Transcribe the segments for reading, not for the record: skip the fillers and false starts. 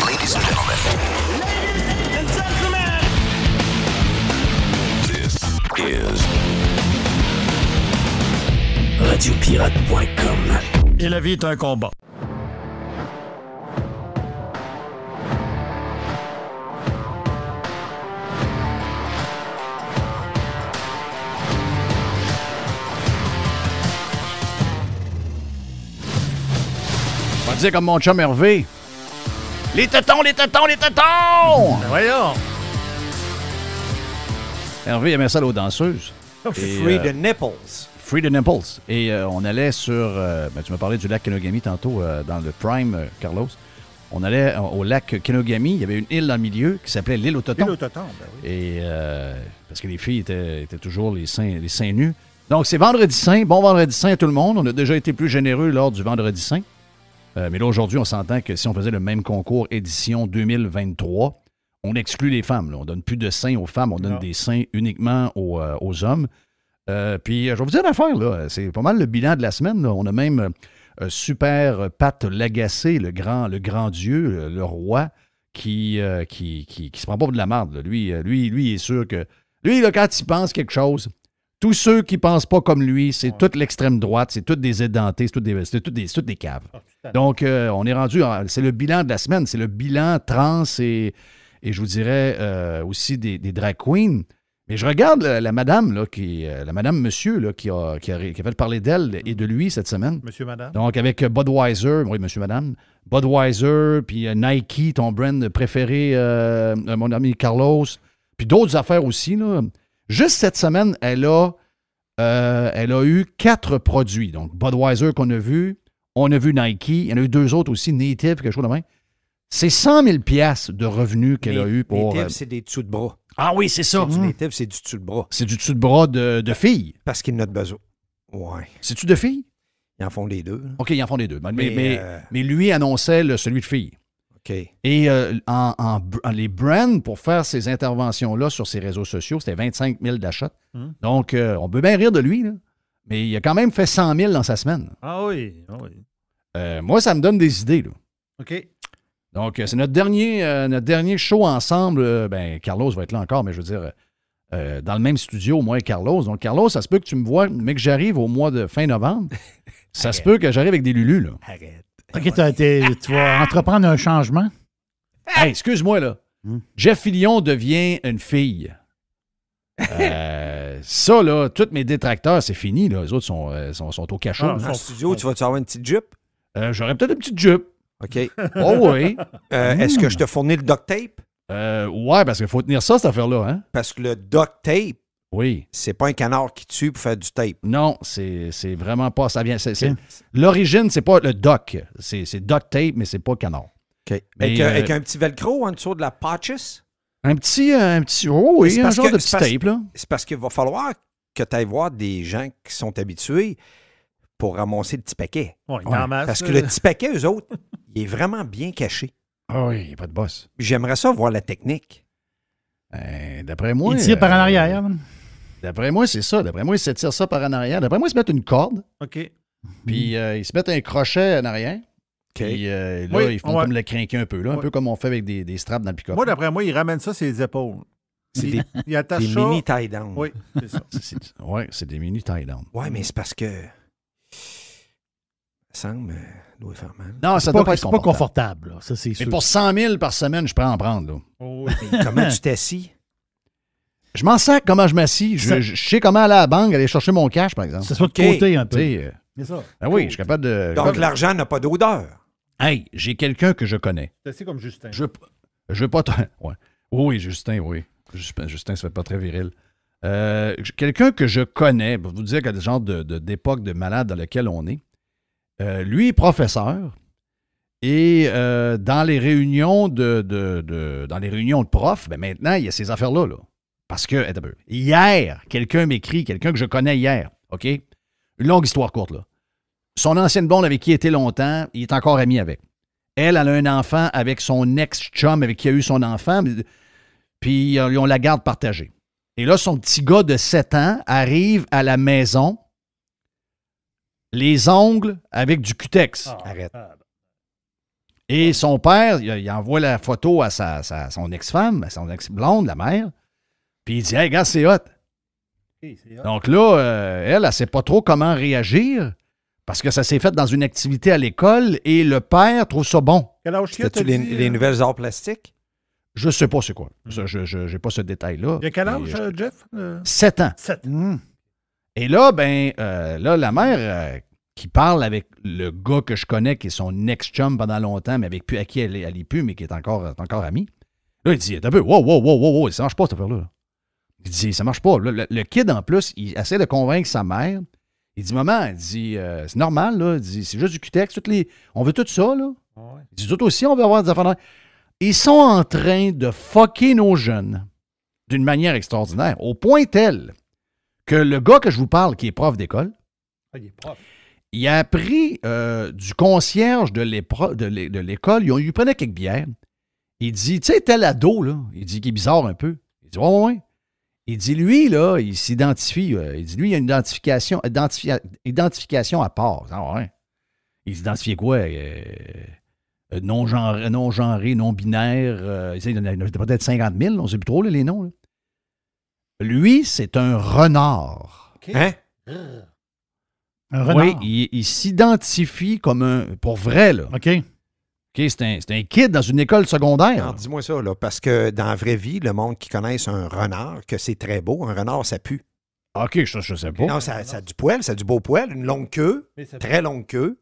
Ladies and gentlemen. Ladies and gentlemen. This is radiopirate.com. Et la vie est un combat. On va dire comme mon chum Hervé. Les tétons, les tétons, les tétons! Ben voyons! Hervé aimait ça aux danseuses. Free the nipples. Free the nipples. Et on allait sur... tu m'as parlé du lac Kenogami tantôt dans le Prime, Carlos. On allait au lac Kenogami. Il y avait une île dans le milieu qui s'appelait l'île aux tétons. L'île aux tétons, ben oui. Et parce que les filles étaient toujours les seins nus. Donc, c'est Vendredi Saint. Bon Vendredi Saint à tout le monde. On a déjà été plus généreux lors du Vendredi Saint. Mais là, aujourd'hui, on s'entend que si on faisait le même concours édition 2023, on exclut les femmes. Là. On donne plus de seins aux femmes, on donne des seins uniquement aux hommes. Puis, je vais vous dire l'affaire, là, c'est pas mal le bilan de la semaine. Là. On a même Super Pat Lagacé, le grand dieu, le roi, qui se prend pas pour de la merde. Là. Lui, il est sûr que... Lui, là, quand il pense quelque chose... Tous ceux qui ne pensent pas comme lui, c'est toute l'extrême droite, c'est toutes des édentés, c'est toutes des caves. Donc, on est rendu... C'est le bilan de la semaine, c'est le bilan trans et je vous dirais aussi des drag queens. Mais je regarde la madame, là, la madame monsieur, là, qui a fait parler d'elle et de lui cette semaine. Monsieur, madame. Donc, avec Budweiser, oui, monsieur, madame, Budweiser, puis Nike, ton brand préféré, mon ami Carlos, puis d'autres affaires aussi, là. Juste cette semaine, elle a eu 4 produits. Donc, Budweiser qu'on a vu, on a vu Nike, il y en a eu 2 autres aussi, Native, quelque chose de même. C'est 100 000 $ de revenus qu'elle a eu pour... Native, c'est des dessous de bras. Ah oui, c'est ça. Native, c'est du dessous de bras. C'est du dessous de bras de filles. Parce qu'ils en ont besoin. Ouais. C'est-tu de filles? Ils en font les deux. Là. OK, ils en font les deux. Mais lui annonçait celui de filles. OK. Et les brands, pour faire ces interventions-là sur ses réseaux sociaux, c'était 25 000 d'achats. Donc, on peut bien rire de lui, là. Mais il a quand même fait 100 000 dans sa semaine. Ah oui, ah oui. Moi, ça me donne des idées, là. OK. Donc, c'est notre dernier show ensemble. Carlos va être là encore, mais je veux dire, dans le même studio, moi et Carlos. Donc, Carlos, ça se peut que tu me vois, mais que j'arrive au mois de fin novembre. Ça se peut que j'arrive avec des lulus, là. Arrête. OK, tu vas entreprendre un changement? Hey, excuse-moi, là. Jeff Fillion devient une fille. Ça, là, tous mes détracteurs, c'est fini, là. Les autres sont au cachot. En studio, tu vas-tu avoir une petite jupe? J'aurais peut-être une petite jupe. OK. Oh oui. Est-ce que je te fournis le duct tape? Ouais, parce qu'il faut tenir ça, cette affaire-là, hein? Parce que le duct tape, oui. C'est pas un canard qui tue pour faire du tape. Non, c'est vraiment pas. Ça vient. L'origine, c'est pas le duck. C'est duct tape, mais c'est pas canard. OK. Avec un petit velcro en dessous de la patches? Un petit. Oh oui, un genre de petit tape, là. C'est parce qu'il va falloir que tu ailles voir des gens qui sont habitués pour ramasser le petit paquet. Ouais, parce que le petit paquet, eux autres, il est vraiment bien caché. Ah oui, il n'y a pas de boss. J'aimerais ça voir la technique. D'après moi. Il tire par en arrière. D'après moi, c'est ça. D'après moi, ils s'étirent ça par en arrière. D'après moi, ils se mettent une corde. OK. Puis ils se mettent un crochet en arrière. Puis là, ils font comme le crinquer un peu. Là, un peu comme on fait avec des straps dans le pick-up. Moi, d'après moi, ils ramènent ça sur les épaules. Il attache des ça. mini tie-down. Oui, c'est ça. Oui, c'est des mini tie-down. Oui, mais c'est parce que... Ça semble... doit faire mal. Non, ça doit pas être confortable. C'est pas confortable. Là. Ça, c'est sûr. Mais pour 100 000 par semaine, je peux en prendre. Là. Oh, oui. Comment tu t'assis? Je m'en sac comment je m'assis. Je sais comment aller à la banque, aller chercher mon cash, par exemple. Ça soit de côté un peu. C'est ça. Ah oui, je suis capable de... Donc, l'argent n'a pas d'odeur. Hey, j'ai quelqu'un que je connais. C'est assez comme Justin. Je veux pas... Ouais. Oui, Justin, oui. Justin, ça fait pas très viril. Quelqu'un que je connais, pour vous dire qu'il y a des genres d'époque de malade dans lequel on est. Lui est professeur et dans les réunions dans les réunions de profs, maintenant, il y a ces affaires-là. Là. Parce que, hier, quelqu'un m'écrit, quelqu'un que je connais hier, OK? Une longue histoire courte, là. Son ancienne blonde avec qui il était longtemps, il est encore ami avec. Elle a un enfant avec son ex-chum avec qui il a eu son enfant, puis ils ont la garde partagée. Et là, son petit gars de 7 ans arrive à la maison, les ongles avec du cutex. Arrête. Et son père, il envoie la photo à son ex-femme, à son ex-blonde, la mère, puis il dit « Hey, gars, c'est hot. » Donc là, elle ne sait pas trop comment réagir parce que ça s'est fait dans une activité à l'école et le père trouve ça bon. Quel âge qu'il a, C'était-tu les nouvelles arts plastiques? Je ne sais pas c'est quoi. Je n'ai pas ce détail-là. Il y a quel âge, Jeff? 7 ans. 7. Et là, là, la mère qui parle avec le gars que je connais, qui est son ex-chum pendant longtemps, mais à qui elle n'est plus, mais qui est encore amie. Là, il dit, un peu, wow, ça marche pas cette affaire-là. Il dit, ça marche pas. Là, le kid, en plus, il essaie de convaincre sa mère. Il dit, maman, il dit, c'est normal, là. Il dit, c'est juste du cutex. On veut tout ça, là. Ouais. Il dit, tout aussi, on veut avoir des affaires. Ils sont en train de fucker nos jeunes d'une manière extraordinaire, au point tel que le gars que je vous parle, qui est prof d'école, il a appris du concierge de l'école, il lui prenait quelques bières. Il dit, tu sais, tel ado, là, il dit qu'il est bizarre un peu. Il dit, ouais. Il dit, lui, là, il s'identifie. Il dit, lui, il y a une identification à part. Ah ouais. Il s'identifie quoi? Non-genré, non-binaire. Il y en a peut-être 50 000, on ne sait plus trop, là, les noms. Là. Lui, c'est un renard. Okay. Hein? Un renard? Oui, il s'identifie comme un... Pour vrai, là. OK. OK, c'est un kid dans une école secondaire. Non, dis-moi ça, là, parce que dans la vraie vie, le monde qui connaisse un renard, que c'est très beau, un renard, ça pue. OK, je sais pas. Non, ça a du poil, ça a du beau poil, une longue queue, très longue queue,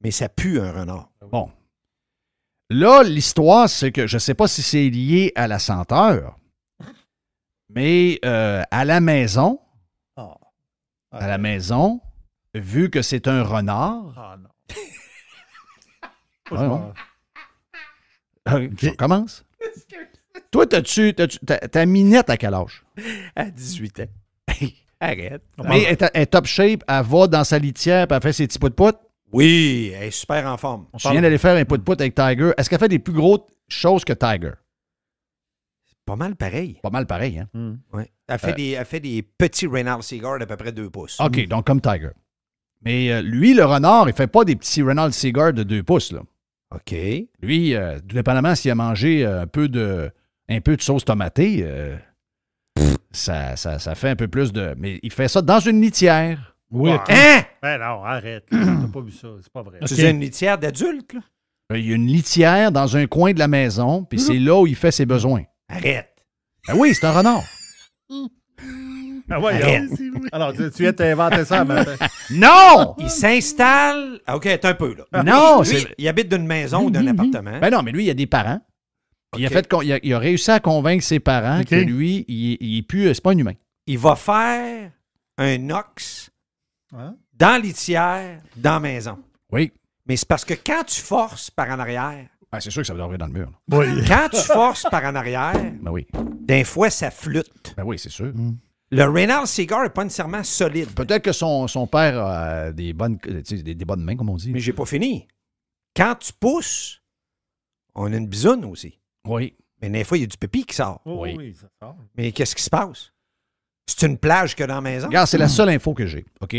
mais ça pue un renard. Bon. Là, l'histoire, c'est que je ne sais pas si c'est lié à la senteur, mais à la maison, vu que c'est un renard... Ah non. On commence. Toi, ta minette à quel âge? À 18 ans. Arrête. Mais elle est top shape, elle va dans sa litière et elle fait ses petits pout-pout. Oui, elle est super en forme. Je viens d'aller faire un pout-pout avec Tiger. Est-ce qu'elle fait des plus grosses choses que Tiger? Pas mal pareil. Pas mal pareil, hein? Ouais. Elle fait des petits Reynolds Cigars d'à peu près 2 pouces. OK, donc comme Tiger. Mais lui, le renard, il fait pas des petits Reynolds Cigars de 2 pouces, là. OK. Lui, tout dépendamment s'il a mangé un peu de sauce tomatée, ça fait un peu plus de... Mais il fait ça dans une litière. Oui, OK. Hein? Ben non, arrête. T'as pas vu ça. C'est pas vrai. Okay. C'est une litière d'adulte, là? Il y a une litière dans un coin de la maison, puis c'est là où il fait ses besoins. Arrête. Ben oui, c'est un renard. Ah ouais, alors, tu viens de t'inventer ça matin. Non! Il s'installe... OK, attends un peu, là. Non! Lui, il habite d'une maison ou d'un appartement. Ben non, mais lui, il a des parents. Puis il a réussi à convaincre ses parents que lui, il est plus... C'est pas un humain. Il va faire un ox dans la litière, dans la maison. Oui. Mais c'est parce que quand tu forces par en arrière... Ben, c'est sûr que ça va dormir dans le mur. Oui. Quand tu forces par en arrière, ben oui. d'un fois, ça flûte. Ben oui, c'est sûr. Le Reynolds Cigar n'est pas nécessairement solide. Peut-être que son père a des bonnes mains, comme on dit. Mais j'ai pas fini. Quand tu pousses, on a une bisoune aussi. Oui. Mais des fois, il y a du pépi qui sort. Oui, ça sort. Mais qu'est-ce qui se passe? C'est une plage que dans la maison? Regarde, c'est la seule info que j'ai. OK?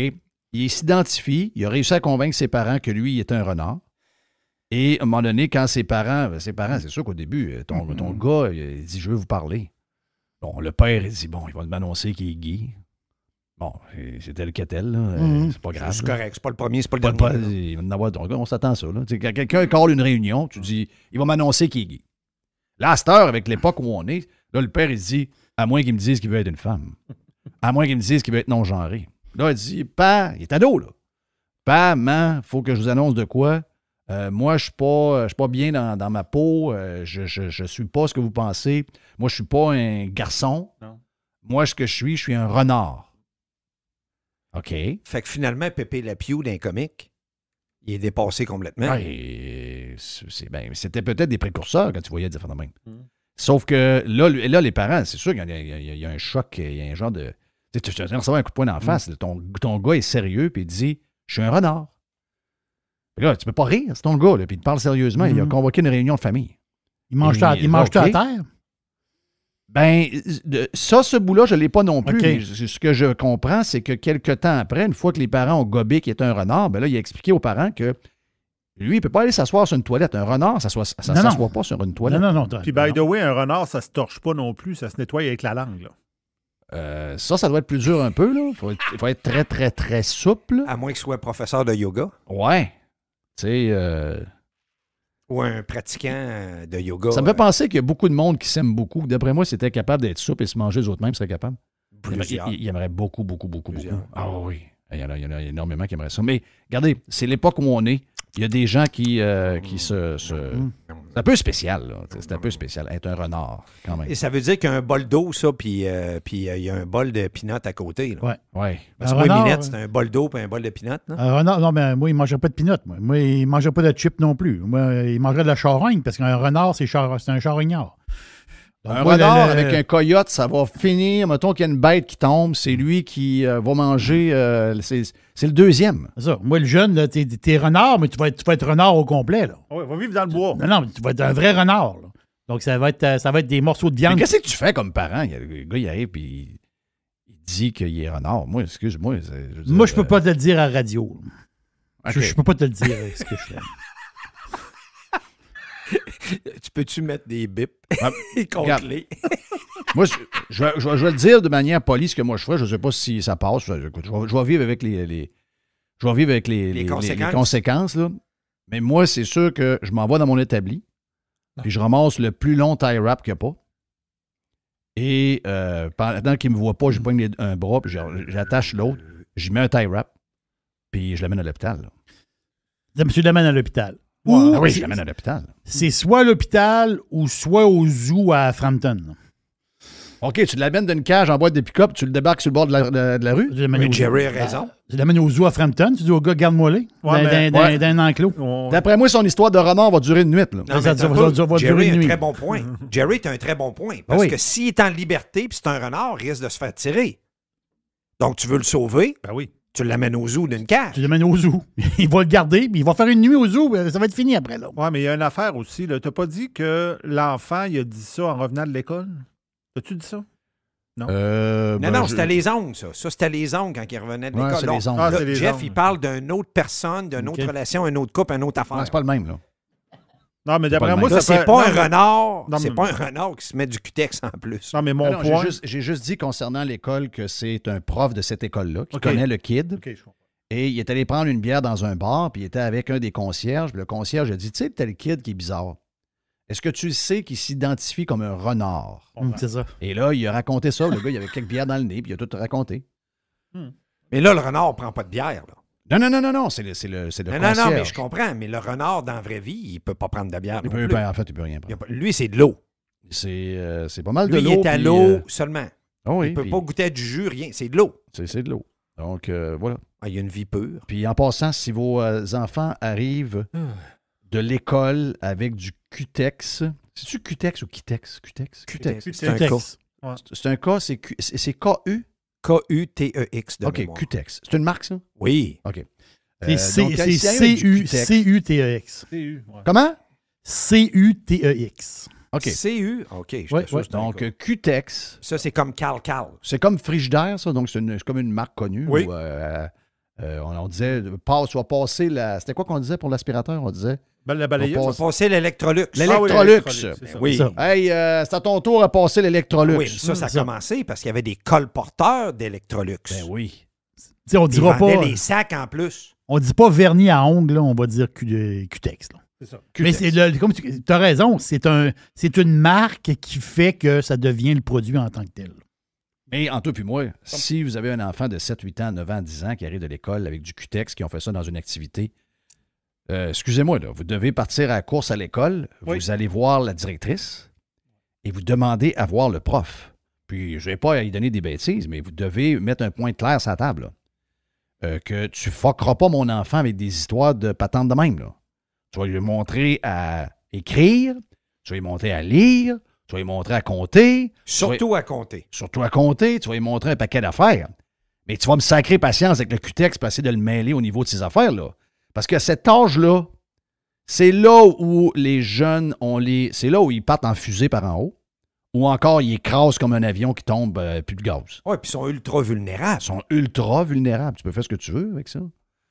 Il s'identifie, il a réussi à convaincre ses parents que lui, il était un renard. Et à un moment donné, quand ses parents, c'est sûr qu'au début, ton gars, il dit, je veux vous parler. Bon, le père, il dit, bon, il va m'annoncer qu'il est gay. Bon, c'est tel que tel, là. C'est pas grave. C'est correct, c'est pas le premier, c'est pas le Pas, dernier. il va en avoir, on s'attend à ça, là. Quand quelqu'un colle une réunion, tu dis, il va m'annoncer qu'il est gay. Là, à cette heure, avec l'époque où on est, là, le père, il dit, à moins qu'il me dise qu'il veut être une femme. À moins qu'il me dise qu'il veut être non-genré. Là, il dit, pas, il est ado, là. Pas, man, faut que je vous annonce de quoi. Moi, je suis pas bien dans ma peau. Je suis pas ce que vous pensez. Moi, je suis pas un garçon. Non. Moi, ce que je suis un renard. OK. Fait que finalement, Pépé Lapiou, d'un comique, il est dépassé complètement. Ouais, c'était peut-être des précurseurs quand tu voyais des affaires de même. Sauf que là, les parents, c'est sûr qu'il y a un choc, il y a un genre de... Tu viens de recevoir un coup de poing d'en face. Ton gars est sérieux, puis il dit, je suis un renard. Puis là, tu peux pas rire, c'est ton gars, là, puis il te parle sérieusement. Il a convoqué une réunion de famille. Il mange-tu à terre? Ben, ce bout-là, je ne l'ai pas non plus. Okay. Mais ce que je comprends, c'est que quelques temps après, une fois que les parents ont gobé qu'il était un renard, ben là, il a expliqué aux parents que Lui, il ne peut pas aller s'asseoir sur une toilette. Un renard, ça ne s'assoit pas sur une toilette. Non. Puis, by the way, un renard, ça se torche pas non plus. Ça se nettoie avec la langue. Là. Ça doit être plus dur un peu. Il faut être très, très, très souple. À moins qu'il soit professeur de yoga Ouais. Tu sais... ou un pratiquant de yoga. Ça me fait penser qu'il y a beaucoup de monde qui s'aime beaucoup. D'après moi, s'ils étaient capables d'être souple et se manger eux autres mêmes, ils seraient capables. Il aimerait beaucoup. Ah oui. Il y en a énormément qui aimeraient ça. Mais regardez, c'est l'époque où on est. Il y a des gens qui se... C'est un peu spécial, là. C'est un peu spécial. Être un renard, quand même. Et ça veut dire qu'il y a un bol d'eau, ça, puis il y a un bol de peanuts à côté. Là. Ouais. Parce que moi, Minette, c'est un bol d'eau puis un bol de peanuts. Un renard, non, mais moi, il ne mangerait pas de peanuts. Moi, il ne mangerait pas de chips non plus. Moi, il mangerait de la charogne, parce qu'un renard, c'est un charognard. Donc, un renard avec un coyote, ça va finir. Mettons qu'il y a une bête qui tombe, c'est lui qui va manger. C'est le deuxième. C'est ça. Moi, le jeune, là, t'es renard, mais tu vas être renard au complet. Là. Oui, va vivre dans le bois. Non, mais tu vas être un vrai renard. Là. Donc, ça va être des morceaux de viande. Mais qu'est-ce que tu fais comme parent? Le gars, il arrive et il dit qu'il est renard. Moi, excuse-moi. Moi, je peux pas te le dire à la radio. Okay. Je peux pas te le dire ce que je fais. Tu peux-tu mettre des bips contre regarde. les... Moi, je vais le dire de manière polie ce que moi je ferais. Je ne sais pas si ça passe. Écoute, je vais vivre avec les conséquences. Là. Mais moi, c'est sûr que je m'en vais dans mon établi. Puis je ramasse le plus long tie wrap qu'il n'y a pas. Et pendant qu'il ne me voit pas, je poigne un bras, puis j'attache l'autre. J'y mets un tie wrap. Puis je l'amène à l'hôpital. Tu l'amènes à l'hôpital. Oui, je l'amène à l'hôpital. C'est soit à l'hôpital ou soit au zoo à Frampton. Là. OK, tu l'amènes d'une cage en boîte de pick-up, tu le débarques sur le bord de la rue. Mais Jerry a raison. Tu l'amènes au zoo à Frampton, tu dis au gars, garde-moi là, dans un enclos. D'après moi, son histoire de renard va durer une nuit. Là. Non, Jerry a un très bon point. Jerry est un très bon point. Parce que s'il est en liberté puis c'est un renard, il risque de se faire tirer. Donc, tu veux le sauver? Ben oui. Tu l'amènes au zoo d'une cage. Tu l'amènes au zoo. Il va le garder, puis il va faire une nuit au zoo. Ça va être fini après. Oui, mais il y a une affaire aussi. Tu n'as pas dit que l'enfant, il a dit ça en revenant de l'école? As-tu dit ça? Non. Non, c'était les ongles, ça. Ça, c'était les ongles quand il revenait de l'école. C'est les ongles. Là, Jeff, il parle d'une autre personne, d'une autre relation, une autre couple, une autre affaire. Non, c'est pas le même, là. Non, mais d'après moi, ça c'est pas un renard. Non, c'est pas un renard qui se met du cutex en plus. Non, mais mon point... J'ai juste dit concernant l'école que c'est un prof de cette école-là qui connaît le kid. OK, je comprends. Et il est allé prendre une bière dans un bar, puis il était avec un des concierges. Puis le concierge a dit, tu sais, t'as le kid qui est bizarre. Est-ce que tu sais qu'il s'identifie comme un renard? C'est ça. Et là, il a raconté ça. Le gars, il avait quelques bières dans le nez, puis il a tout raconté. Mais là, le renard prend pas de bière, là. Non, c'est le concierge. Non, mais je comprends. Mais le renard, dans la vraie vie, il peut pas prendre de bière. En fait, il peut rien prendre. Lui, c'est de l'eau. C'est pas mal de l'eau. Lui, il est à l'eau seulement. Oui, il peut pas goûter à du jus, rien. C'est de l'eau. C'est de l'eau. Donc, voilà. Il y a une vie pure. Puis en passant, si vos enfants arrivent de l'école avec du Cutex, c'est-tu Cutex ou Kitex? Cutex? C'est un K. C'est un K, c'est K-U? K-U-T-E-X de OK, mémoire. Cutex. C'est une marque, ça? Oui. OK. C'est C-U-T-E-X. Comment? C-U-T-E-X. OK. C-U? OK. Donc, Cutex. Ça, c'est comme Cal. C'est comme Frigidaire, ça. Donc, c'est comme une marque connue. Oui. Où, on disait, tu vas passer la... C'était quoi qu'on disait pour l'aspirateur? On disait... La balayeuse. On va passer l'Electrolux. L'Electrolux. Oui. Hey, c'est à ton tour à passer l'Electrolux. Oui, ça a commencé parce qu'il y avait des colporteurs d'Electrolux. Ben oui. T'sais, on dira pas. Ils des sacs en plus. On dit pas vernis à ongles, là, on va dire Cutex. Là. C'est ça. Mais comme tu as raison, c'est une marque qui fait que ça devient le produit en tant que tel. Mais en toi puis moi, si vous avez un enfant de 7, 8 ans, 9 ans, 10 ans qui arrive de l'école avec du Cutex, qui ont fait ça dans une activité, excusez-moi, là, vous devez partir à la course à l'école, vous allez voir la directrice et vous demandez à voir le prof. Puis, je ne vais pas y donner des bêtises, mais vous devez mettre un point clair sur la table. Là. Que tu ne fuckeras pas mon enfant avec des histoires de patente de même. Là. Tu vas lui montrer à écrire, tu vas lui montrer à lire, tu vas lui montrer à compter. Surtout à compter. Surtout à compter, tu vas lui montrer un paquet d'affaires. Mais tu vas me sacrer patience avec le Cutex pour essayer de le mêler au niveau de ces affaires. Là. Parce qu'à cet âge-là, c'est là où les jeunes c'est là où ils partent en fusée par en haut. Ou encore, ils écrasent comme un avion qui tombe plus de gaz. Oui, puis ils sont ultra vulnérables. Ils sont ultra vulnérables. Tu peux faire ce que tu veux avec ça.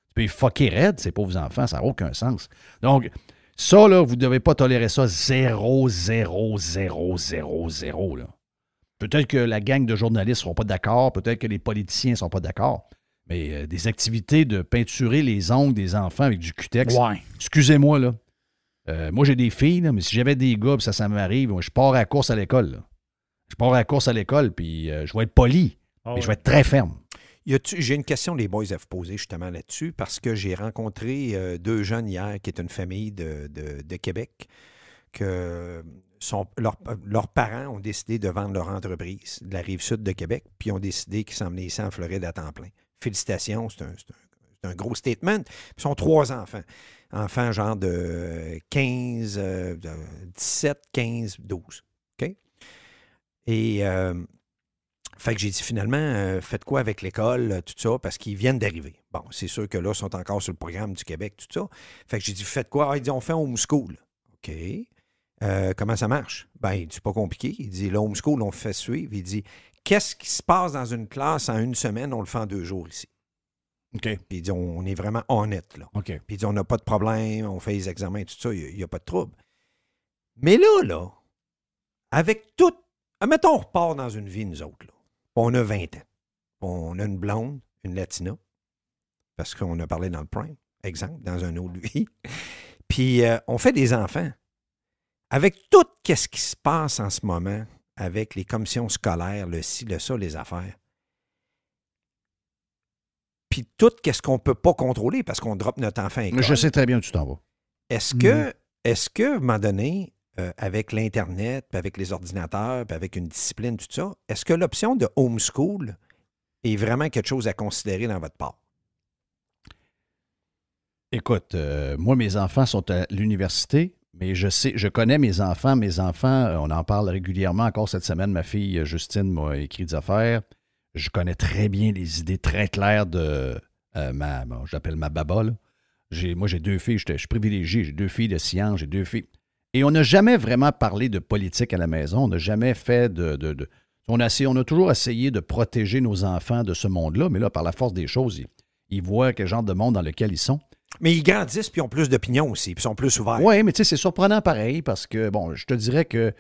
Tu peux les fucker raide, ces pauvres enfants, ça n'a aucun sens. Donc, ça, là, vous ne devez pas tolérer ça 0, 0, 0, 0, 0, là. Peut-être que la gang de journalistes ne seront pas d'accord, peut-être que les politiciens ne sont pas d'accord, mais des activités de peinturer les ongles des enfants avec du cutex, excusez-moi, là. Moi, j'ai des filles, là, mais si j'avais des gars, ça m'arrive, moi, je pars à la course à l'école, là. Je pars à la course à l'école, puis je vais être poli, mais je vais être très ferme. J'ai une question les boys à vous poser justement là-dessus, parce que j'ai rencontré 2 jeunes hier qui est une famille de Québec, que leurs parents ont décidé de vendre leur entreprise de la Rive-Sud de Québec, puis ont décidé qu'ils s'emmenaient ici en Floride à temps plein. Félicitations, c'est un gros statement. Ils sont 3 enfants. Enfants genre de 15, 17, 15, 12. OK? Et fait que j'ai dit finalement, faites quoi avec l'école, tout ça, parce qu'ils viennent d'arriver. Bon, c'est sûr que là, ils sont encore sur le programme du Québec, tout ça. Fait que j'ai dit, faites quoi? Ah, il dit, on fait un homeschool. OK. Comment ça marche? Ben, il dit, c'est pas compliqué. Il dit, le homeschool, on fait suivre. Il dit, qu'est-ce qui se passe dans une classe en une semaine? On le fait en 2 jours ici. OK. Puis il dit, on est vraiment honnête, là. OK. Puis il dit, on n'a pas de problème, on fait les examens, tout ça, il n'y a pas de trouble. Mais là, avec tout, admettons, on repart dans une vie, nous autres, là. On a 20 ans. On a une blonde, une latina, parce qu'on a parlé dans le Prime, exemple, dans un autre vie. Puis on fait des enfants. Avec tout ce qui se passe en ce moment, avec les commissions scolaires, le ci, le ça, les affaires, puis tout ce qu'on ne peut pas contrôler parce qu'on drop notre enfant à l'école. Je sais très bien où tu t'en vas. Est-ce que, à un moment donné, avec l'Internet, puis avec les ordinateurs, puis avec une discipline, tout ça, est-ce que l'option de homeschool est vraiment quelque chose à considérer dans votre part? Écoute, moi, mes enfants sont à l'université, mais je connais mes enfants. Mes enfants, on en parle régulièrement. Encore cette semaine, ma fille Justine m'a écrit des affaires. Je connais très bien les idées très claires de j'appelle ma baba, là. Moi, j'ai 2 filles, je suis privilégié, j'ai 2 filles de science, j'ai 2 filles. Et on n'a jamais vraiment parlé de politique à la maison. On n'a jamais fait on a toujours essayé de protéger nos enfants de ce monde-là, mais là, par la force des choses, ils voient quel genre de monde dans lequel ils sont. Mais ils grandissent puis ont plus d'opinion aussi, puis sont plus ouverts. Oui, mais tu sais, c'est surprenant pareil parce que, bon, je te dirais que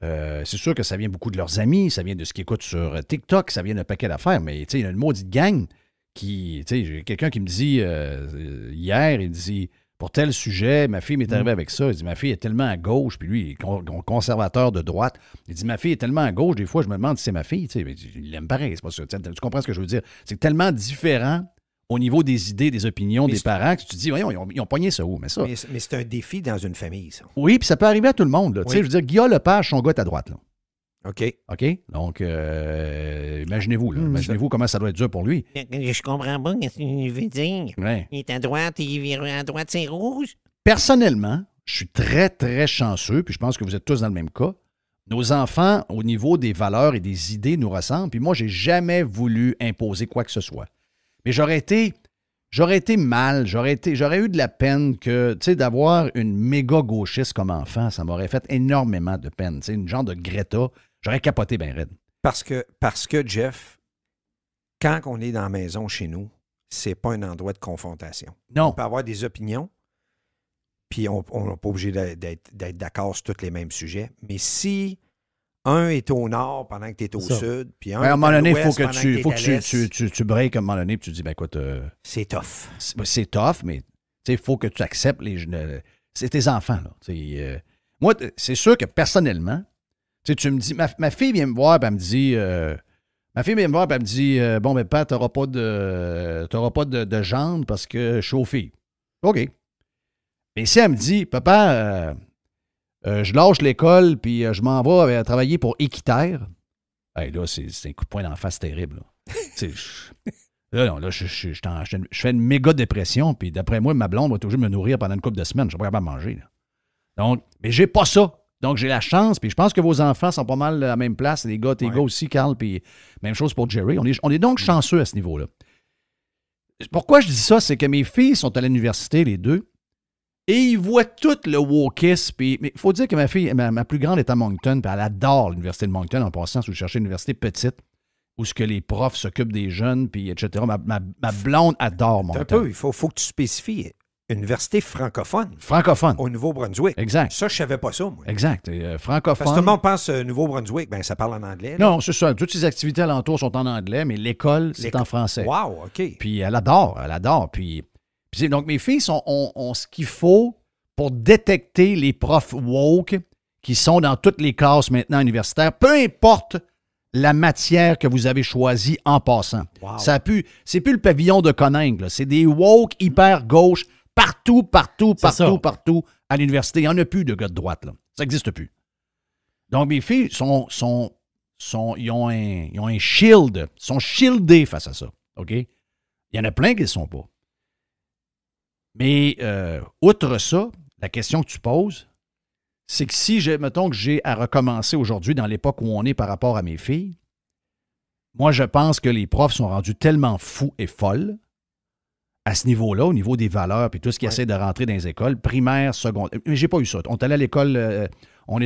c'est sûr que ça vient beaucoup de leurs amis, ça vient de ce qu'ils écoutent sur TikTok, ça vient d'un paquet d'affaires, mais tu sais, il y a une maudite gang qui, tu sais, j'ai quelqu'un qui me dit hier, il dit, pour tel sujet, ma fille m'est arrivée avec ça, il dit, ma fille est tellement à gauche, puis lui, il est conservateur de droite, il dit, ma fille est tellement à gauche, des fois, je me demande si c'est ma fille, tu sais, il l'aime pareil, c'est pas ça, tu comprends ce que je veux dire? C'est tellement différent au niveau des idées, des opinions des parents, que tu te dis, voyons, ils ont pogné ça où? Mais c'est un défi dans une famille, ça. Oui, puis ça peut arriver à tout le monde. Là. Oui. Tu sais, je veux dire, Guillaume Lepage, son gars est à droite. Là. OK. OK? Donc, imaginez-vous. Là. Imaginez-vous comment ça doit être dur pour lui. Je comprends pas ce qu'il veut dire. Ouais. Il est à droite, il vire à droite, c'est rouge. Personnellement, je suis très, très chanceux, puis je pense que vous êtes tous dans le même cas. Nos enfants, au niveau des valeurs et des idées, nous ressemblent. Puis moi, j'ai jamais voulu imposer quoi que ce soit. Mais j'aurais été mal, j'aurais eu de la peine que, tu sais, d'avoir une méga gauchiste comme enfant, ça m'aurait fait énormément de peine. Tu sais, une genre de Greta, j'aurais capoté bien raide. Parce que, Jeff, quand on est dans la maison chez nous, c'est pas un endroit de confrontation. Non. On peut avoir des opinions, puis on n'est pas obligé d'être d'accord sur tous les mêmes sujets. Mais si un est au nord pendant que tu es au sud, puis un est à l'ouest pendant que tu es à l'est. Tu breaks à un moment donné, puis tu dis, ben écoute... c'est tough. C'est tough, mais il faut que tu acceptes c'est tes enfants, là. Moi, c'est sûr que personnellement, tu me dis... Ma fille vient me voir, puis elle me dit... bon, ben père, t'auras pas de jambes parce que je suis aux filles. OK. Mais si elle me dit, papa... je lâche l'école, puis je m'en vais travailler pour Équiterre. Hey, là, c'est un coup de poing d'en face terrible. Là, je fais une méga dépression, puis d'après moi, ma blonde va toujours me nourrir pendant une couple de semaines. Je ne suis pas capable de manger. Là. Donc, mais j'ai pas ça. Donc, j'ai la chance, puis je pense que vos enfants sont pas mal à la même place. Les gars, tes gars aussi, Carl, puis même chose pour Jerry. On est donc chanceux à ce niveau-là. Pourquoi je dis ça? C'est que mes filles sont à l'université, les deux. Et ils voient tout le wokisme. Mais il faut dire que ma fille, ma plus grande est à Moncton, puis elle adore l'université de Moncton, en passant, si vous cherchez une université petite, où ce que les profs s'occupent des jeunes, puis etc. Ma blonde adore mon Un temps. peu, il faut que tu spécifies. Université francophone Francophone. au Nouveau-Brunswick. Exact. Ça, je savais pas ça, moi. Exact. Francophone. Parce que tout le monde pense Nouveau-Brunswick, ben ça parle en anglais. là. Non, c'est ça. Toutes ces activités alentours sont en anglais, mais l'école, c'est en français. Wow, OK. Puis elle adore. Puis donc, mes filles ont ce qu'il faut pour détecter les profs woke qui sont dans toutes les classes maintenant universitaires, peu importe la matière que vous avez choisie en passant. Wow. C'est plus le pavillon de Coningue, là. C'est des woke hyper gauche partout à l'université. Il n'y en a plus de gars de droite, là. Ça n'existe plus. Donc, mes filles ils ont un shield, sont shieldés face à ça. OK? Il y en a plein qui ne le sont pas. Mais, outre ça, la question que tu poses, c'est que si, mettons que j'ai à recommencer aujourd'hui dans l'époque où on est par rapport à mes filles, moi, je pense que les profs sont rendus tellement fous et folles à ce niveau-là, au niveau des valeurs puis tout ce qui essaie de rentrer dans les écoles, primaires, secondaires. Mais j'ai pas eu ça. On est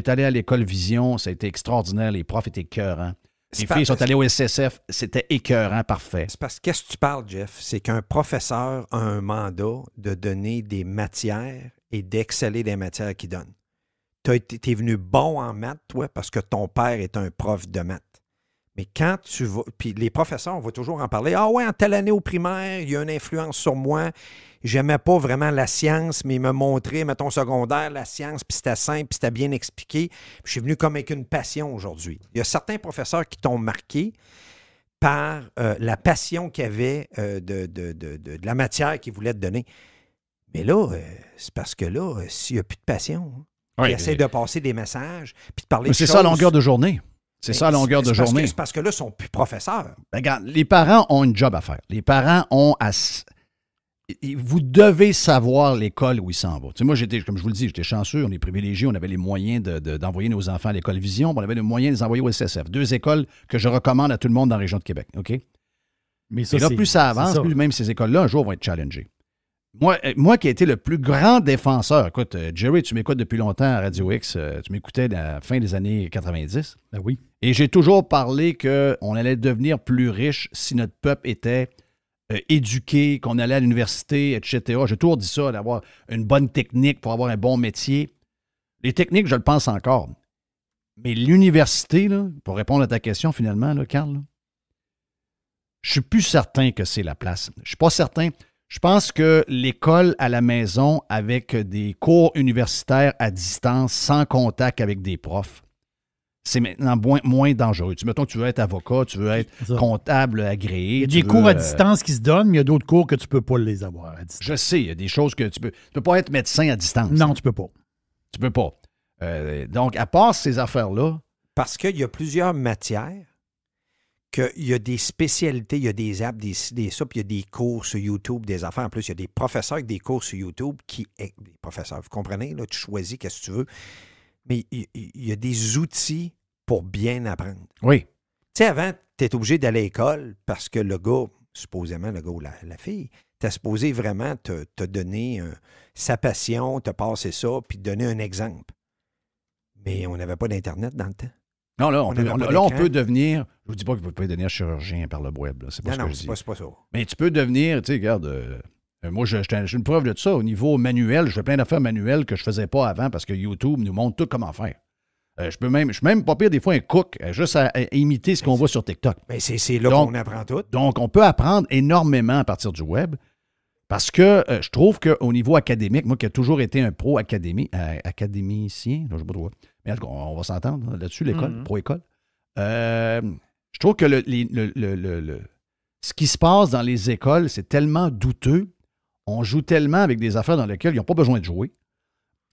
allé à l'école Vision, ça a été extraordinaire. Les profs étaient écœurants. Les filles sont allées au SSF, c'était écœurant, parfait. C'est parce que qu'est-ce que tu parles, Jeff? C'est qu'un professeur a un mandat de donner des matières et d'exceller des matières qu'il donne. T'es venu bon en maths, toi, parce que ton père est un prof de maths. Mais quand tu vas... Puis les professeurs, on va toujours en parler. Ah ouais, en telle année au primaire, il y a une influence sur moi. J'aimais pas vraiment la science, mais il m'a montré, mettons, secondaire, la science, puis c'était simple, puis c'était bien expliqué. Puis je suis venu comme avec une passion aujourd'hui. Il y a certains professeurs qui t'ont marqué par la passion qu'il y avait de la matière qu'ils voulaient te donner. Mais là, c'est parce que là, s'il n'y a plus de passion, Oui, ils essaient de passer des messages, puis de parler de c'est choses. ça à longueur de journée. C'est ça à longueur de journée. C'est parce que là, ils ne sont plus professeurs. Ben, regarde, les parents ont une job à faire. Les parents ont à... Vous devez savoir l'école où ils s'en vont. Tu sais, moi, comme je vous le dis, j'étais chanceux, on est privilégiés, on avait les moyens d'envoyer nos enfants à l'école Vision, on avait les moyens de les envoyer au SSF. 2 écoles que je recommande à tout le monde dans la région de Québec. OK? Mais ça, et là, plus ça avance, plus même ces écoles-là, un jour, vont être challengées. Moi qui ai été le plus grand défenseur, écoute, Jerry, tu m'écoutes depuis longtemps à Radio X, tu m'écoutais à la fin des années 90. Ben oui. Et j'ai toujours parlé qu'on allait devenir plus riche si notre peuple était éduqué, qu'on allait à l'université, etc. J'ai toujours dit ça, d'avoir une bonne technique pour avoir un bon métier. Les techniques, je le pense encore. Mais l'université, là, pour répondre à ta question finalement, là, Carl, là, je suis plus certain que c'est la place. Je suis pas certain. Je pense que l'école à la maison avec des cours universitaires à distance, sans contact avec des profs, c'est maintenant moins dangereux. Mettons que tu veux être avocat, tu veux être comptable agréé. Il y a des cours à distance qui se donnent, mais il y a d'autres cours que tu ne peux pas les avoir à distance. Je sais, il y a des choses que tu peux pas être médecin à distance. Non, tu peux pas. Tu peux pas. Donc, à part ces affaires-là... Parce qu'il y a plusieurs matières, qu'il y a des spécialités, il y a des apps, des ça, puis il y a des cours sur YouTube, des affaires. En plus, il y a des professeurs avec des cours sur YouTube des professeurs, vous comprenez? Là, tu choisis qu'est-ce que tu veux. Mais il y a des outils pour bien apprendre. Oui. Tu sais, avant, tu es obligé d'aller à l'école parce que le gars, supposément le gars ou la fille, tu as supposé vraiment te donner sa passion, te passer ça, puis te donner un exemple. Mais on n'avait pas d'Internet dans le temps. Non, là, on peut devenir... Je ne vous dis pas que vous pouvez devenir chirurgien par le web. Là. C'est pas ce que je dis. C'est pas ça. Mais tu peux devenir, tu sais, regarde... moi, j'ai une preuve de ça. Au niveau manuel, je fais plein d'affaires manuelles que je ne faisais pas avant parce que YouTube nous montre tout comment faire. Je suis même pas pire des fois un cook, juste à imiter ce qu'on voit sur TikTok. Mais c'est là qu'on apprend tout. Donc, on peut apprendre énormément à partir du web parce que je trouve qu'au niveau académique, moi qui ai toujours été un pro académicien, je ne sais pas trop, mais en tout cas, on va s'entendre là-dessus, l'école, pro-école. Je trouve que ce qui se passe dans les écoles, c'est tellement douteux. On joue tellement avec des affaires dans lesquelles ils n'ont pas besoin de jouer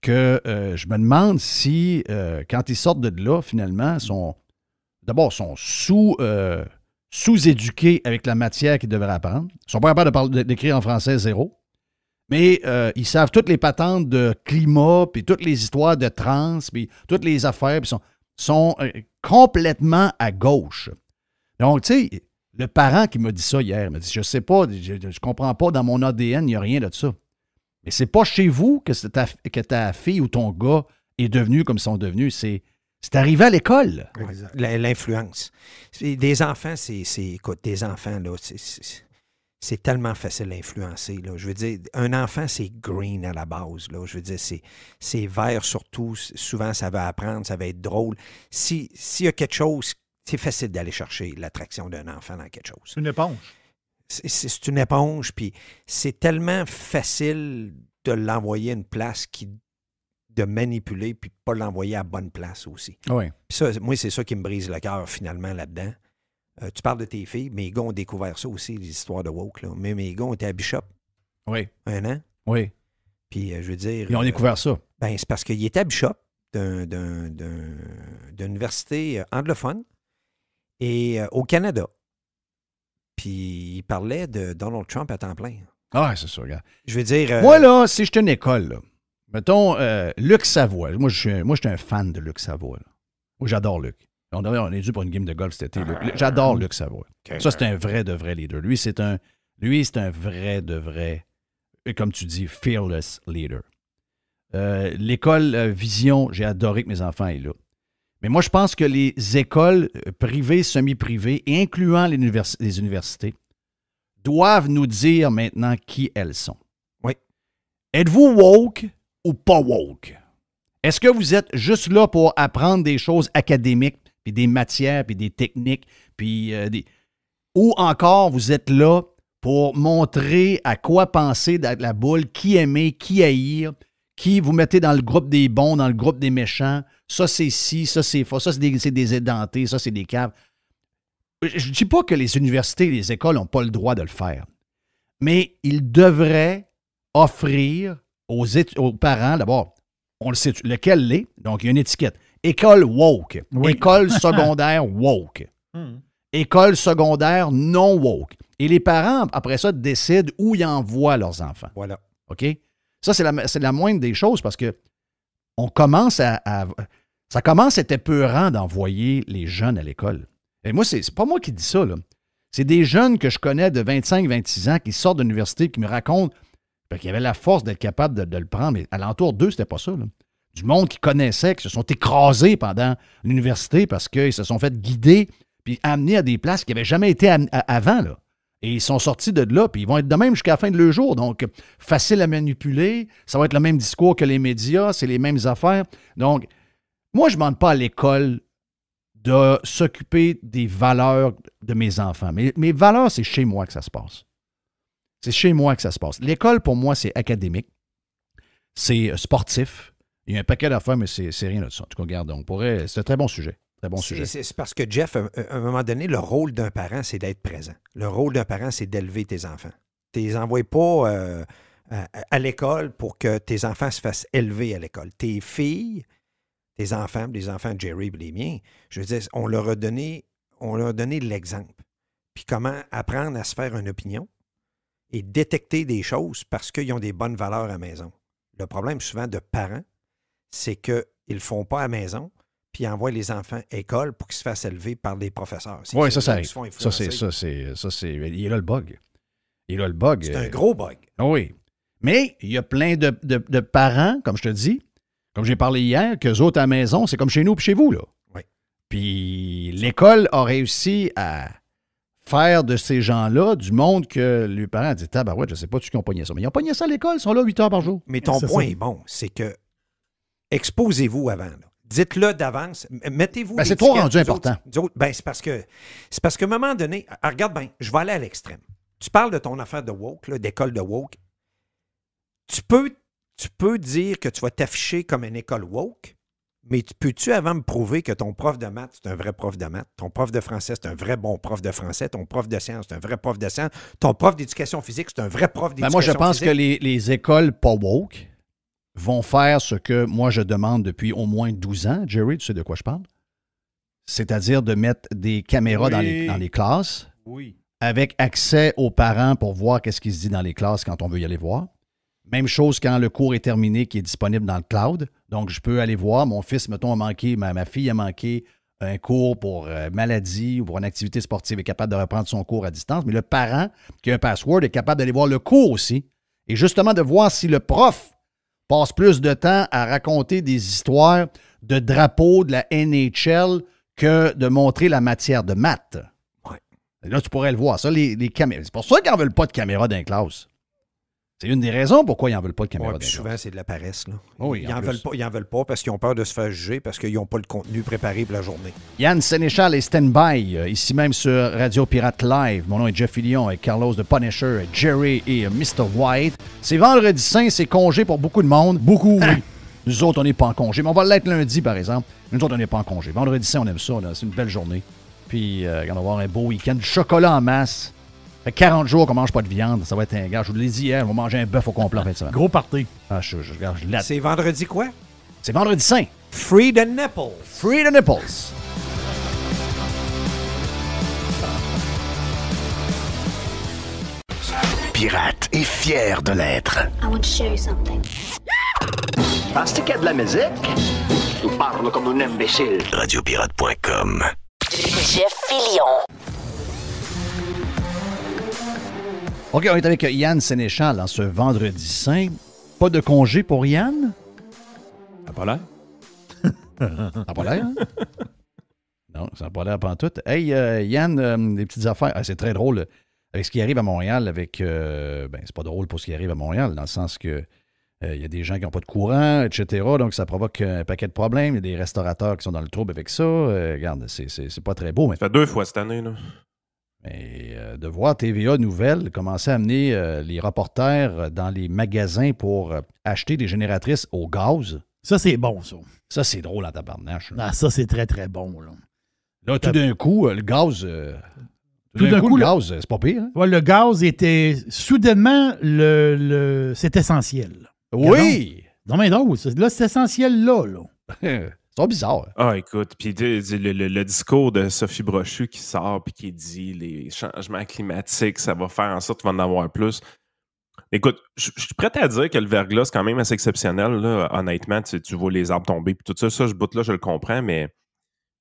que je me demande si, quand ils sortent de là, finalement, sont sous-éduqués avec la matière qu'ils devraient apprendre. Ils ne sont pas capables d'écrire en français 0. Mais ils savent toutes les patentes de climat, puis toutes les histoires de trans, puis toutes les affaires, puis sont complètement à gauche. Donc, tu sais... Le parent qui m'a dit ça hier, il m'a dit, je sais pas, je comprends pas, dans mon ADN, il n'y a rien de ça. Mais c'est pas chez vous que ta fille ou ton gars est devenu comme ils sont devenus, c'est C'est arrivé à l'école. L'influence. Des enfants, écoute, des enfants, là, c'est tellement facile à influencer. Là. Je veux dire, un enfant, c'est green à la base. Là. Je veux dire, c'est vert surtout. Souvent, ça va apprendre, ça va être drôle. S'il y a quelque chose, c'est facile d'aller chercher l'attraction d'un enfant dans quelque chose. C'est une éponge. C'est une éponge, puis c'est tellement facile de l'envoyer à une place de manipuler, puis pas l'envoyer à la bonne place aussi. Oui. Puis ça, moi, c'est ça qui me brise le cœur, finalement, là-dedans. Tu parles de tes filles, mes gars ont découvert ça aussi, les histoires de woke. Là. Mais mes gars ont été à Bishop Oui. 1 an. Oui. Puis, je veux dire... Ils ont découvert ça. Ben, c'est parce qu'il était à Bishop, d'une université anglophone, et au Canada. Puis, il parlait de Donald Trump à temps plein. Ah, c'est ça, regarde. Je veux dire... Moi, là, si j'étais une école, là, mettons, Luc Savoie. Moi, je suis un fan de Luc Savoie. Là. Moi, j'adore Luc. On est dû pour une game de golf cet été. J'adore Luc Savoie. Ça, c'est un vrai de vrai leader. Lui, c'est un vrai de vrai, comme tu dis, fearless leader. L'école Vision, j'ai adoré que mes enfants aient là. Mais moi, je pense que les écoles privées, semi-privées, incluant les universités, doivent nous dire maintenant qui elles sont. Oui. Êtes-vous woke ou pas woke? Est-ce que vous êtes juste là pour apprendre des choses académiques, puis des matières, puis des techniques, puis ou encore vous êtes là pour montrer à quoi penser dans la boule, qui aimer, qui haïr, qui vous mettez dans le groupe des bons, dans le groupe des méchants. Ça, c'est ci, ça, c'est faux, ça, c'est des édentés, ça, c'est des caves. Je ne dis pas que les universités et les écoles n'ont pas le droit de le faire, mais ils devraient offrir aux parents, d'abord, on le sait, lequel l'est, donc il y a une étiquette. École woke, Oui. école secondaire woke, école secondaire non woke. Et les parents, après ça, décident où ils envoient leurs enfants. Voilà. OK? Ça, c'est la moindre des choses parce que ça commence à être épeurant d'envoyer les jeunes à l'école. Et moi, c'est pas moi qui dis ça, là. C'est des jeunes que je connais de 25-26 ans qui sortent de l'université qui me racontent qu'ils avaient la force d'être capable de le prendre, mais alentour d'eux, c'était pas ça, là. Du monde qui connaissait, qui se sont écrasés pendant l'université parce qu'ils se sont fait guider puis amenés à des places qui n'avaient jamais été avant, là. Et ils sont sortis de là, puis ils vont être de même jusqu'à la fin de leur jour. Donc, facile à manipuler, ça va être le même discours que les médias, c'est les mêmes affaires. Donc, moi, je ne demande pas à l'école de s'occuper des valeurs de mes enfants. Mais mes valeurs, c'est chez moi que ça se passe. C'est chez moi que ça se passe. L'école, pour moi, c'est académique, c'est sportif. Il y a un paquet d'affaires, mais c'est rien de ça. En tout cas, regarde, donc, c'est un très bon sujet. Très bon sujet. C'est parce que, Jeff, à un moment donné, le rôle d'un parent, c'est d'être présent. Le rôle d'un parent, c'est d'élever tes enfants. Tu ne les envoies pas à l'école pour que tes enfants se fassent élever à l'école. Tes filles, tes enfants, les enfants de Jerry et les miens, je veux dire, on leur a donné l'exemple. Puis comment apprendre à se faire une opinion et détecter des choses parce qu'ils ont des bonnes valeurs à la maison. Le problème souvent de parents, c'est qu'ils ne le font pas à la maison, puis ils envoient les enfants à l'école pour qu'ils se fassent élever par des professeurs. Oui, ça arrive. Ça, c'est. Il est là le bug. C'est un gros bug. Oui. Mais il y a plein de parents, comme je te dis, comme j'ai parlé hier, qu'eux autres à la maison, c'est comme chez nous et chez vous, là. Oui. Puis l'école a réussi à faire de ces gens-là du monde que les parents disent « Tabarouette, je ne sais pas qui ont pogné ça. » Mais ils ont pogné ça à l'école, ils sont là 8 heures par jour. Mais ton point est bon, c'est que exposez-vous avant, là. Dites-le d'avance. Mettez-vous. Ben, c'est trop rendu important. C'est parce qu'à un moment donné, regarde bien, je vais aller à l'extrême. Tu parles de ton affaire de woke, là, d'école de woke. Tu peux dire que tu vas t'afficher comme une école woke, mais peux-tu avant me prouver que ton prof de maths, c'est un vrai prof de maths, ton prof de français, c'est un vrai bon prof de français, ton prof de sciences, c'est un vrai prof de sciences, ton prof d'éducation physique, c'est un vrai prof d'éducation physique. Moi, je pense que les écoles pas woke vont faire ce que moi je demande depuis au moins 12 ans. Jerry, tu sais de quoi je parle? C'est-à-dire de mettre des caméras dans les classes avec accès aux parents pour voir qu'est-ce qui se dit dans les classes quand on veut y aller voir. Même chose quand le cours est terminé, qui est disponible dans le cloud. Donc, je peux aller voir. Mon fils, mettons, a manqué, ma fille a manqué un cours pour maladie ou pour une activité sportive, est capable de reprendre son cours à distance. Mais le parent qui a un password est capable d'aller voir le cours aussi. Et justement, de voir si le prof passe plus de temps à raconter des histoires de drapeau de la NHL que de montrer la matière de maths. Ouais. Et là, tu pourrais le voir. Ça, les caméras. C'est pour ça qu'ils n'en veulent pas de caméra dans les classes. C'est une des raisons pourquoi ils n'en veulent pas de caméra Ouais, dans puis les souvent, classes. c'est de la paresse. Là. Oui, Ils en veulent pas parce qu'ils ont peur de se faire juger parce qu'ils n'ont pas le contenu préparé pour la journée. Yann Sénéchal est stand-by, ici même sur Radio Pirate Live. Mon nom est Jeff Fillion avec Carlos de Punisher, Jerry et Mr. White. C'est vendredi saint, c'est congé pour beaucoup de monde. Beaucoup, oui. Nous autres, on n'est pas en congé. Mais on va l'être lundi, par exemple. Nous autres, on n'est pas en congé. Vendredi saint, on aime ça. Là. C'est une belle journée. Puis, on va avoir un beau week-end. Du chocolat en masse. Ça fait 40 jours qu'on ne mange pas de viande. Ça va être un gars. Je vous l'ai dit hier, on va manger un bœuf au complet en fin de semaine. Gros party. Ah, je l'attends. C'est vendredi quoi? C'est vendredi saint. Free the nipple. Free the nipples. Pirate est fier de l'être. I want to show you something. Penses-tu qu'il y a de la musique? Tu parles comme un imbécile. Radiopirate.com. Jeff Fillion. OK, on est avec Yann Sénéchal en ce vendredi saint. Pas de congé pour Yann? Ça n'a pas l'air? Ça n'a pas l'air, hein? Non, ça n'a pas l'air pantoute. Hey, Yann, des petites affaires. Ah, c'est très drôle. Avec ce qui arrive à Montréal, c'est pas drôle pour ce qui arrive à Montréal, dans le sens que il y a des gens qui n'ont pas de courant, etc. Donc, ça provoque un paquet de problèmes. Il y a des restaurateurs qui sont dans le trouble avec ça. Regarde, c'est pas très beau. Mais Ça fait 2 fois cette année, là. Mais de voir TVA Nouvelles commencer à amener les reporters dans les magasins pour acheter des génératrices au gaz, Ça, c'est bon, ça. ça, c'est drôle en tabarnache. Ah, ça, c'est très, très bon. Là, Là, tout d'un coup, le gaz... Tout d'un coup, le gaz, c'est pas pire. Hein? Ouais, le gaz était soudainement c'est essentiel. Oui! Non, mais non, là, c'est essentiel là. C'est pas bizarre. Ah, écoute, puis le discours de Sophie Brochu qui sort puis qui dit les changements climatiques, ça va faire en sorte qu'il va en avoir plus. Écoute, je suis prêt à dire que le verglas, c'est quand même assez exceptionnel. Là. Honnêtement, tu vois les arbres tomber puis tout ça. Ça, ce bout-là, je le comprends, mais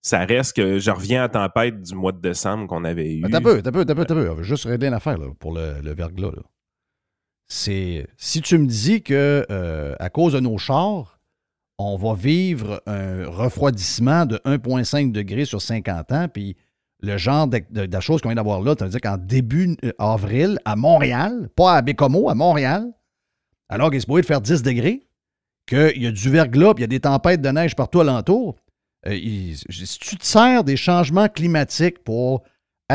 ça reste que je reviens à la tempête du mois de décembre qu'on avait eu. T'as peu. On va juste régler une affaire là, pour le verglas. Là. C'est si tu me dis que à cause de nos chars, on va vivre un refroidissement de 1,5 degré sur 50 ans, puis le genre de la chose qu'on vient d'avoir là, ça veut dire qu'en début avril, à Montréal, pas à Bécomo, à Montréal, alors qu'il est supposé de faire 10 degrés, qu'il y a du verglas, puis il y a des tempêtes de neige partout alentour, si tu te sers des changements climatiques pour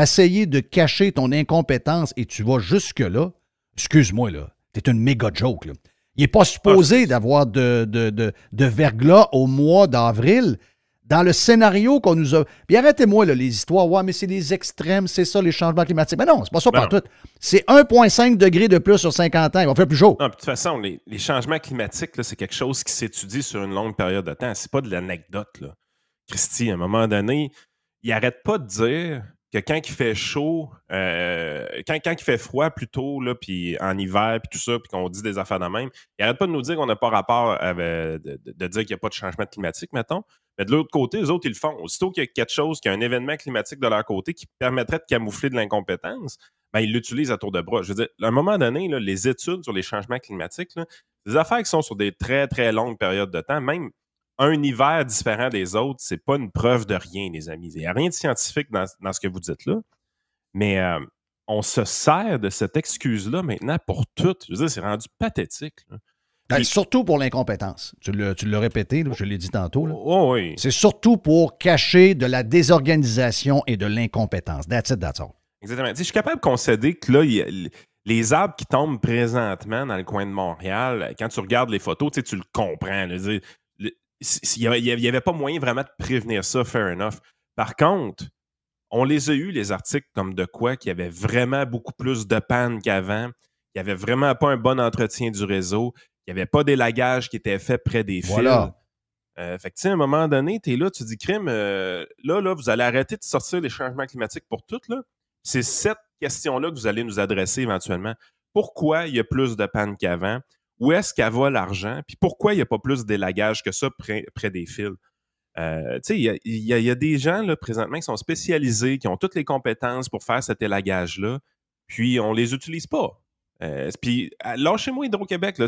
essayer de cacher ton incompétence et tu vas jusque-là, excuse-moi, là, t'es une méga joke, là. Il n'est pas supposé d'avoir de verglas au mois d'avril. Dans le scénario qu'on nous a... Puis arrêtez-moi, là, les histoires. Ouais, mais c'est les extrêmes, c'est ça, les changements climatiques. Mais non, c'est pas ça partout. C'est 1,5 degré de plus sur 50 ans. Il va faire plus chaud. Non, puis de toute façon, les changements climatiques, là, c'est quelque chose qui s'étudie sur une longue période de temps. C'est pas de l'anecdote, là. Christy, à un moment donné, il arrête pas de dire que quand il fait chaud, quand il fait froid plutôt, là, puis en hiver, puis tout ça, puis qu'on dit des affaires de même, il arrête pas de nous dire qu'on n'a pas rapport de dire qu'il n'y a pas de changement climatique, mettons. Mais de l'autre côté, eux autres, ils le font. Aussitôt qu'il y a quelque chose, qu'il y a un événement climatique de leur côté qui permettrait de camoufler de l'incompétence, ben, ils l'utilisent à tour de bras. Je veux dire, à un moment donné, là, les études sur les changements climatiques, là, des affaires qui sont sur des très, très longues périodes de temps, même un hiver différent des autres, c'est pas une preuve de rien, les amis. Il n'y a rien de scientifique dans ce que vous dites là. Mais on se sert de cette excuse-là maintenant pour tout. Je veux dire, c'est rendu pathétique. Là. Ben, surtout pour l'incompétence. Tu l'as répété, là, je l'ai dit tantôt. Là. Oh, oui. C'est surtout pour cacher de la désorganisation et de l'incompétence. That's it, that's all. Exactement. Tu sais, je suis capable de concéder que là, les arbres qui tombent présentement dans le coin de Montréal, quand tu regardes les photos, tu le comprends. Là, il n'y avait pas moyen vraiment de prévenir ça, fair enough. Par contre, on les a eus, les articles comme de quoi qu'il y avait vraiment beaucoup plus de panne qu'avant, qu'il n'y avait vraiment pas un bon entretien du réseau, qu'il n'y avait pas d'élagage qui était fait près des fils. Voilà. Fait que, tu sais, à un moment donné, tu es là, tu dis, crime, là, vous allez arrêter de sortir les changements climatiques pour tout, là. C'est cette question-là que vous allez nous adresser éventuellement. Pourquoi il y a plus de panne qu'avant? Où est-ce qu'elle va l'argent? Puis pourquoi il n'y a pas plus d'élagage que ça près des fils? Tu sais, il y a des gens, là, présentement, qui sont spécialisés, qui ont toutes les compétences pour faire cet élagage-là, puis on les utilise pas. Puis, lâchez-moi Hydro-Québec. Là,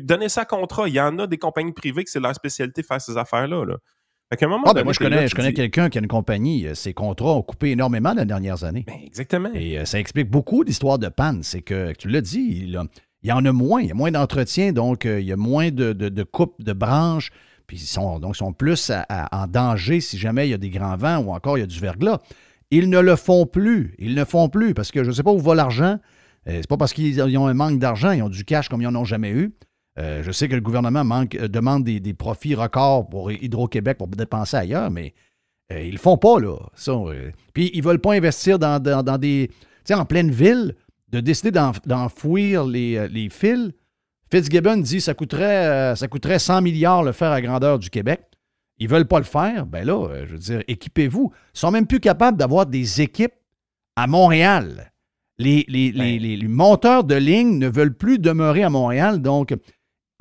donnez ça à contrat. Il y en a des compagnies privées que c'est leur spécialité de faire ces affaires-là. Là. Fait qu'à un moment donné, moi, je connais quelqu'un qui a une compagnie. Ses contrats ont coupé énormément dans les dernières années. Ben, exactement. Et ça explique beaucoup d'histoires de panne. C'est que, tu l'as dit, il y en a moins. Il y a moins d'entretien, donc il y a moins de coupes, de branches. Puis ils sont plus en danger si jamais il y a des grands vents ou encore il y a du verglas. Ils ne le font plus. Ils ne font plus parce que je ne sais pas où va l'argent. C'est pas parce qu'ils ont un manque d'argent. Ils ont du cash comme ils n'en ont jamais eu. Je sais que le gouvernement demande des profits records pour Hydro-Québec pour dépenser ailleurs, mais ils ne le font pas, là. Puis ils ne veulent pas investir dans des... Tu sais, en pleine ville, de décider d'enfouir les fils. Fitzgibbon dit que ça coûterait 100 milliards le faire à grandeur du Québec. Ils ne veulent pas le faire. Ben là, je veux dire, équipez-vous. Ils ne sont même plus capables d'avoir des équipes à Montréal. Les monteurs de ligne ne veulent plus demeurer à Montréal, donc...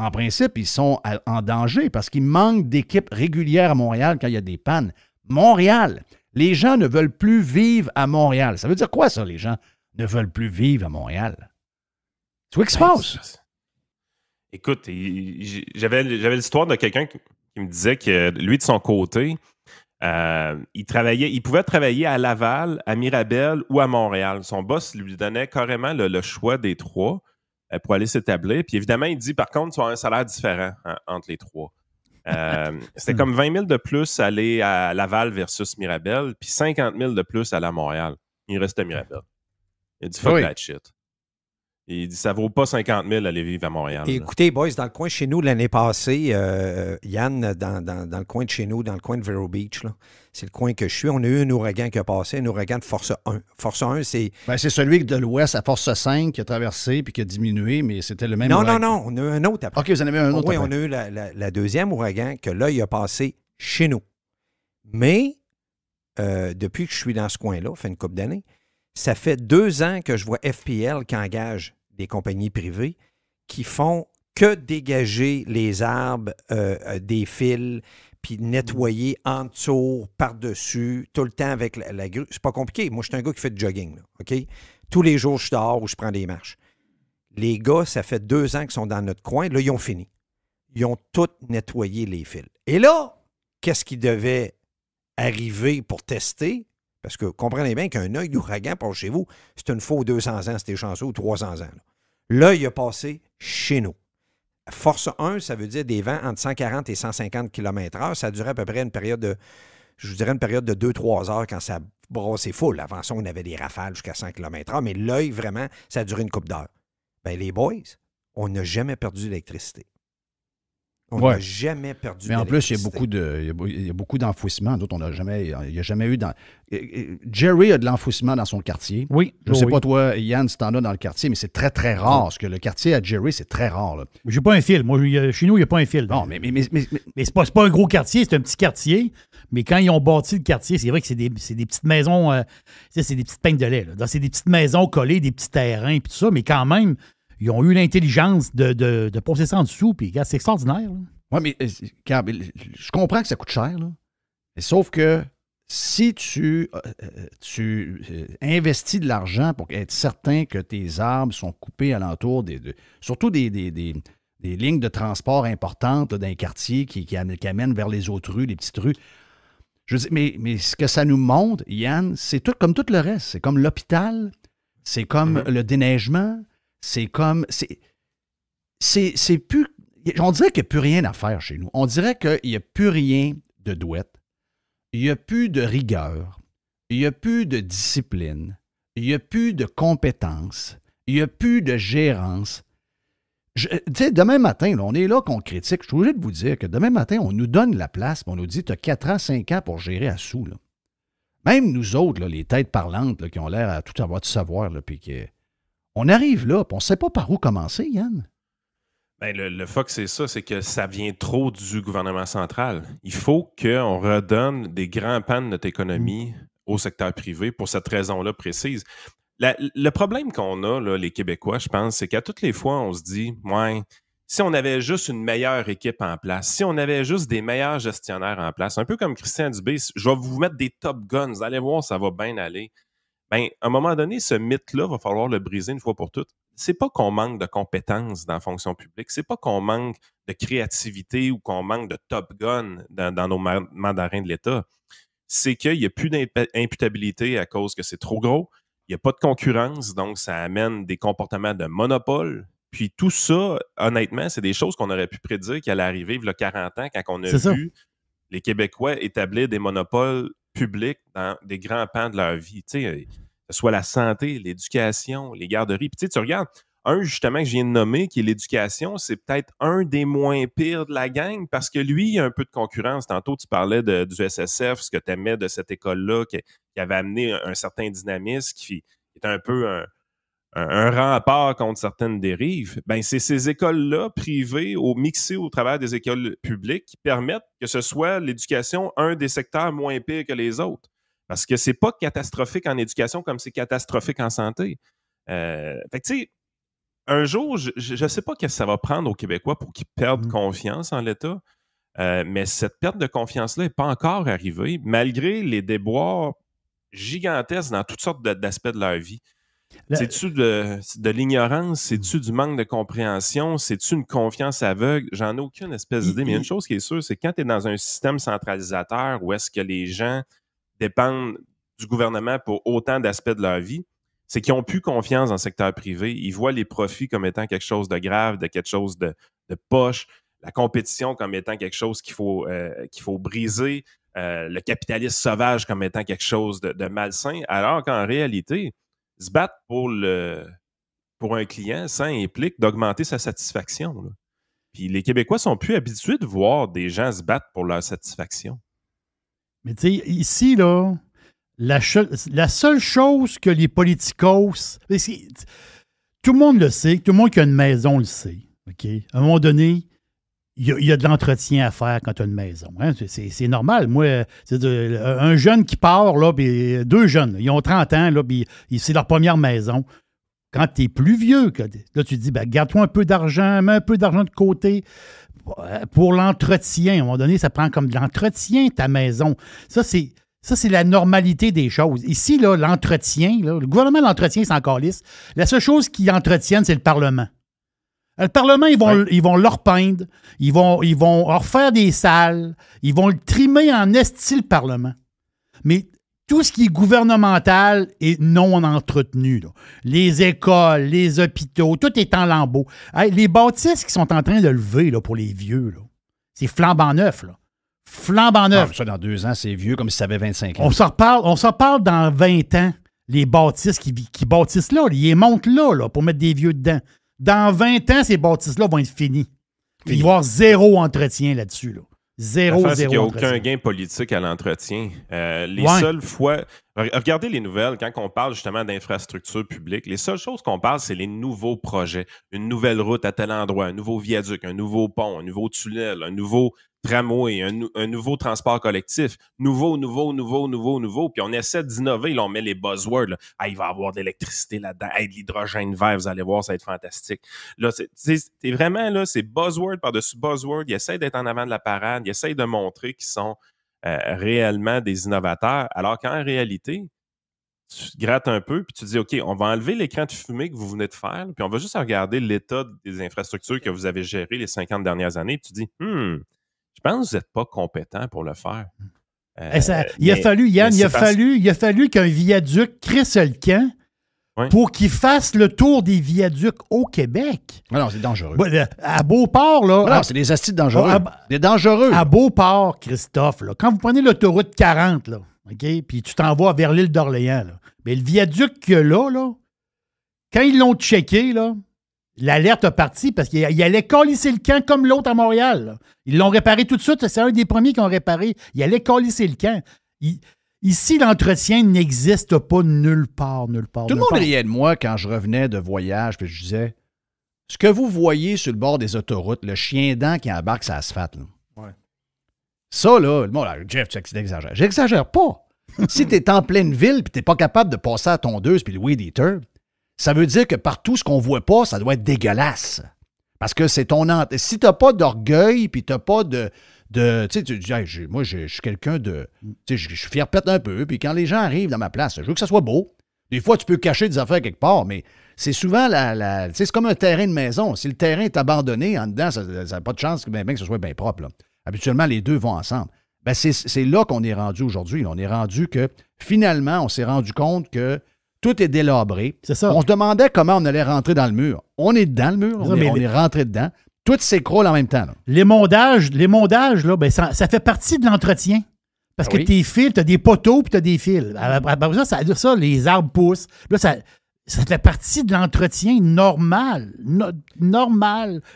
En principe, ils sont en danger parce qu'il manque d'équipes régulières à Montréal quand il y a des pannes. Montréal, les gens ne veulent plus vivre à Montréal. Ça veut dire quoi, ça, les gens ne veulent plus vivre à Montréal? Tu vois ce qui se passe? Écoute, j'avais l'histoire de quelqu'un qui me disait que lui, de son côté, il pouvait travailler à Laval, à Mirabel ou à Montréal. Son boss lui donnait carrément le choix des trois. Pour aller s'établir. Puis évidemment, il dit, par contre, tu as un salaire différent entre les trois. C'était comme 20 000 de plus aller à Laval versus Mirabel, puis 50 000 de plus aller à Montréal. Il restait à Mirabel. Il a dit, fuck that shit. Il dit, ça vaut pas 50 000 aller vivre à Montréal. Et écoutez, boys, dans le coin de chez nous, l'année passée, Yann, dans le coin de chez nous, dans le coin de Vero Beach, là, c'est le coin que je suis, on a eu un ouragan qui a passé, un ouragan de force 1. Force 1, c'est... Ben, c'est celui de l'ouest à force 5 qui a traversé puis qui a diminué, mais c'était le même ouragan. Non, on a eu un autre après. OK, vous en avez un autre oui, après. on a eu la deuxième ouragan que là, il a passé chez nous. Mais, depuis que je suis dans ce coin-là, ça fait une couple d'années, ça fait 2 ans que je vois FPL qui engage des compagnies privées qui font que dégager les arbres des fils puis nettoyer en dessous, par-dessus, tout le temps avec la grue. C'est pas compliqué. Moi, je suis un gars qui fait du jogging, là, OK? Tous les jours, je suis dehors ou je prends des marches. Les gars, ça fait 2 ans qu'ils sont dans notre coin. Là, ils ont fini. Ils ont tout nettoyé les fils. Et là, qu'est-ce qui devait arriver pour tester? Parce que comprenez bien qu'un œil d'ouragan par chez vous, c'est une fois aux 200 ans, c'était chanceux, ou 300 ans. Là, il a passé chez nous. Force 1, ça veut dire des vents entre 140 et 150 km/h. Ça durait à peu près une période de 2-3 heures quand ça brassait full. Avant ça, on avait des rafales jusqu'à 100 km/h, mais l'œil, vraiment, ça a duré une couple d'heures. Bien, les boys, on n'a jamais perdu d'électricité. On n'a jamais perdu d'électricité. Mais en plus, il y a beaucoup d'enfouissement. D'autres, il n'y a jamais eu... Jerry a de l'enfouissement dans son quartier. Oui. Je ne sais pas, toi, Yann, si tu en as dans le quartier, mais c'est très, très rare. Parce que le quartier à Jerry, c'est très rare. Là. J'ai pas un fil. Moi, chez nous, il n'y a pas un fil. Non, mais c'est pas un gros quartier, c'est un petit quartier. Mais quand ils ont bâti le quartier, c'est vrai que c'est des petites maisons, c'est des petites peignes de lait. Là. C'est des petites maisons collées, des petits terrains, puis tout ça. Mais quand même, ils ont eu l'intelligence de poser ça en dessous. Puis c'est extraordinaire. Oui, mais je comprends que ça coûte cher. Là. Sauf que si tu investis de l'argent pour être certain que tes arbres sont coupés alentour, surtout des lignes de transport importantes là, dans les quartiers qui amènent vers les autres rues, les petites rues. Je veux dire, mais ce que ça nous montre, Yann, c'est tout comme tout le reste. C'est comme l'hôpital, c'est comme le déneigement, c'est comme... C'est plus... On dirait qu'il n'y a plus rien à faire chez nous. On dirait qu'il n'y a plus rien de douette. Il n'y a plus de rigueur. Il n'y a plus de discipline. Il n'y a plus de compétences. Il n'y a plus de gérance. Tu sais, demain matin, là, on est là qu'on critique. Je suis obligé de vous dire que demain matin, on nous donne la place, on nous dit tu as 4 ans, 5 ans pour gérer à sous. Là. Même nous autres, là, les têtes parlantes là, qui ont l'air à tout avoir du savoir, là, puis on arrive là, puis on ne sait pas par où commencer, Yann. Ben, le fuck, c'est ça, c'est que ça vient trop du gouvernement central. Il faut qu'on redonne des grands pans de notre économie au secteur privé pour cette raison-là précise. Le problème qu'on a, là, les Québécois, je pense, c'est qu'à toutes les fois, on se dit, ouais, si on avait juste une meilleure équipe en place, si on avait juste des meilleurs gestionnaires en place, un peu comme Christian Dubé, je vais vous mettre des top guns, vous allez voir, ça va bien aller. Ben, à un moment donné, ce mythe-là, va falloir le briser une fois pour toutes. c'est pas qu'on manque de compétences dans la fonction publique, c'est pas qu'on manque de créativité ou qu'on manque de Top Gun dans nos mandarins de l'État. C'est qu'il n'y a plus d'imputabilité à cause que c'est trop gros. Il n'y a pas de concurrence, donc ça amène des comportements de monopole. Puis tout ça, honnêtement, c'est des choses qu'on aurait pu prédire qui allaient arriver il y a 40 ans quand on a vu les Québécois établir des monopoles publics dans des grands pans de leur vie. Tu sais, que ce soit la santé, l'éducation, les garderies. Puis tu regardes, un justement que je viens de nommer, qui est l'éducation, c'est peut-être un des moins pires de la gang parce que lui, il y a un peu de concurrence. Tantôt, tu parlais du SSF, ce que tu aimais de cette école-là, qui avait amené un certain dynamisme, qui est un peu un rempart contre certaines dérives. Ben, c'est ces écoles-là, privées, mixées au travers des écoles publiques, qui permettent que ce soit l'éducation un des secteurs moins pires que les autres. Parce que c'est pas catastrophique en éducation comme c'est catastrophique en santé. Fait que tu sais, un jour, je ne sais pas ce que ça va prendre aux Québécois pour qu'ils perdent confiance en l'État, mais cette perte de confiance-là n'est pas encore arrivée, malgré les déboires gigantesques dans toutes sortes d'aspects de leur vie. C'est-tu de l'ignorance? C'est-tu du manque de compréhension? C'est-tu une confiance aveugle? J'en ai aucune espèce d'idée, mais une chose qui est sûre, c'est que quand tu es dans un système centralisateur où est-ce que les gens dépendent du gouvernement pour autant d'aspects de leur vie, c'est qu'ils n'ont plus confiance dans le secteur privé. Ils voient les profits comme étant quelque chose de grave, de quelque chose de poche, la compétition comme étant quelque chose qu'il faut briser, le capitalisme sauvage comme étant quelque chose de malsain, alors qu'en réalité, se battre pour un client, ça implique d'augmenter sa satisfaction. Là. Puis les Québécois sont plus habitués de voir des gens se battre pour leur satisfaction. Mais tu sais, ici, là, la seule chose que les politicos... Tout le monde le sait, tout le monde qui a une maison le sait. Okay? À un moment donné, il y a de l'entretien à faire quand tu as une maison. Hein? C'est normal. Moi, un jeune qui part, là, puis deux jeunes, ils ont 30 ans, là, puis c'est leur première maison. Quand tu es plus vieux, là, tu te dis, ben, garde-toi un peu d'argent, mets un peu d'argent de côté pour l'entretien. À un moment donné, ça prend comme de l'entretien, ta maison. Ça, c'est la normalité des choses. Ici, là, l'entretien, là, le gouvernement l'entretien, c'est encore lisse. La seule chose qu'ils entretiennent, c'est le Parlement. Le Parlement, ils vont le repeindre, ils vont refaire des salles, ils vont le trimer en esti, le Parlement. Mais tout ce qui est gouvernemental est non entretenu. Là. Les écoles, les hôpitaux, tout est en lambeaux. Hey, les bâtisses qui sont en train de lever là, pour les vieux, là, c'est flambant neuf. Là. Flambant neuf. Ah, ça, dans 2 ans, c'est vieux comme si ça avait 25 ans. On s'en reparle dans 20 ans. Les bâtisses qui bâtissent là, ils les montent là pour mettre des vieux dedans. Dans 20 ans, ces bâtisses-là vont être finies. Il va y avoir zéro entretien là-dessus. Là. Zéro il n'y a entretien. aucun gain politique à l'entretien. Seules fois... Regardez les nouvelles, quand on parle justement d'infrastructures publiques, les seules choses qu'on parle, c'est les nouveaux projets. Une nouvelle route à tel endroit, un nouveau viaduc, un nouveau pont, un nouveau tunnel, un nouveau tramway, un nouveau transport collectif. Nouveau. Puis on essaie d'innover, là, on met les buzzwords. Là. Ah, il va y avoir de l'électricité là-dedans. Hey, de l'hydrogène vert, vous allez voir, ça va être fantastique. Là, c'est vraiment, là, c'est buzzword par-dessus buzzword. Ils essaient d'être en avant de la parade. Ils essayent de montrer qu'ils sont réellement des innovateurs. Alors qu'en réalité, tu grattes un peu puis tu dis, OK, on va enlever l'écran de fumée que vous venez de faire, puis on va juste regarder l'état des infrastructures que vous avez gérées les 50 dernières années. Puis tu dis, je pense que vous n'êtes pas compétent pour le faire. Il a fallu qu'un viaduc crisse le camp pour qu'il fasse le tour des viaducs au Québec. Non, c'est dangereux. À Beauport, là... Non, c'est des astites dangereux. C'est dangereux. À Beauport, Christophe, là, quand vous prenez l'autoroute 40, là, OK, puis tu t'en vas vers l'île d'Orléans, là, mais le viaduc qu'il y a là, quand ils l'ont checké, là, l'alerte a parti parce qu'il allait calisser le camp comme l'autre à Montréal. Là. Ils l'ont réparé tout de suite. C'est un des premiers qui ont réparé. Il allait calisser le camp. Ici, l'entretien n'existe pas nulle part. Tout le monde riait de moi quand je revenais de voyage, puis je disais, ce que vous voyez sur le bord des autoroutes, le chien dent qui embarque sur l'asphalte, là. Ouais. Ça, là, le monde, là, Jeff, tu exagères. J'exagère pas. Si tu es en pleine ville puis tu n'es pas capable de passer à la tondeuse puis le weed eater, ça veut dire que partout, ce qu'on voit pas, ça doit être dégueulasse. Parce que c'est ton... Si tu n'as pas d'orgueil puis tu n'as pas de tu sais, tu dis, hey, moi, je suis quelqu'un de... Tu sais, je suis fier pète un peu, puis quand les gens arrivent dans ma place, je veux que ça soit beau. Des fois, tu peux cacher des affaires quelque part, mais c'est souvent tu sais, c'est comme un terrain de maison. Si le terrain est abandonné, en dedans, ça n'a pas de chance que ce soit bien propre. Là. Habituellement, les deux vont ensemble. Ben, c'est là qu'on est rendu aujourd'hui. Là. On est rendu que, finalement, on s'est rendu compte que tout est délabré. C'est ça. On se demandait comment on allait rentrer dans le mur. On est dans le mur, on est rentré dedans. Tout s'écroule en même temps. Là. Les mondages là, ben, ça fait partie de l'entretien. Parce que tes fils, tu as des poteaux puis tu as des fils. Après ça, les arbres poussent. Là, ça fait partie de l'entretien normal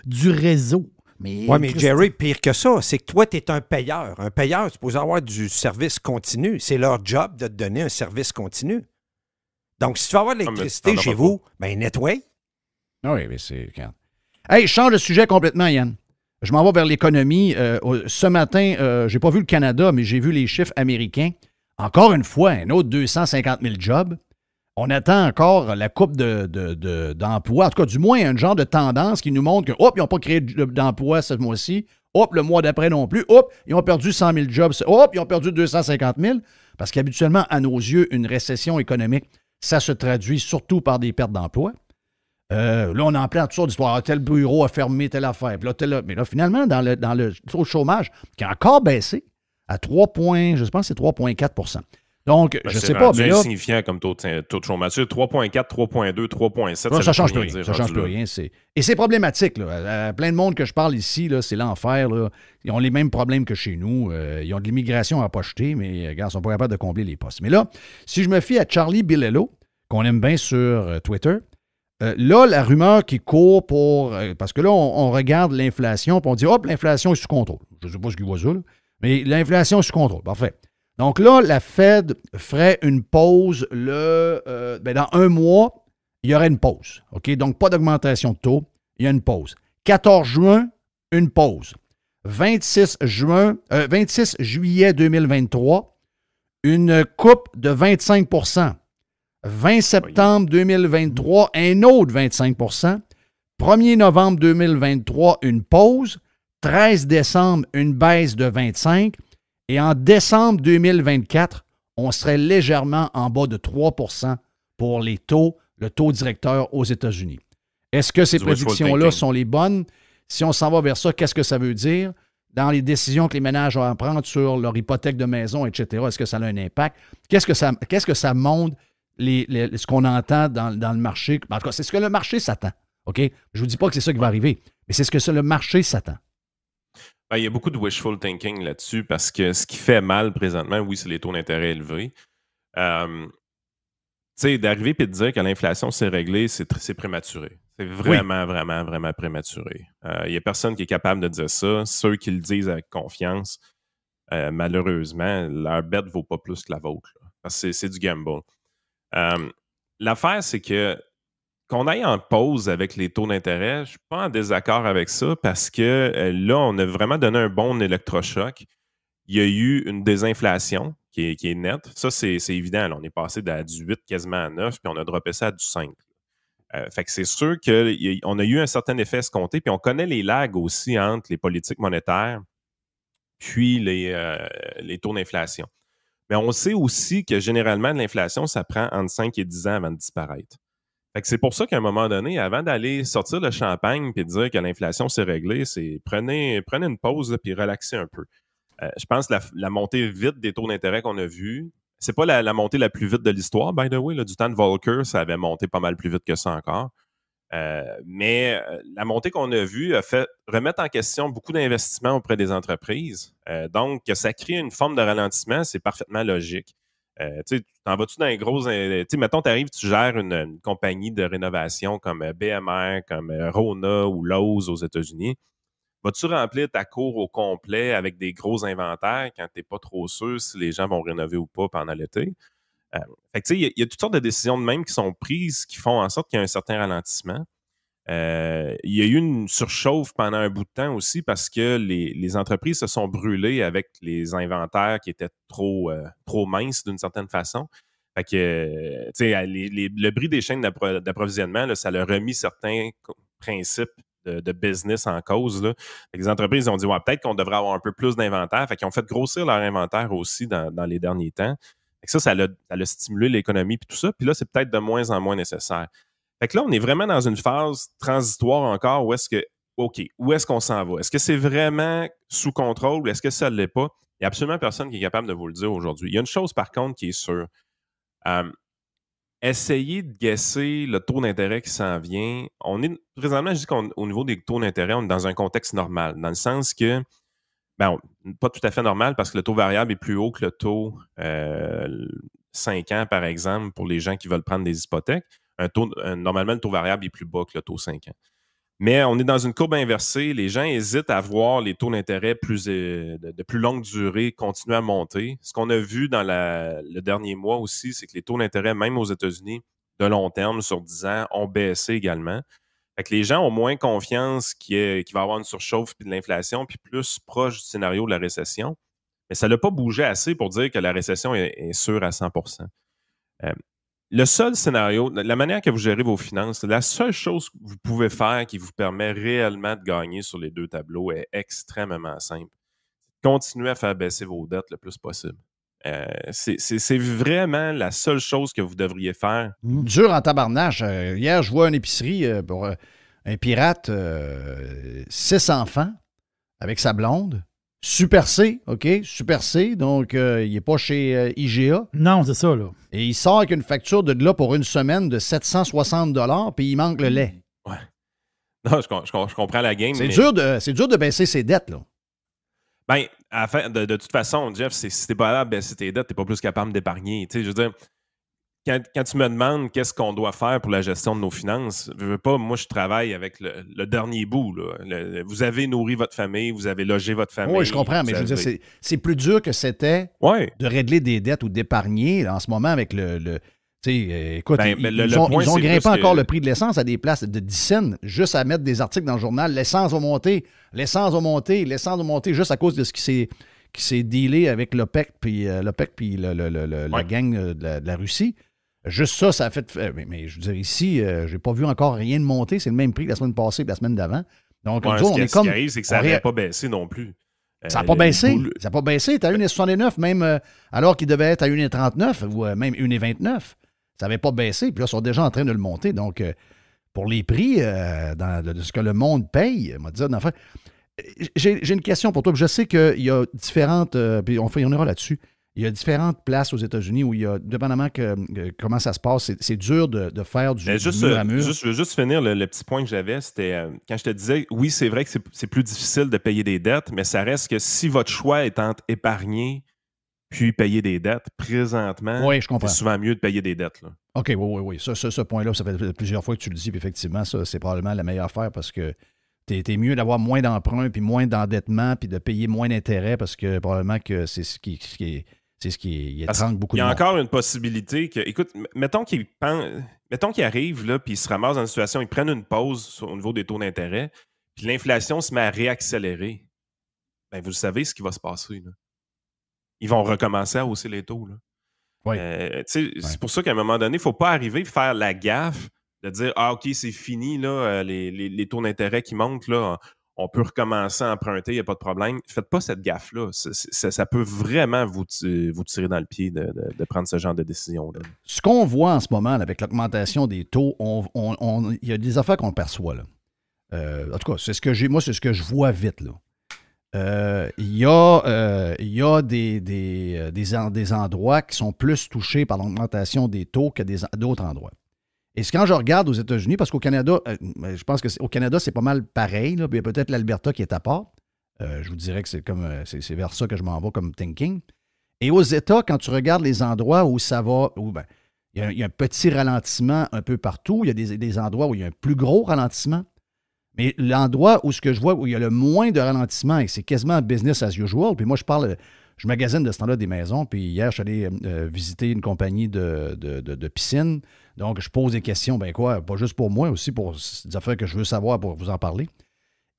du réseau. Oui, mais Jerry, pire que ça, c'est que toi, tu es un payeur. Un payeur, tu peux avoir du service continu. C'est leur job de te donner un service continu. Donc, si tu veux avoir de l'électricité chez vous, ben nettoie. Oui, mais c'est... Hey, je change de sujet complètement, Yann. Je m'en vais vers l'économie. Ce matin, je n'ai pas vu le Canada, mais j'ai vu les chiffres américains. Encore une fois, un autre 250 000 jobs. On attend encore la coupe d'emplois. En tout cas, du moins, un genre de tendance qui nous montre que, hop, ils n'ont pas créé d'emplois ce mois-ci. Hop, le mois d'après non plus. Hop, ils ont perdu 100 000 jobs. Hop, ils ont perdu 250 000. Parce qu'habituellement, à nos yeux, une récession économique, ça se traduit surtout par des pertes d'emplois. Là, on en plein toutes sortes d'histoires. Tel bureau a fermé telle affaire. Mais là, finalement, dans le taux de chômage, qui a encore baissé à 3,4 Donc, je ne sais pas. C'est là, insignifiant comme taux de chômage. 3,4, 3,2, 3,7. Ça ne change plus rien. Ça ne change plus rien. Et c'est problématique. Là. Plein de monde que je parle ici, là, c'est l'enfer. Là. Ils ont les mêmes problèmes que chez nous. Ils ont de l'immigration à pocheter, mais regarde, ils ne sont pas capables de combler les postes. Mais là, si je me fie à Charlie Bilello, qu'on aime bien sur Twitter, là, la rumeur qui court parce que là, on regarde l'inflation et on dit, hop, l'inflation est sous contrôle. Je ne sais pas ce qu'il voit ça, là, mais l'inflation est sous contrôle. Parfait. Donc là, la Fed ferait une pause dans un mois, il y aurait une pause. OK? Donc, pas d'augmentation de taux, il y a une pause. 14 juin, une pause. 26 juillet 2023, une coupe de 25 20 septembre 2023, un autre 25 1er novembre 2023, une pause. 13 décembre, une baisse de 25 et en décembre 2024, on serait légèrement en bas de 3 pour le taux directeur aux États-Unis. Est-ce que ces prédictions-là sont les bonnes? Si on s'en va vers ça, qu'est-ce que ça veut dire? Dans les décisions que les ménages ont à prendre sur leur hypothèque de maison, etc., est-ce que ça a un impact? Qu'est-ce que ça montre, ce qu'on entend dans le marché? En tout cas, c'est ce que le marché s'attend. OK? Je ne vous dis pas que c'est ça qui va arriver, mais c'est ce que le marché s'attend. Il y a beaucoup de wishful thinking là-dessus parce que ce qui fait mal présentement, oui, c'est les taux d'intérêt élevés. D'arriver et de dire que l'inflation s'est réglée, c'est prématuré. C'est vraiment, vraiment, vraiment prématuré. Il n'y a personne qui est capable de dire ça. Ceux qui le disent avec confiance, malheureusement, leur bête ne vaut pas plus que la vôtre. Là, parce que c'est du gamble. L'affaire, c'est que qu'on aille en pause avec les taux d'intérêt, je ne suis pas en désaccord avec ça parce que là, on a vraiment donné un bon électrochoc. Il y a eu une désinflation qui est nette. Ça, c'est évident. Là, on est passé du 8 quasiment à 9, puis on a droppé ça à du 5. Fait que c'est sûr qu'on a eu un certain effet escompté, puis on connaît les lags aussi entre les politiques monétaires puis les taux d'inflation. Mais on sait aussi que généralement, l'inflation, ça prend entre 5 et 10 ans avant de disparaître. Fait que c'est pour ça qu'à un moment donné, avant d'aller sortir le champagne et de dire que l'inflation s'est réglée, c'est prenez une pause et relaxez un peu. Je pense que la montée vite des taux d'intérêt qu'on a vue, c'est pas la montée la plus vite de l'histoire, by the way. Là, du temps de Volcker, ça avait monté pas mal plus vite que ça encore. Mais la montée qu'on a vue a fait remettre en question beaucoup d'investissements auprès des entreprises. Donc, que ça crée une forme de ralentissement, c'est parfaitement logique. Tu t'en vas-tu dans les gros... mettons, tu arrives, tu gères une compagnie de rénovation comme BMR, comme Rona ou Lowe's aux États-Unis. Vas-tu remplir ta cour au complet avec des gros inventaires quand tu n'es pas trop sûr si les gens vont rénover ou pas pendant l'été? Il y a toutes sortes de décisions de même qui sont prises qui font en sorte qu'il y a un certain ralentissement. Il y a eu une surchauffe pendant un bout de temps aussi parce que les entreprises se sont brûlées avec les inventaires qui étaient trop minces d'une certaine façon. Fait que, le bris des chaînes d'approvisionnement, là, ça leur a remis certains principes de business en cause. Là. Les entreprises ont dit peut-être qu'on devrait avoir un peu plus d'inventaire. Fait qu'ils ont fait grossir leur inventaire aussi dans les derniers temps. Fait que ça l'a stimulé l'économie puis tout ça. Puis là, c'est peut-être de moins en moins nécessaire. Fait que là, on est vraiment dans une phase transitoire encore où est-ce que, OK, où est-ce qu'on s'en va? Est-ce que c'est vraiment sous contrôle ou est-ce que ça ne l'est pas? Il n'y a absolument personne qui est capable de vous le dire aujourd'hui. Il y a une chose, par contre, qui est sûre. Essayez de guesser le taux d'intérêt qui s'en vient. Présentement, je dis qu'au niveau des taux d'intérêt, on est dans un contexte normal, dans le sens que, pas tout à fait normal parce que le taux variable est plus haut que le taux 5 ans, par exemple, pour les gens qui veulent prendre des hypothèques. Normalement, le taux variable est plus bas que le taux 5 ans. Mais on est dans une courbe inversée. Les gens hésitent à voir les taux d'intérêt de plus longue durée continuer à monter. Ce qu'on a vu dans le dernier mois aussi, c'est que les taux d'intérêt, même aux États-Unis, de long terme, sur 10 ans, ont baissé également. Fait que les gens ont moins confiance qu'il va y avoir une surchauffe puis de l'inflation, puis plus proche du scénario de la récession. Mais ça n'a pas bougé assez pour dire que la récession est sûre à 100%. Le seul scénario, la manière que vous gérez vos finances, la seule chose que vous pouvez faire qui vous permet réellement de gagner sur les deux tableaux est extrêmement simple. Continuez à faire baisser vos dettes le plus possible. C'est vraiment la seule chose que vous devriez faire. Dur en tabarnache. Hier, je vois une épicerie pour un pirate, 6 enfants, avec sa blonde. Super C, OK? Super C, donc il n'est pas chez IGA. Non, c'est ça, là. Et il sort avec une facture de là pour une semaine de 760 $, puis il manque le lait. Ouais. Non, je comprends la game. C'est dur de baisser ses dettes, là. Bien, de toute façon, Jeff, si t'es pas capable de baisser tes dettes, t'es pas plus capable d'épargner. Tu sais, je veux dire, quand tu me demandes qu'est-ce qu'on doit faire pour la gestion de nos finances, je veux pas, moi, je travaille avec le dernier bout. Là. Vous avez nourri votre famille, vous avez logé votre famille. Oui, je comprends, mais je veux dire, c'est plus dur que c'était de régler des dettes ou d'épargner en ce moment avec le tu sais, écoute, ils ont grimpé encore le prix de l'essence à des places de 10 cents, juste à mettre des articles dans le journal. L'essence va monter juste à cause de ce qui s'est dealé avec l'OPEC puis la gang de la Russie. Juste ça a fait... Mais je veux dire, ici, j'ai pas vu encore rien de monter. C'est le même prix que la semaine passée et la semaine d'avant. Donc, ce qui arrive, c'est que ça n'aurait pas baissé non plus. Ça n'a pas baissé. Ça n'a pas baissé. Tu as 1,69 même alors qu'il devait être à 1,39 ou même 1,29. Ça n'avait pas baissé. Puis là, ils sont déjà en train de le monter. Donc, pour les prix de ce que le monde paye, on va dire, enfin, j'ai une question pour toi. Je sais qu'il y a différentes... puis on ira là-dessus. Il y a différentes places aux États-Unis où il y a, dépendamment comment ça se passe, c'est dur de faire du mur à mur. Je veux juste finir le petit point que j'avais, c'était quand je te disais, oui, c'est vrai que c'est plus difficile de payer des dettes, mais ça reste que si votre choix est entre épargner puis payer des dettes, présentement, c'est souvent mieux de payer des dettes. Là. OK, oui. Ce point-là, ça fait plusieurs fois que tu le dis, puis effectivement, ça, c'est probablement la meilleure affaire parce que t'es mieux d'avoir moins d'emprunts puis moins d'endettement puis de payer moins d'intérêts parce que probablement que c'est ce qui étrangle beaucoup de monde. Il y a encore une possibilité que, écoute, mettons qu'il arrive là, puis il se ramasse dans une situation, ils prennent une pause au niveau des taux d'intérêt, puis l'inflation se met à réaccélérer. Bien, vous savez ce qui va se passer. Là. Ils vont recommencer à hausser les taux. Là. Oui. C'est pour ça qu'à un moment donné, il ne faut pas arriver et faire la gaffe de dire « Ah, OK, c'est fini, là, les taux d'intérêt qui montent, là, on peut recommencer à emprunter, il n'y a pas de problème. » Faites pas cette gaffe-là. Ça peut vraiment vous tirer dans le pied de prendre ce genre de décision-là. Ce qu'on voit en ce moment avec l'augmentation des taux, il y a des affaires qu'on perçoit. Là. En tout cas, c'est ce que je vois vite. Là. Il y a des endroits qui sont plus touchés par l'augmentation des taux que d'autres endroits. Et quand je regarde aux États-Unis, parce qu'au Canada, je pense qu'au Canada, c'est pas mal pareil. Là, puis il y a peut-être l'Alberta qui est à part. Je vous dirais que c'est vers ça que je m'en vais comme thinking. Et aux États, quand tu regardes les endroits où ça va, il y a un petit ralentissement un peu partout. Il y a des endroits où il y a un plus gros ralentissement. Mais l'endroit où ce que je vois, où il y a le moins de ralentissement, et c'est quasiment business as usual, puis moi, je magasine de ce temps-là des maisons, puis hier, je suis allé visiter une compagnie de piscine. Donc, je pose des questions, pas juste pour moi, aussi pour des affaires que je veux savoir pour vous en parler.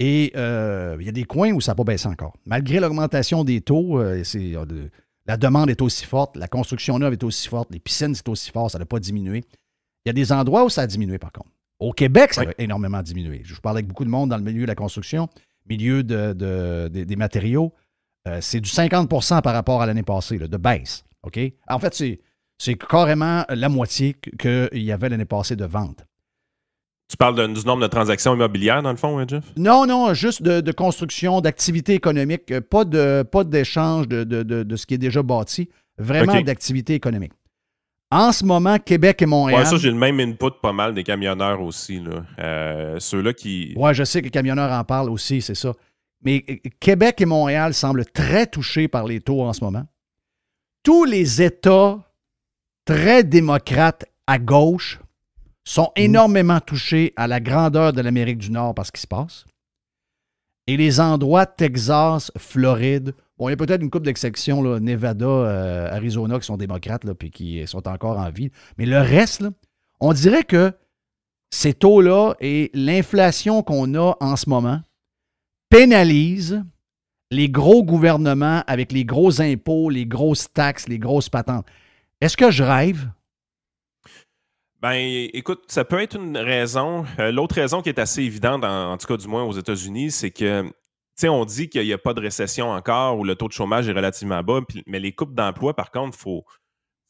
Et il y a des coins où ça n'a pas baissé encore. Malgré l'augmentation des taux, la demande est aussi forte, la construction neuve est aussi forte, les piscines, c'est aussi fort, ça n'a pas diminué. Il y a des endroits où ça a diminué, par contre. Au Québec, ça a énormément diminué. Je parle avec beaucoup de monde dans le milieu de la construction, milieu des matériaux. C'est du 50 % par rapport à l'année passée, là, de baisse. OK? En fait, c'est carrément la moitié qu'il y avait l'année passée de ventes. Tu parles du nombre de transactions immobilières, dans le fond, hein, Jeff? Non, juste de construction, d'activité économique, pas d'échange de ce qui est déjà bâti, vraiment d'activité économique. En ce moment, Québec et Montréal... Ouais, ça, j'ai le même input pas mal des camionneurs aussi. Ceux-là qui... Ouais, je sais que les camionneurs en parlent aussi, c'est ça. Mais Québec et Montréal semblent très touchés par les taux en ce moment. Tous les États très démocrates à gauche sont énormément touchés à la grandeur de l'Amérique du Nord par ce qui se passe. Et les endroits Texas, Floride, bon, il y a peut-être une couple d'exceptions, là, Nevada, Arizona, qui sont démocrates puis qui sont encore en vie. Mais le reste, là, on dirait que ces taux-là et l'inflation qu'on a en ce moment pénalisent les gros gouvernements avec les gros impôts, les grosses taxes, les grosses patentes. Est-ce que je rêve? Ben, écoute, ça peut être une raison. L'autre raison qui est assez évidente, en tout cas du moins aux États-Unis, c'est que, tu sais, on dit qu'il n'y a pas de récession encore ou le taux de chômage est relativement bas, mais les coupes d'emploi, par contre, il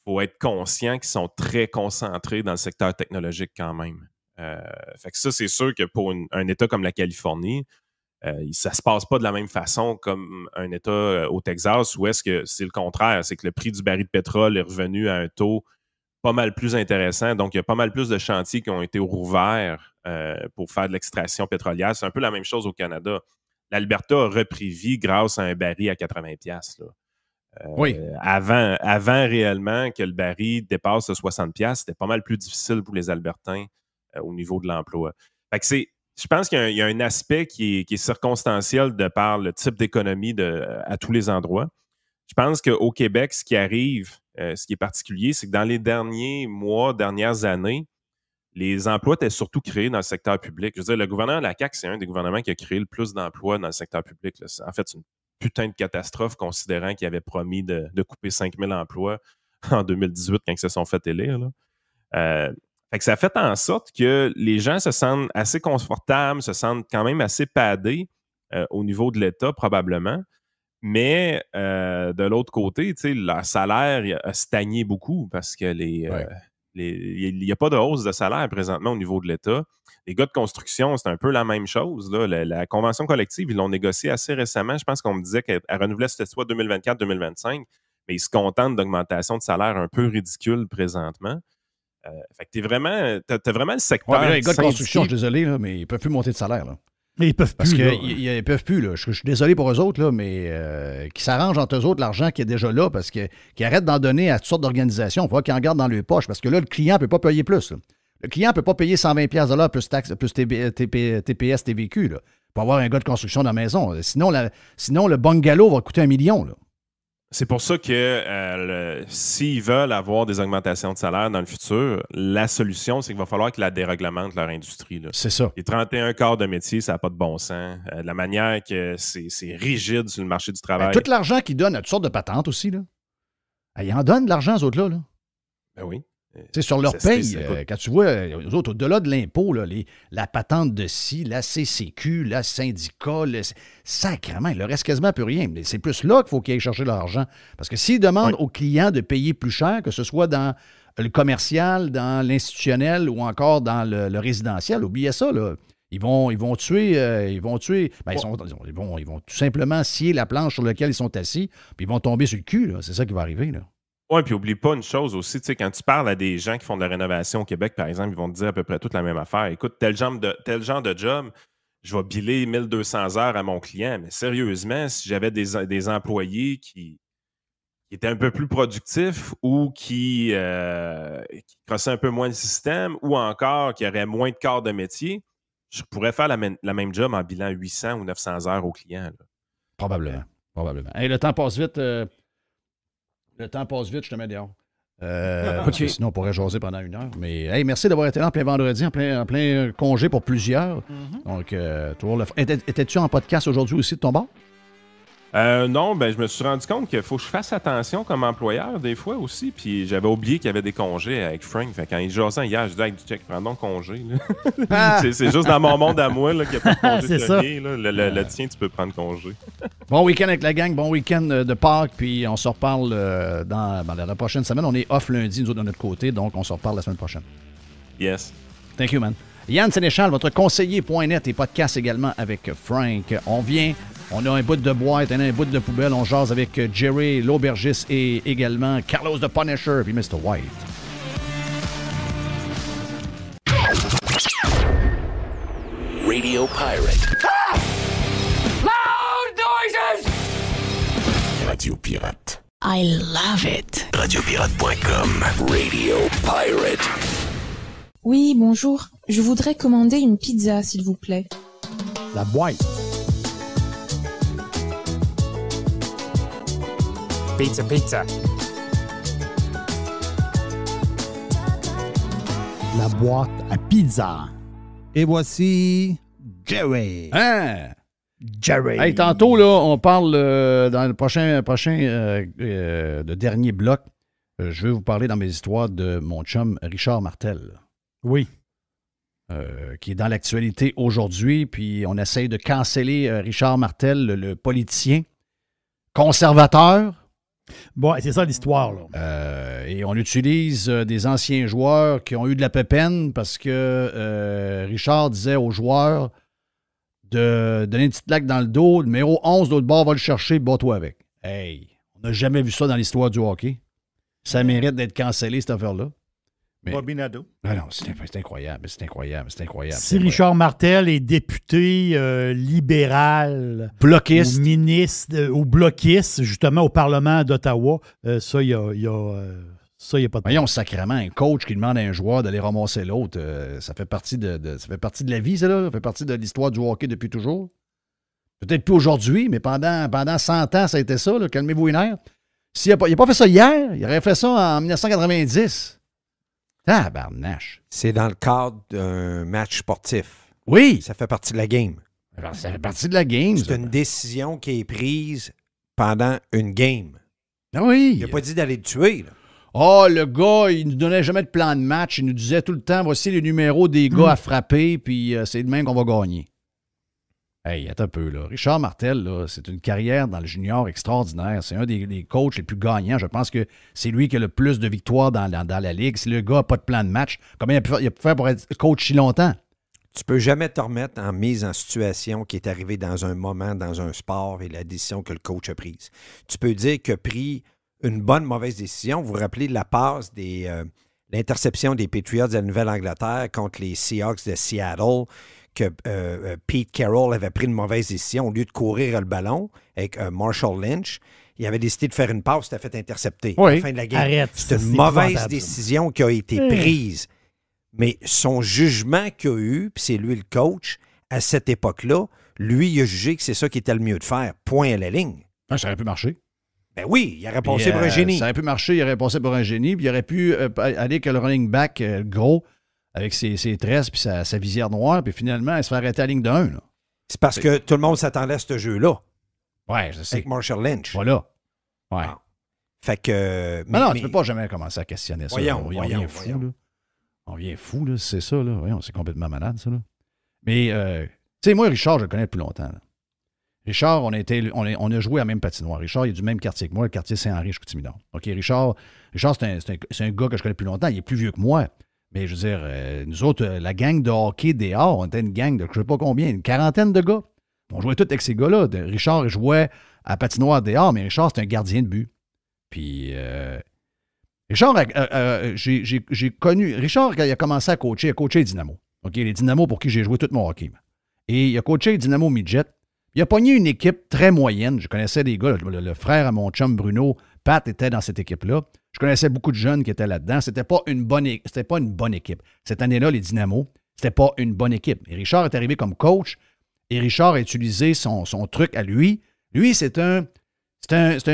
faut être conscient qu'ils sont très concentrés dans le secteur technologique quand même. Fait que ça, c'est sûr que pour un État comme la Californie, ça ne se passe pas de la même façon comme un État au Texas où est-ce que c'est le contraire, c'est que le prix du baril de pétrole est revenu à un taux pas mal plus intéressant. Donc, il y a pas mal plus de chantiers qui ont été rouverts pour faire de l'extraction pétrolière. C'est un peu la même chose au Canada. L'Alberta a repris vie grâce à un baril à 80$. Oui. Avant réellement que le baril dépasse le 60$, c'était pas mal plus difficile pour les Albertains au niveau de l'emploi. Fait que je pense qu'il y a un aspect qui est circonstanciel de par le type d'économie à tous les endroits. Je pense qu'au Québec, ce qui arrive, ce qui est particulier, c'est que dans les derniers mois, dernières années, les emplois étaient surtout créés dans le secteur public. Je veux dire, le gouvernement de la CAQ, c'est un des gouvernements qui a créé le plus d'emplois dans le secteur public. Là. En fait, c'est une putain de catastrophe considérant qu'il avait promis de couper 5000 emplois en 2018 quand ils se sont fait élire. Fait que ça a fait en sorte que les gens se sentent assez confortables, se sentent quand même assez padés au niveau de l'État, probablement. Mais de l'autre côté, leur salaire a stagné beaucoup parce que il n'y a pas de hausse de salaire présentement au niveau de l'État. Les gars de construction, c'est un peu la même chose. Là. La convention collective, ils l'ont négociée assez récemment. Je pense qu'on me disait qu'elle renouvelait soit 2024-2025, mais ils se contentent d'augmentation de salaire un peu ridicule présentement. Fait que t'as vraiment le secteur. Ouais, mais là, les gars de construction, je suis désolé, là, mais ils ne peuvent plus monter de salaire. Là. Mais ils peuvent plus. Parce qu'ils ne peuvent plus. Là. Je suis désolé pour eux autres, là, mais qu'ils s'arrangent entre eux autres l'argent qui est déjà là parce qu'ils arrêtent d'en donner à toutes sortes d'organisations. Il faut qu'ils en gardent dans leur poche parce que là, le client ne peut pas payer plus. Là. Le client ne peut pas payer 120$ plus taxes, plus TPS, TVQ là, pour avoir un gars de construction dans la maison. Sinon, le bungalow va coûter $1 million. Là. C'est pour ça que s'ils veulent avoir des augmentations de salaire dans le futur, la solution, c'est qu'il va falloir qu'ils la déréglementent leur industrie. Là. C'est ça. Les 31 quarts de métier, ça n'a pas de bon sens. De la manière que c'est rigide sur le marché du travail. Ben, tout l'argent qu'ils donnent à toutes sortes de patentes aussi, là. Ils en donnent de l'argent, aux autres-là. Là. Ben oui. C'est sur leur paye, quand tu vois, eux autres, au-delà de l'impôt, là, la patente de ci, la CCQ, la syndicat, sacrément, il leur reste quasiment plus rien. Mais c'est plus là qu'il faut qu'ils aillent chercher leur argent. Parce que s'ils demandent aux clients de payer plus cher, que ce soit dans le commercial, dans l'institutionnel ou encore dans le résidentiel, oubliez ça, là. Ils vont tuer. Ils vont tout simplement scier la planche sur laquelle ils sont assis, puis ils vont tomber sur le cul, là. C'est ça qui va arriver, là. Oui, puis oublie pas une chose aussi, tu sais, quand tu parles à des gens qui font de la rénovation au Québec, par exemple, ils vont te dire à peu près toute la même affaire. Écoute, tel genre de job, je vais biller 1200 heures à mon client. Mais sérieusement, si j'avais des employés qui étaient un peu plus productifs ou qui crossaient un peu moins le système ou encore qui auraient moins de corps de métier, je pourrais faire la même job en bilant 800 ou 900 heures au client. Là. Probablement. Hey, le temps passe vite. Je te mets dehors. Okay. Sinon, on pourrait jaser pendant 1 heure. Mais hey, merci d'avoir été là en plein vendredi, en plein congé pour plusieurs. Donc, toujours étais-tu en podcast aujourd'hui aussi de ton bord? Non, ben je me suis rendu compte qu'il faut que je fasse attention comme employeur des fois aussi. Puis j'avais oublié qu'il y avait des congés avec Frank. Fait quand il jasait hier, je disais hey, check, prends donc congé. Là. c'est juste dans mon monde à moi là, qu'il n'y a pas de congé férié. Le tien, tu peux prendre congé. Bon week-end avec la gang, bon week-end de Pâques. Puis on se reparle dans la prochaine semaine. On est off lundi, nous autres de notre côté. Donc on se reparle la semaine prochaine. Yes. Thank you, man. Yann Sénéchal, votre conseiller.net et podcast également avec Frank. On vient, on a un bout de boîte, on a un bout de poubelle, on jase avec Jerry l'aubergiste et également Carlos the Punisher puis Mr. White. Radio Pirate. Ah! Loud noises! Radio Pirate. I love it. Radiopirate.com. Radio Pirate. Oui, bonjour. Je voudrais commander une pizza, s'il vous plaît. La boîte. Pizza, pizza. La boîte à pizza. Et voici Jerry. Hein? Jerry. Hey, tantôt, là, on parle dans le prochain le dernier bloc. Je vais vous parler dans mes histoires de mon chum Richard Martel. Oui. Qui est dans l'actualité aujourd'hui, puis on essaye de canceller Richard Martel, le politicien conservateur. Bon, c'est ça l'histoire, là. Et on utilise des anciens joueurs qui ont eu de la pépine parce que Richard disait aux joueurs de donner une petite claque dans le dos, le numéro 11 de l'autre bord va le chercher, bats-toi avec. Hey, on n'a jamais vu ça dans l'histoire du hockey. Ça mérite d'être cancellé, cette affaire-là. Bobby Nadeau. Non, c'est incroyable, c'est incroyable. Si Richard Martel est député libéral, bloquiste, ou ministre, ou bloquiste, justement, au Parlement d'Ottawa, ça, il y a pas de... Voyons, sacrément, un coach qui demande à un joueur d'aller ramasser l'autre, ça fait partie ça fait partie de la vie, ça, là. Ça fait partie de l'histoire du hockey depuis toujours. Peut-être plus aujourd'hui, mais pendant 100 ans, ça a été ça, là. Calmez-vous les nerfs. Il n'a pas fait ça hier, il aurait fait ça en 1990. Tabarnache. C'est dans le cadre d'un match sportif. Oui. Ça fait partie de la game. Ça fait partie de la game. C'est une décision qui est prise pendant une game. Oui. Il n'a pas dit d'aller le tuer, là. Oh, le gars, il nous donnait jamais de plan de match. Il nous disait tout le temps, voici les numéros des gars à frapper, puis c'est de même qu'on va gagner. Hey, attends un peu, là. Richard Martel, là, c'est une carrière dans le junior extraordinaire. C'est un des coachs les plus gagnants. Je pense que c'est lui qui a le plus de victoires dans la Ligue. Si le gars n'a pas de plan de match, comment il a pu faire pour être coach si longtemps? Tu peux jamais te remettre en mise en situation qui est arrivée dans un moment, dans un sport, et la décision que le coach a prise. Tu peux dire qu'il a pris une bonne, mauvaise décision. Vous vous rappelez de la passe l'interception des Patriots de la Nouvelle-Angleterre contre les Seahawks de Seattle, que Pete Carroll avait pris une mauvaise décision. Au lieu de courir le ballon avec Marshall Lynch, il avait décidé de faire une passe, il a fait intercepter à la fin de la game. Arrête, c'est une mauvaise décision qui a été prise. Mais son jugement qu'il a eu, puis c'est lui le coach, à cette époque-là, lui, il a jugé que c'est ça qui était le mieux de faire. Point à la ligne. Ah, ça aurait pu marcher. Ben oui, il aurait passé pour un génie. Ça aurait pu marcher, il aurait passé pour un génie, puis il aurait pu aller avec le running back gros, avec ses tresses puis sa visière noire, puis finalement, elle se fait arrêter à la ligne de 1. Là. C'est parce que tout le monde s'attendait à ce jeu-là. Ouais, je sais. Avec Marshall Lynch. Voilà. Ouais. Ah. Fait que... Mais non, tu peux pas jamais commencer à questionner ça. Voyons. On vient fou, là, c'est ça. Là. Voyons, c'est complètement malade, ça. Là. Mais, tu sais, moi, Richard, je le connais depuis longtemps. Là. Richard, on a joué à la même patinoire. Richard, il est du même quartier que moi, le quartier Saint-Henri, Chicoutimi-Nord. OK, Richard c'est un gars que je connais depuis longtemps. Il est plus vieux que moi. Mais je veux dire, nous autres, la gang de hockey dehors, on était une gang de je sais pas combien, une quarantaine de gars. On jouait tous avec ces gars-là. Richard jouait à patinoire dehors, mais Richard, c'est un gardien de but. Puis, Richard, j'ai connu... Richard, quand il a commencé à coacher, il a coaché les Dynamo. OK, les Dynamo pour qui j'ai joué tout mon hockey. Et il a coaché les Dynamo Midget. Il a pogné une équipe très moyenne. Je connaissais des gars, le frère à mon chum Bruno, Pat, était dans cette équipe-là. Je connaissais beaucoup de jeunes qui étaient là-dedans. C'était pas une bonne équipe. Cette année-là, les Dynamo, c'était pas une bonne équipe. Et Richard est arrivé comme coach et Richard a utilisé son truc à lui. Lui, c'est un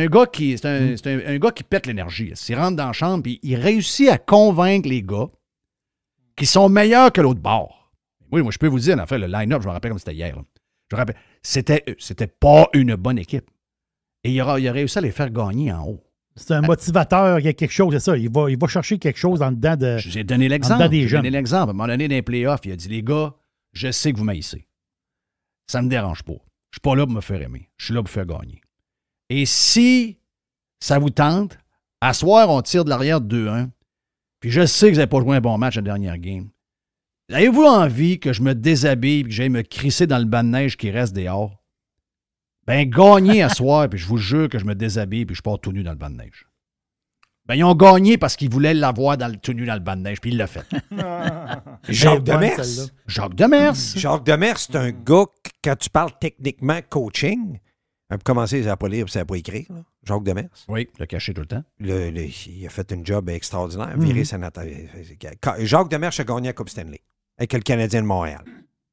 gars qui pète l'énergie. Il rentre dans la chambre et il réussit à convaincre les gars qui sont meilleurs que l'autre bord. Oui, moi, je peux vous dire, en fait, le line-up, je me rappelle comme c'était hier. Là. Je me rappelle, c'était pas une bonne équipe. Et il a réussi à les faire gagner en haut. C'est un motivateur, il y a quelque chose, c'est ça. Il va chercher quelque chose en dedans de. J'ai donné l'exemple. À un moment donné, dans les playoffs, il a dit, les gars, je sais que vous m'haïssez. Ça ne me dérange pas. Je suis pas là pour me faire aimer. Je suis là pour faire gagner. Et si ça vous tente, à soir, on tire de l'arrière de 2-1, puis je sais que vous n'avez pas joué un bon match la dernière game. Avez-vous envie que je me déshabille et que j'aille me crisser dans le banc de neige qui reste dehors? Ben, gagnez à soir, puis je vous jure que je me déshabille puis je pars tout nu dans le banc de neige. Ben, ils ont gagné parce qu'ils voulaient l'avoir tout nu dans le banc de neige, puis il l'a fait. Jacques Demers. Jacques Demers. Jacques Demers, c'est un gars, quand tu parles techniquement coaching, on peut commencer, ça n'a pas lire, ça n'a pas écrire, là. Jacques Demers. Oui, il l'a caché tout le temps. Il a fait un job extraordinaire. Viré Jacques Demers a gagné la Coupe Stanley avec le Canadien de Montréal.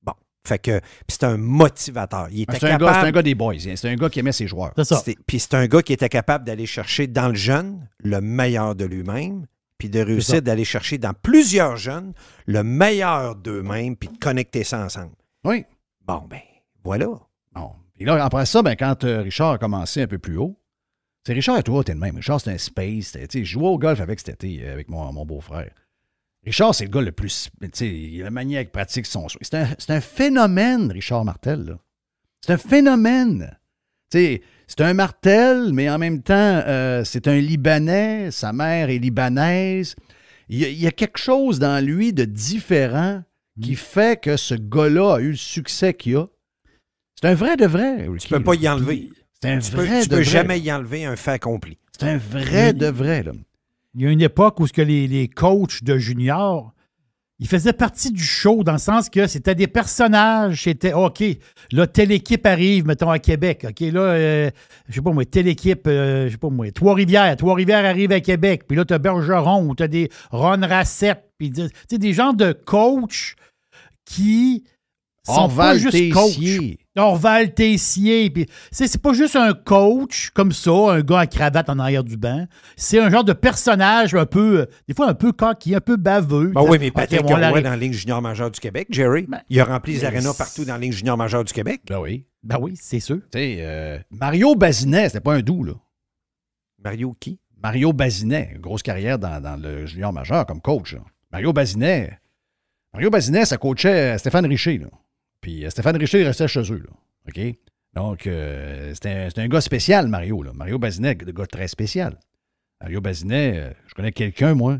Bon. Fait que, puis c'est un motivateur. C'est un gars des boys. C'est un gars qui aimait ses joueurs. C'est ça. Puis c'est un gars qui était capable d'aller chercher dans le jeune le meilleur de lui-même, puis de réussir d'aller chercher dans plusieurs jeunes le meilleur d'eux-mêmes, puis de connecter ça ensemble. Oui. Bon, ben, voilà. Bon. Et là, après ça, ben, quand Richard a commencé un peu plus haut, Richard et toi, t'es le même. Richard, c'est un space. Je jouais au golf avec cet été, avec mon beau-frère. Richard, c'est le gars le plus. Il a la maniaque pratique son swing. C'est un phénomène, Richard Martel. Là. C'est un phénomène. C'est un Martel, mais en même temps, c'est un Libanais. Sa mère est libanaise. Il y a quelque chose dans lui de différent qui fait que ce gars-là a eu le succès qu'il a. C'est un vrai de vrai. Tu peux pas y enlever. C'est un tu vrai peux, tu de peux vrai. jamais y enlever un fait accompli. C'est un vrai de vrai. Là. Il y a une époque où les coachs de juniors, ils faisaient partie du show dans le sens que c'était des personnages. C'était OK, là, telle équipe arrive, mettons, à Québec. OK, là, je sais pas moi, telle équipe, je sais pas moi, Trois-Rivières arrive à Québec. Puis là, tu as Bergeron ou tu as des Ron Racette. Puis tu sais, des genres de coachs qui sont pas juste coachs. Orval Tessier. Puis, c'est pas juste un coach comme ça, un gars à cravate en arrière du banc. C'est un genre de personnage un peu, des fois un peu coquille, un peu baveux. Ben oui, mais Patrick Roy dans la Ligue junior majeure du Québec, Jerry, il a rempli les arénas partout dans la Ligue junior majeure du Québec. Ben oui. Ben oui, c'est sûr. Mario Bazinet, c'était pas un doux, là. Mario qui? Mario Bazinet, grosse carrière dans le junior majeur comme coach. Là. Mario Bazinet, ça coachait Stéphane Richer, là. Puis Stéphane Richer restait chez eux, là. OK? Donc, c'était un gars spécial, Mario, là. Mario Bazinet, un gars très spécial. Mario Bazinet, je connais quelqu'un, moi,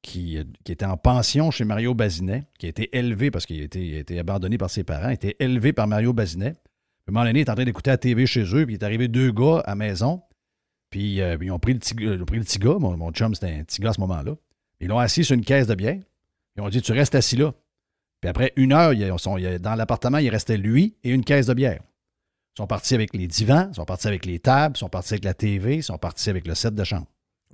qui était en pension chez Mario Bazinet, qui a été élevé parce qu'il a été abandonné par ses parents, était élevé par Mario Bazinet. Puis, à un moment donné, il est en train d'écouter la TV chez eux, puis il est arrivé 2 gars à la maison, puis ils ont pris le petit gars, mon chum, c'était un petit gars à ce moment-là. Ils l'ont assis sur une caisse de bière. Ils ont dit, tu restes assis là. Puis après 1 heure, dans l'appartement, il restait lui et une caisse de bière. Ils sont partis avec les divans, ils sont partis avec les tables, ils sont partis avec la TV, ils sont partis avec le set de chambre.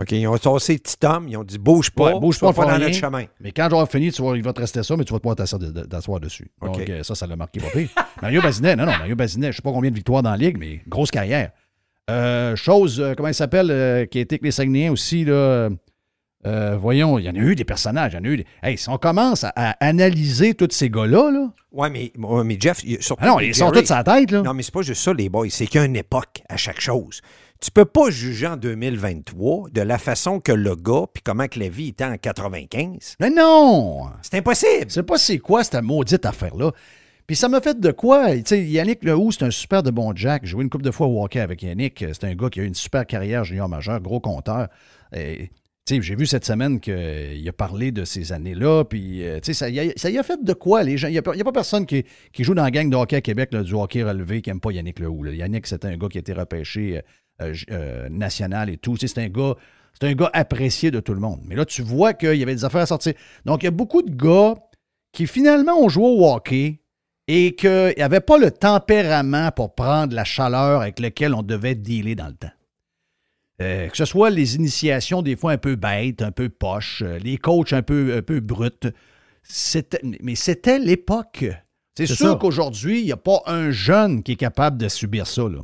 OK, ils ont tassé petit homme, ils ont dit bouge pas, bouge pas dans notre chemin. Mais quand j'aurai fini, il va te rester ça, mais tu vas pouvoir t'asseoir dessus. Okay. Donc ça l'a marqué pas pire. Mario Bazinet, Mario Bazinet, je ne sais pas combien de victoires dans la Ligue, mais grosse carrière. Comment il s'appelle, qui a été avec les Saguenayens aussi, là. Voyons, il y en a eu des personnages. Hey, si on commence à analyser tous ces gars-là, là. Ouais, mais Jeff, surtout. Non, ils sont tous à la tête, là. Non, mais c'est pas juste ça, les boys. C'est qu'il y a une époque à chaque chose. Tu peux pas juger en 2023 de la façon que le gars, puis comment que la vie était en 95. Mais non! C'est impossible. C'est pas c'est quoi cette maudite affaire-là. Puis ça m'a fait de quoi? Tu sais, Yannick Lehoux, c'est un super de bon Jack. J'ai joué une couple de fois au hockey avec Yannick. C'est un gars qui a eu une super carrière junior majeur, gros compteur. T'sais, j'ai vu cette semaine qu'il a parlé de ces années-là, puis ça y a fait de quoi, les gens? Il n'y a pas personne qui joue dans la gang de hockey à Québec, là, du hockey relevé, qui n'aime pas Yannick Lehoux. Là. Yannick, c'était un gars qui a été repêché national et tout. C'est un gars apprécié de tout le monde. Mais là, tu vois qu'il y avait des affaires à sortir. Donc, il y a beaucoup de gars qui, finalement, ont joué au hockey et qui n'avaient pas le tempérament pour prendre la chaleur avec laquelle on devait dealer dans le temps. Que ce soit les initiations des fois un peu bêtes, un peu poches, les coachs un peu bruts. Mais c'était l'époque. C'est sûr qu'aujourd'hui, il n'y a pas un jeune qui est capable de subir ça. Là.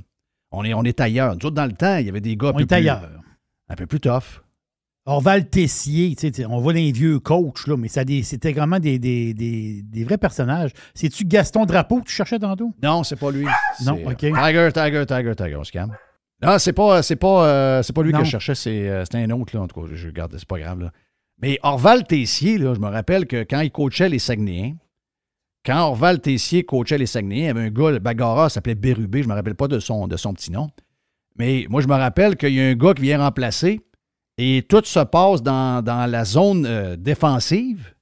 On est ailleurs. Nous autres, dans le temps, il y avait des gars un peu plus tough. Orval Tessier, on voit les vieux coachs, là, mais c'était vraiment des vrais personnages. C'est-tu Gaston Drapeau que tu cherchais tantôt? Non, c'est pas lui. Non, OK. Tiger, on se calme. Non, c'est pas lui Non. que je cherchais, c'était un autre, là, en tout cas, je regarde, c'est pas grave, là. Mais Orval Tessier, là, je me rappelle que quand il coachait les Saguenayens, quand Orval Tessier coachait les Saguenayens, il y avait un gars, le bagarreur, s'appelait Bérubé, je me rappelle pas de son petit nom, mais moi, je me rappelle qu'il y a un gars qui vient remplacer et tout se passe dans la zone défensive.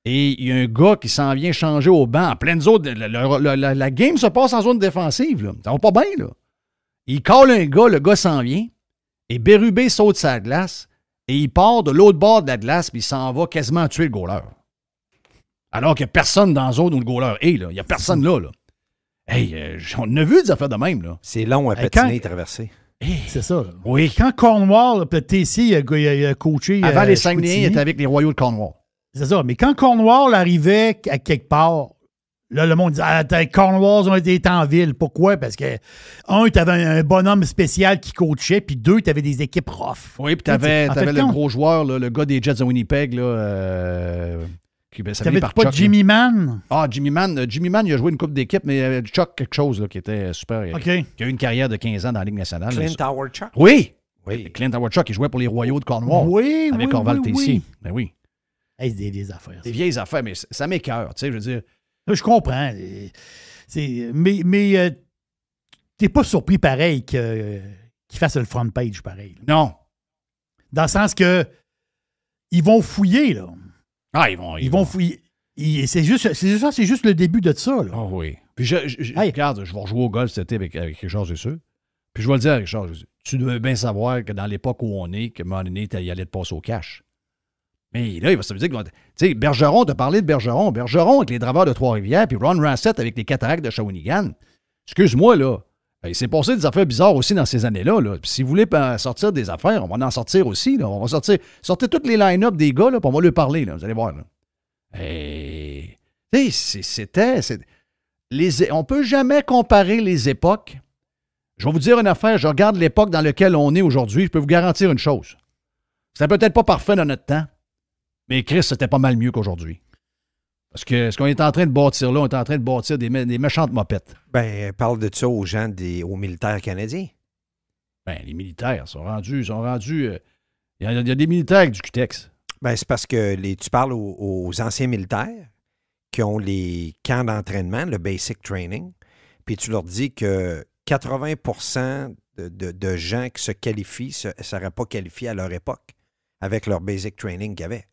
Et il y a un gars qui s'en vient changer au banc en pleine zone. La game se passe en zone défensive. Là. Ça va pas bien, là. Il colle un gars, le gars s'en vient, et Bérubé saute sa glace, et il part de l'autre bord de la glace, puis il s'en va quasiment tuer le goaler. Alors qu'il n'y a personne dans la zone où le goaler est, là. Il n'y a personne là, là. Hey, on a vu des affaires de même, là. C'est long à patiner et traverser. C'est ça. Là. Oui. Quand Cornwall, peut-être Tessier, il a coaché. Avant les Saguenayens, Chicoutimi. il était avec les Royaux de Cornwall. C'est ça. Mais quand Cornwall arrivait à quelque part, là, le monde disait Cornwall ont été en ville. Pourquoi? Parce que, un, tu avais un bonhomme spécial qui coachait, puis deux, tu avais des équipes rough. Oui, puis tu avais le quand... gros joueur, là, le gars des Jets de Winnipeg, là, qui t'avais par pas Chuck, Jimmy Mann? Ah, Jimmy Mann, il a joué une coupe d'équipe, mais Chuck quelque chose là, qui était super. Okay. Qui a eu une carrière de 15 ans dans la Ligue nationale. Clint Howard Chuck? Oui! Clint Howard Chuck, il jouait pour les Royaux de Cornwall. Oui, avec Orval Tessier. Ben oui. Hey, c'est des affaires. Des vieilles affaires, mais ça m'écoeure, tu sais, je veux dire. Je comprends. Mais t'es pas surpris pareil qu'il fasse le front page pareil. Là. Non. Dans le sens que ils vont fouiller, là. Ah, ils vont fouiller. C'est juste le début de ça, là. Oh oui. Puis regarde, je vais rejouer au golf cet été avec Richard, c'est sûr. Puis je vais le dire à Richard, tu dois bien savoir que dans l'époque où on est, que à un moment donné, il allait te passer au cash. Mais là, ça veut dire que, tu sais, Bergeron, t'as parlé de Bergeron. Bergeron avec les Draveurs de Trois-Rivières, puis Ron Rassett avec les Cataractes de Shawinigan. Excuse-moi, là. Il s'est passé des affaires bizarres aussi dans ces années-là. Là. Puis si vous voulez sortir des affaires, on va en sortir aussi. Là. On va sortir toutes les line-up des gars, là, puis on va leur parler. Là. Vous allez voir. Là. Et, on peut jamais comparer les époques. Je vais vous dire une affaire. Je regarde l'époque dans laquelle on est aujourd'hui. Je peux vous garantir une chose. C'était peut-être pas parfait dans notre temps, mais Chris, c'était pas mal mieux qu'aujourd'hui. Parce que ce qu'on est en train de bâtir là, on est en train de bâtir des méchantes mopettes. Ben, parle de ça aux gens, aux militaires canadiens. Ben, les militaires sont rendus. Il y a des militaires avec du Cutex. Ben, c'est parce que tu parles aux anciens militaires qui ont les camps d'entraînement, le basic training, puis tu leur dis que 80% de gens qui se qualifient ne seraient pas qualifiés à leur époque avec leur basic training qu'il y avait.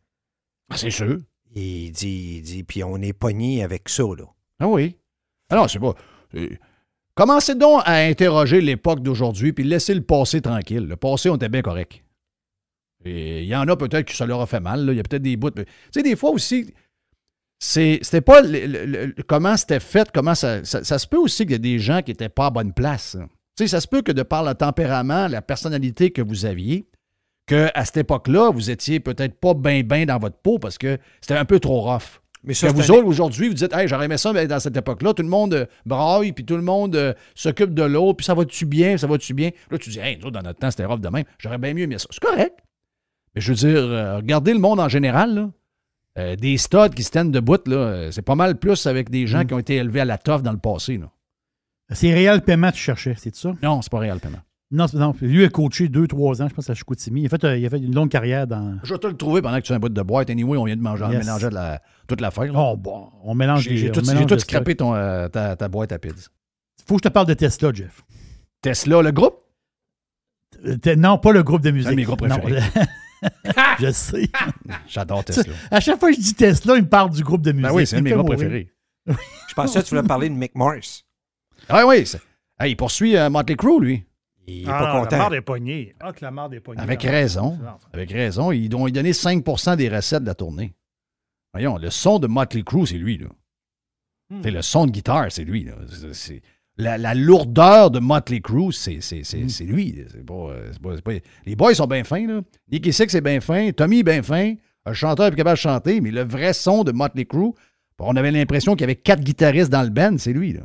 Ah, c'est sûr. Et il dit, puis on est pogné avec ça, là. Ah oui. Alors, c'est pas... Commencez donc à interroger l'époque d'aujourd'hui puis laissez le passé tranquille. Le passé, on était bien correct. Et il y en a peut-être qui ça leur a fait mal. Là. Il y a peut-être des bouts... Tu sais, des fois aussi, c'était pas comment c'était fait, comment ça se peut aussi qu'il y a des gens qui n'étaient pas à bonne place. Tu sais, ça se peut que de par le tempérament, la personnalité que vous aviez, qu'à cette époque-là, vous étiez peut-être pas bien dans votre peau parce que c'était un peu trop rough. Mais ça, vous autres, aujourd'hui, vous dites « Hey, j'aurais aimé ça dans cette époque-là. Tout le monde braille, puis tout le monde s'occupe de l'autre, puis ça va-tu bien, ça va-tu bien? » Là, tu dis « Hey, nous autres, dans notre temps, c'était rough de même. J'aurais bien mieux aimé ça. » C'est correct. Mais je veux dire, regardez le monde en général, là. Des studs qui se tiennent debout, là, c'est pas mal plus avec des gens qui ont été élevés à la toffe dans le passé. Là. C'est Réal Paiement que tu cherchais, c'est ça? Non, c'est pas Réal Paiement. Non, lui a coaché 2-3 ans, je pense, à Chicoutimi. Il a fait une longue carrière dans... Je vais te le trouver pendant que tu as un bout de boîte. Anyway, on vient de mélanger toute l'affaire. Oh, bon, on mélange J'ai tout scrappé ta boîte à pids. Faut que je te parle de Tesla, Jeff. Tesla, le groupe? Non, pas le groupe de musique. C'est un de mes groupes préférés. Je sais. J'adore Tesla. À chaque fois que je dis Tesla, il me parle du groupe de musique. Ben oui, c'est un de mes groupes préférés. Je pensais que tu voulais parler de Mick Mars. Ah oui, il poursuit Motley Crue, lui. Il n'est pas content. La marde est pognée. Ah, que la marde est pognée. Avec raison. Avec raison. Ils ont donné 5% des recettes de la tournée. Voyons, le son de Motley Crue, c'est lui, là. C'est le son de guitare, c'est lui, là. La lourdeur de Motley Crue, c'est lui. C'est pas... Les boys sont bien fins, là. Nicky Sixx est bien fin. Tommy est bien fin. Un chanteur est capable de chanter, mais le vrai son de Motley Crue, on avait l'impression qu'il y avait 4 guitaristes dans le band, c'est lui, là.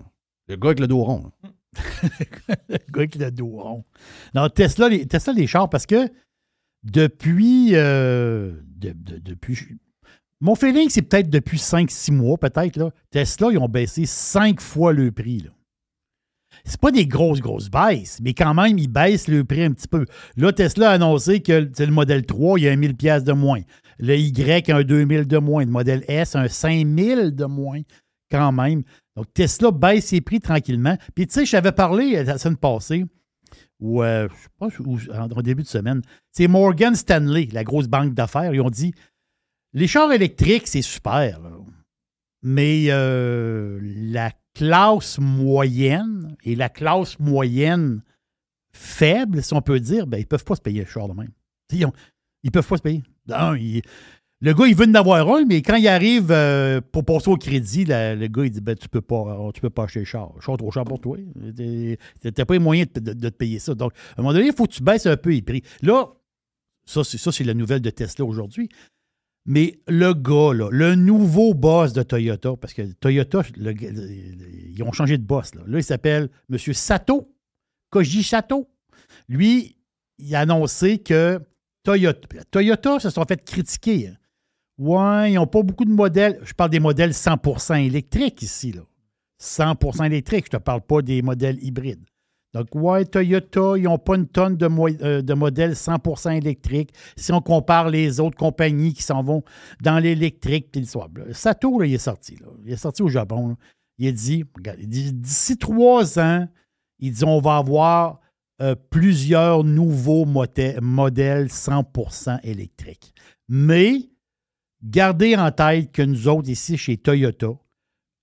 Le gars avec le dos rond, là. Le gars avec le dos rond. Non, Tesla, les chars, parce que depuis... mon feeling, c'est peut-être depuis 5-6 mois, peut-être, là. Tesla, ils ont baissé 5 fois le prix, là. c'est pas des grosses baisses, mais quand même, ils baissent le prix un petit peu. Là, Tesla a annoncé que le modèle 3, il y a 1000 $, de moins. Le Y, un 2000 de moins. Le modèle S, un 5000 de moins, quand même. Donc, Tesla baisse ses prix tranquillement. Puis, tu sais, je t'avais parlé la semaine passée, ou je sais pas, en début de semaine, c'est Morgan Stanley, la grosse banque d'affaires. Ils ont dit, les chars électriques, c'est super, là. Mais la classe moyenne et la classe moyenne faible, si on peut dire, ben, ils ne peuvent pas se payer le char de même. Ils ne peuvent pas se payer. Le gars, il veut en avoir un, mais quand il arrive pour passer au crédit, le gars, il dit ben, tu peux pas acheter le char. Le char est trop cher pour toi. Tu n'as pas les moyens de te payer ça. Donc, à un moment donné, il faut que tu baisses un peu les prix. Là, ça, c'est la nouvelle de Tesla aujourd'hui. Mais le gars, là, le nouveau boss de Toyota, parce que Toyota, ils ont changé de boss. Là, il s'appelle M. Koji Sato. Lui, il a annoncé que Toyota se sont fait critiquer. Hein. Ouais, ils n'ont pas beaucoup de modèles. Je parle des modèles 100% électriques ici. Là. 100% électriques. Je ne te parle pas des modèles hybrides. Donc, ouais, Toyota, ils n'ont pas une tonne de modèles 100% électriques. Si on compare les autres compagnies qui s'en vont dans l'électrique, puis le soir. Sato, là, il est sorti. Là. Il est sorti au Japon. Là. Il a dit, regarde, d'ici 3 ans, il dit, on va avoir plusieurs nouveaux modèles 100% électriques. Mais, gardez en tête que nous autres, ici, chez Toyota,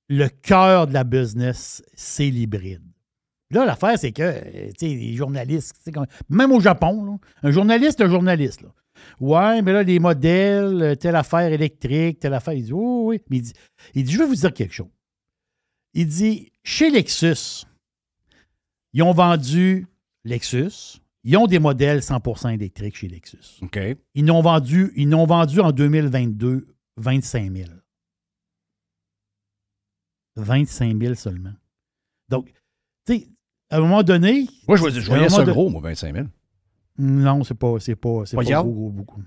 le cœur de la business, c'est l'hybride. Là, l'affaire, c'est que, les journalistes, même au Japon, là, un journaliste. Là. Ouais, mais là, les modèles, telle affaire électrique, telle affaire. Il dit, oh, oui. Mais il dit, je vais vous dire quelque chose. Il dit, chez Lexus, ils ont vendu Lexus. Ils ont des modèles 100% électriques chez Lexus. OK. Ils n'ont vendu en 2022 25 000. 25 000 seulement. Donc, tu sais, à un moment donné... Moi, je voyais ça gros, moi, 25 000. Non, c'est pas gros, beaucoup.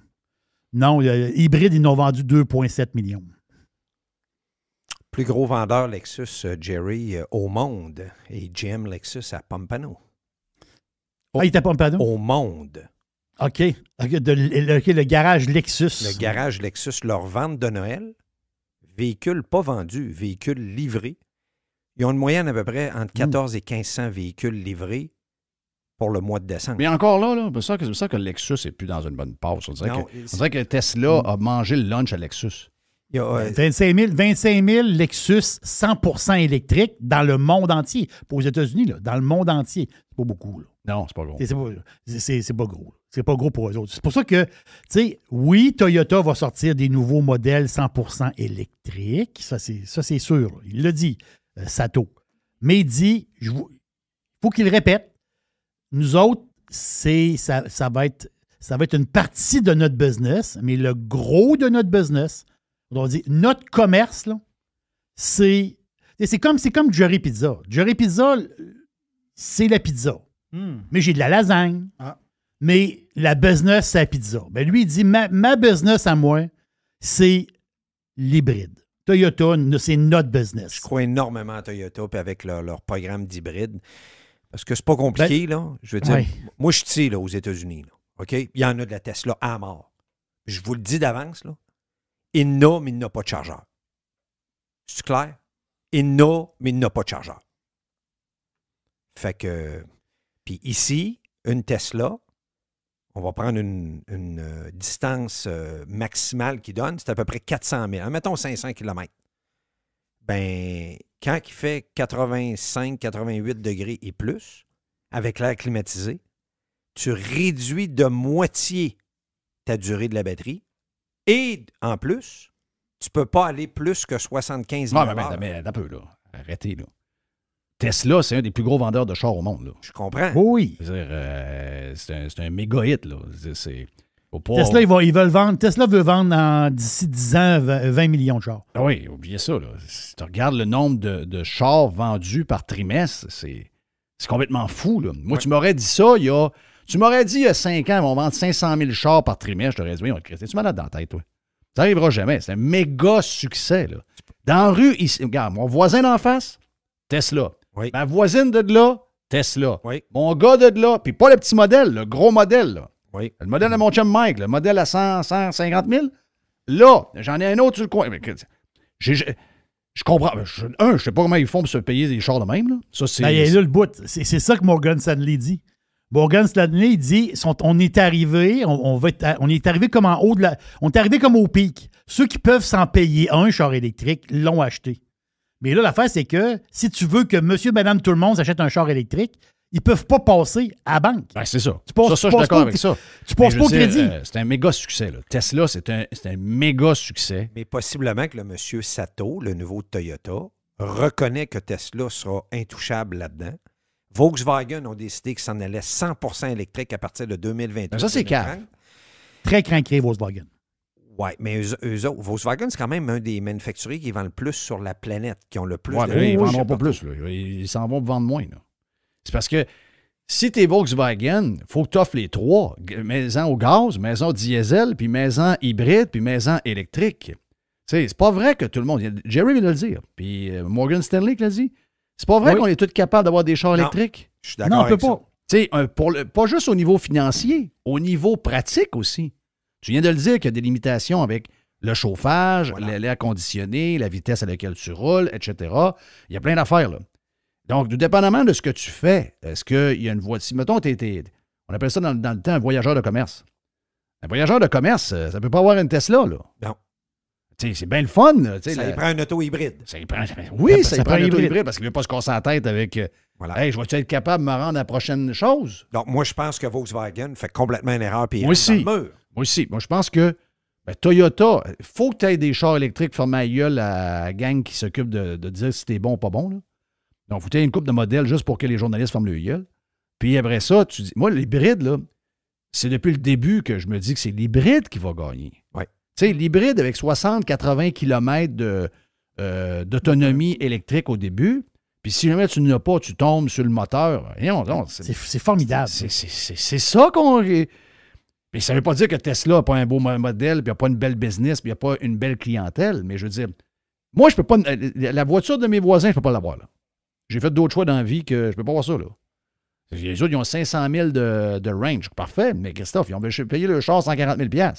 Non, hybride, ils n'ont vendu 2,7 millions. Plus gros vendeur Lexus, Jerry, au monde. Et GM Lexus à Pompano. Il était à Pompano? Au monde. OK. Le garage Lexus. Le garage Lexus, leur vente de Noël, véhicules pas vendus, véhicules livrés. Ils ont une moyenne à peu près entre 14 et 1500 véhicules livrés pour le mois de décembre. Mais encore là, c'est ça que Lexus n'est plus dans une bonne passe. On dirait que Tesla a mangé le lunch à Lexus. Il y a 25 000 Lexus 100% électriques dans le monde entier. Pas aux États-Unis, là, dans le monde entier. C'est pas beaucoup. Là. Non, c'est pas gros. C'est pas gros. C'est pas gros pour eux autres. C'est pour ça que, tu sais, oui, Toyota va sortir des nouveaux modèles 100% électriques. Ça, c'est sûr. Là. Il l'a dit, Sato. Mais il dit, il faut qu'il répète, nous autres, ça va être une partie de notre business, mais le gros de notre business, on va dire, notre commerce, là, c'est comme Jerry Pizza. Jerry Pizza, c'est la pizza. Mais j'ai de la lasagne. Mais la business, c'est la pizza. Ben lui, il dit, ma business à moi, c'est l'hybride. Toyota, c'est notre business. Je crois énormément à Toyota et avec leur programme d'hybride. Parce que c'est pas compliqué, là. Je veux dire, moi, je suis là, aux États-Unis. Là, OK? Il y en a de la Tesla à mort. Je vous le dis d'avance, là. Il y en a, mais il n'y a pas de chargeur. C'est clair? Il y en a, mais il n'y a pas de chargeur. Fait que... Puis ici, une Tesla, on va prendre une distance maximale qu'il donne, c'est à peu près 400 000. Mettons 500 km. Ben, quand il fait 85, 88 degrés et plus, avec l'air climatisé, tu réduis de moitié ta durée de la batterie. Et en plus, tu ne peux pas aller plus que 75 000 $. Mais un peu, là. Arrêtez, là. Tesla, c'est un des plus gros vendeurs de chars au monde, là. Je comprends. Oui. C'est un méga hit, là. Tesla, ils veulent vendre. Tesla veut vendre d'ici 10 ans 20 millions de chars. Ah oui, oubliez ça, là. Si tu regardes le nombre de chars vendus par trimestre, c'est complètement fou, là. Moi, tu m'aurais dit ça il y a 5 ans, ils vont vendre 500 000 chars par trimestre. Je t'aurais dit, oui, tu malade dans la tête, toi. Ça n'arrivera jamais. C'est un méga succès, là. Dans la rue, ici, regarde, mon voisin d'en face, Tesla. Oui. Ma voisine de là, Tesla. Oui. Mon gars de là, puis pas le petit modèle, le gros modèle. Là. Oui. Le modèle de mon chum Mike, le modèle à 150 000. Là, j'en ai un autre sur le coin. Je comprends. Je sais pas comment ils font pour se payer des chars de même. Là. Ça, c'est. Ben, il y a là le bout. C'est ça que Morgan Stanley dit. Morgan Stanley, il dit on est arrivé, on est arrivé comme en haut de la. On est arrivé comme au pic. Ceux qui peuvent s'en payer un char électrique l'ont acheté. Mais là, l'affaire, c'est que si tu veux que monsieur, madame, tout le monde s'achète un char électrique, ils ne peuvent pas passer à la banque. Ben, c'est ça. Tu passes, je suis d'accord avec ça. Tu passes pas au crédit. C'est un méga succès. Là. Tesla, c'est un méga succès. Mais possiblement que le monsieur Sato, le nouveau Toyota, reconnaît que Tesla sera intouchable là-dedans. Volkswagen ont décidé qu'ils s'en allaient 100% électrique à partir de 2028. Ben ça, c'est cave. Très craqué, Volkswagen. Oui, mais eux autres, Volkswagen, c'est quand même un des manufacturiers qui vend le plus sur la planète, qui ont le plus de... Ils ne vendront pas plus. Là. Ils s'en vont vendre moins. Là. C'est parce que si tu es Volkswagen, il faut que tu offres les trois. Maison au gaz, maison diesel, puis maison hybride, puis maison électrique. C'est pas vrai que tout le monde... Jerry vient de le dire, puis Morgan Stanley l'a dit. C'est pas vrai qu'on est tous capables d'avoir des chars électriques. Je suis d'accord avec ça. Non, on peut pas. Pas juste au niveau financier, au niveau pratique aussi. Tu viens de le dire qu'il y a des limitations avec le chauffage, l'air conditionné, la vitesse à laquelle tu roules, etc. Il y a plein d'affaires, là. Donc, tout dépendamment de ce que tu fais, est-ce qu'il y a une voiture... Si, mettons, on appelle ça dans le temps un voyageur de commerce. Un voyageur de commerce, ça ne peut pas avoir une Tesla, là. Non. C'est bien le fun. Ça y prend un auto hybride. Ça y prend un auto hybride parce qu'il ne veut pas se casser la tête avec hey, je vais-tu être capable de me rendre à la prochaine chose? Donc, moi, je pense que Volkswagen fait complètement une erreur puis Moi aussi. Moi aussi. Moi, je pense que Toyota, il faut que tu aies des chars électriques fermés à gueule à la gang qui s'occupe de dire si t'es bon ou pas bon. Là. Donc, il faut que tu aies une couple de modèles juste pour que les journalistes ferment le gueule. Puis après ça, tu dis, moi, l'hybride, là, c'est depuis le début que je me dis que c'est l'hybride qui va gagner. Oui. Tu sais, l'hybride avec 60-80 km d'autonomie électrique au début, puis si jamais tu n'as pas, tu tombes sur le moteur. C'est formidable. C'est ça qu'on... Mais ça ne veut pas dire que Tesla n'a pas un beau modèle, puis n'a pas une belle business, puis n'a pas une belle clientèle, mais je veux dire, moi, je peux pas... La voiture de mes voisins, je ne peux pas l'avoir, là. J'ai fait d'autres choix dans la vie que je ne peux pas avoir ça, là. Les autres, ils ont 500 000 de range. Parfait, mais Christophe, ils ont payé le char 140 000 $.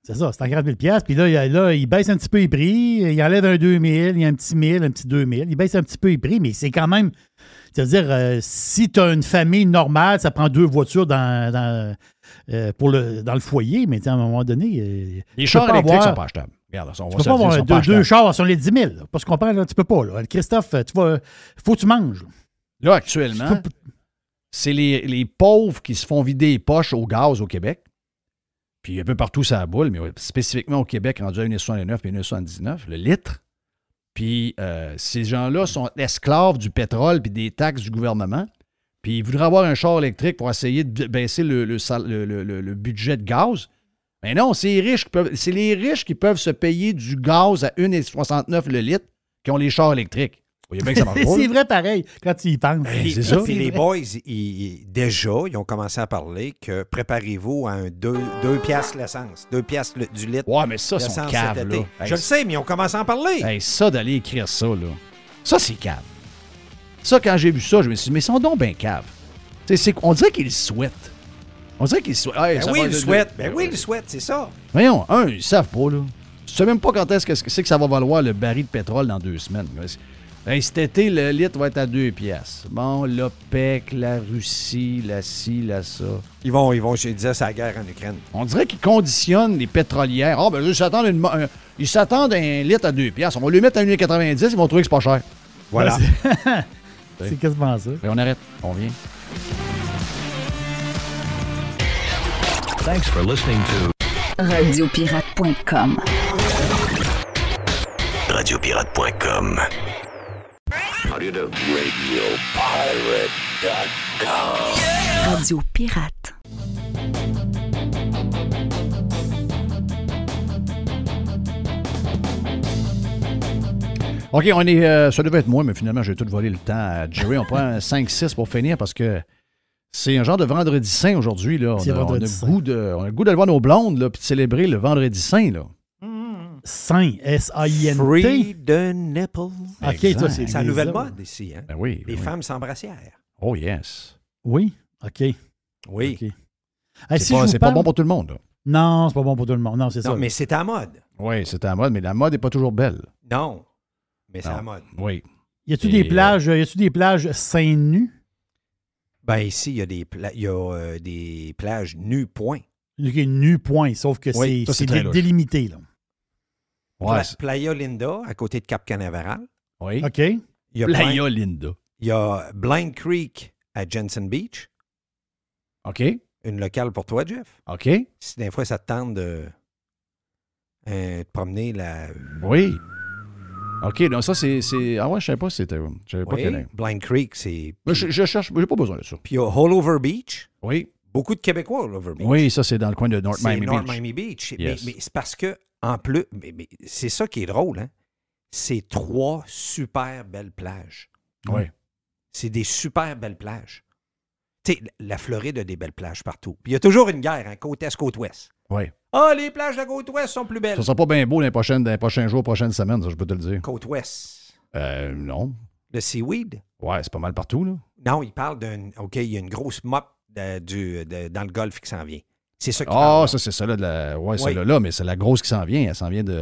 C'est ça, 140 000 $. Puis là, il baisse un petit peu les prix. Il enlève un 2 000, il y a un petit 1 000, un petit 2 000. Il baisse un petit peu les prix, mais c'est quand même... C'est-à-dire, si tu as une famille normale, ça prend 2 voitures dans le foyer, mais à un moment donné... les chars électriques ne sont pas achetables. Regarde, tu peux pas avoir deux chars sur les 10 000. Pas se comprendre, là, tu peux pas. Là. Christophe, faut que tu manges. Là, actuellement, c'est les pauvres qui se font vider les poches au gaz au Québec. Puis un peu partout, ça a boule, mais spécifiquement au Québec, rendu à 1,69 et 1,79, le litre. Puis ces gens-là sont esclaves du pétrole puis des taxes du gouvernement. Puis ils voudraient avoir un char électrique pour essayer de baisser le budget de gaz. Mais non, c'est les riches qui peuvent se payer du gaz à 1,69 le litre qui ont les chars électriques. Vous voyez bien que ça marche pas. C'est vrai pareil, quand tu y penses. C'est ça. Puis les boys, déjà, ils ont commencé à parler que préparez-vous à un 2 piastres l'essence, 2 piastres du litre. Ouais, mais ça, c'est cave, là. Je le sais, mais ils ont commencé à en parler. Hey, ça, d'aller écrire ça, là, ça, c'est cave. Ça, quand j'ai vu ça, je me suis dit, mais ils sont donc bien cave. On dirait qu'ils le souhaitent. On dirait qu'ils le souhaitent. Hey, oui, ils le souhaitent. Oui, ils le souhaitent, c'est ça. Voyons, ils savent pas, là. Tu sais même pas quand est-ce que ça va valoir le baril de pétrole dans 2 semaines. Hey, cet été, le litre va être à 2 piastres. Bon, l'OPEC, la Russie, la ci, la ça. Ils vont, je disais, c'est la guerre en Ukraine. On dirait qu'ils conditionnent les pétrolières. Ah, ben ils s'attendent à un litre à 2 piastres. On va lui mettre à 1,90, ils vont trouver que c'est pas cher. Voilà. C'est quasiment ça. Et on arrête. On vient. Thanks for listening to Radiopirate.com. Radiopirate.com. RadioPirate.com. Radio Pirate. OK, ça devait être moi, mais finalement, j'ai tout volé le temps à Jerry. On prend un 5-6 pour finir parce que c'est un genre de vendredi saint aujourd'hui. Là. On a le goût d'aller voir nos blondes là, puis de célébrer le vendredi saint. Là. Saint, S-A-I-N-T. Free the nipple. OK, Exact. ça, c'est C'est la les nouvelle autres. mode ici. Hein? Ben oui. ben Les oui. femmes s'embrassières. Oh, yes. Oui, OK. Oui. OK. Hey, C'est si pas, je vous c'est pas parle- bon pour tout le monde. Là. Non, c'est pas bon pour tout le monde. Non, c'est Non, ça. mais c'est à la mode. Oui, c'est à la mode, mais la mode n'est pas toujours belle. Non, mais c'est à Non. la mode. Oui. Y a-tu Et, des plages seins nus? Ben ici, il y a des plages nues, point. OK, nu, point. Sauf que Oui, ça, c'est c'est très louche. délimité, là. Ouais, Playa Linda, à côté de Cap Canaveral. oui. OK? Il y a Playa Linda. Il y a Blind Creek à Jensen Beach. OK. Une locale pour toi, Jeff. OK. Si des fois, ça te tente de promener la... Oui. OK, donc ça, c'est... Ah ouais, je savais pas si c'était... Je savais pas Oui, quel... Blind Creek, c'est... Mais je cherche, j'ai pas besoin de ça. Puis il y a Haulover Beach. Oui. Beaucoup de Québécois, Haulover Beach. Oui, ça, c'est dans le coin de North C'est Miami North Beach. Miami Beach. Yes. Mais c'est parce que, en plus, mais c'est ça qui est drôle, hein? C'est 3 super belles plages. Oui. C'est des super belles plages. Tu sais, la Floride a des belles plages partout. Puis il y a toujours une guerre, hein, côte est, côte ouest. Oui. Ah, les plages de la côte ouest sont plus belles. Ça sera pas bien beau dans les prochains jours, prochaines semaines, ça, je peux te le dire. Côte ouest. Non. Le seaweed? Ouais, c'est pas mal partout, là. Non, il parle d'un... OK, il y a une grosse mop dans le golfe qui s'en vient. C'est ça qui Ah, parle. ça, c'est ça, là. Ouais, Oui. celle-là, mais c'est la grosse qui s'en vient. Elle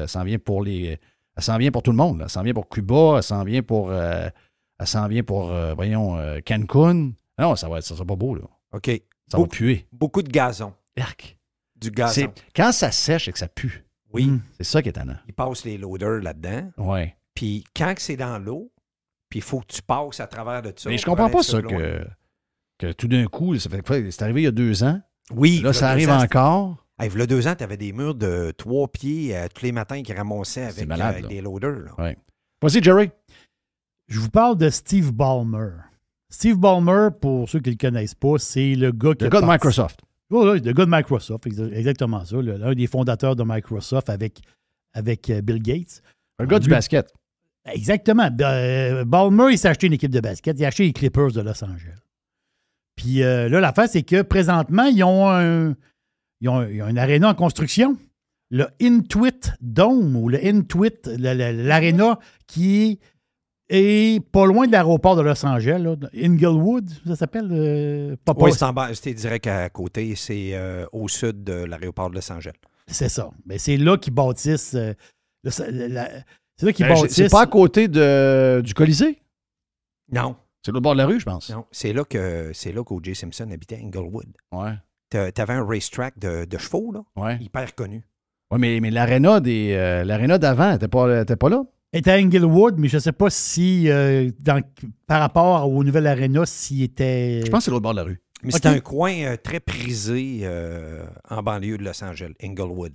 s'en vient pour les... Elle s'en vient pour tout le monde. Là. Elle s'en vient pour Cuba, elle s'en vient pour... Cancun. Non, ça sera pas beau, là. OK. Ça va puer. Beaucoup de gazon. Arc. Du gazon. Quand ça sèche et que ça pue. Oui. C'est ça qui est étonnant. Ils passent les loaders là-dedans. Oui. Puis quand c'est dans l'eau, puis il faut que tu passes à travers de ça. Mais je pour comprends aller pas un ça peu plus loin. que tout d'un coup, c'est arrivé il y a 2 ans. Oui. Là, ça arrive encore. Hey, il y a 2 ans, tu avais des murs de 3 pieds tous les matins qui ramassaient C'est avec, malade, avec là. des loaders. Là. Oui. Vas-y, Jerry. Je vous parle de Steve Ballmer. Steve Ballmer, pour ceux qui ne le connaissent pas, c'est le gars qui... Le gars de Microsoft. Oui, le gars de Microsoft, exactement ça. L'un des fondateurs de Microsoft avec Bill Gates. Le gars du basket. Exactement. Ballmer, il s'est acheté une équipe de basket. Il a acheté les Clippers de Los Angeles. Puis là, l'affaire, c'est que présentement, ils ont un aréna en construction. Le Intuit Dome ou le Intuit, l'aréna qui est pas loin de l'aéroport de Los Angeles. Là. Inglewood, ça s'appelle? Oui, c'est en bas, c'était direct à côté. C'est au sud de l'aéroport de Los Angeles. C'est ça. Mais c'est là qu'ils bâtissent... c'est là qu'ils bâtissent... C'est pas à côté du Colisée? Non. C'est l'autre bord de la rue, je pense. Non, c'est là qu'O.J. Simpson habitait, Inglewood. Ouais. T'avais un racetrack de chevaux, là, Ouais. hyper connu. Oui, mais l'aréna d'avant n'était pas là. Il était à Inglewood, mais je ne sais pas si, par rapport au nouvel aréna, s'il était... Je pense que c'est l'autre bord de la rue. Mais c'est un coin très prisé en banlieue de Los Angeles, Inglewood.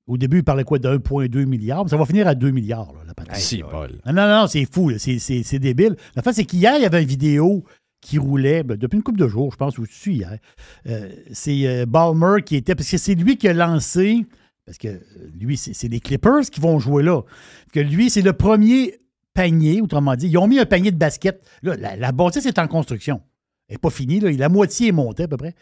Au début, il parlait quoi de 1,2 milliard, mais ça va finir à 2 milliards, là, la patente. Si, Paul. Non, c'est fou, là, c'est débile. La fait, c'est qu'hier, il y avait une vidéo qui roulait, depuis une couple de jours, je pense, ou dessus hier. C'est Ballmer qui était, parce que c'est lui qui a lancé, parce que lui, c'est les Clippers qui vont jouer là. Que lui, c'est le premier panier, autrement dit. Ils ont mis un panier de basket. Là, la bâtisse est en construction. Elle n'est pas finie, là. La moitié est montée à peu près.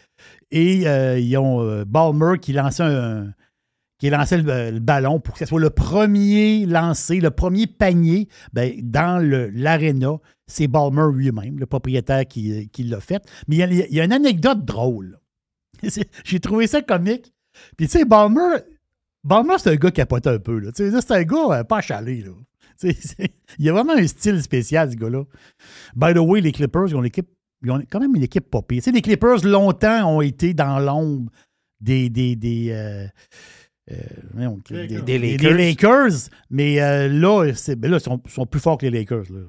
Et ils ont Ballmer qui lançait le ballon pour que ce soit le premier lancé, le premier panier dans l'aréna. C'est Ballmer lui-même, le propriétaire qui l'a fait. Mais il y a une anecdote drôle. J'ai trouvé ça comique. Puis tu sais, Ballmer, c'est un gars capoté un peu. Là. C'est un gars pas chalé. Là. Il a vraiment un style spécial, ce gars-là. By the way, les Clippers, ils ont quand même une équipe pas pire. Les Clippers, longtemps, ont été dans l'ombre des Lakers, mais là, ils sont plus forts que les Lakers. Là.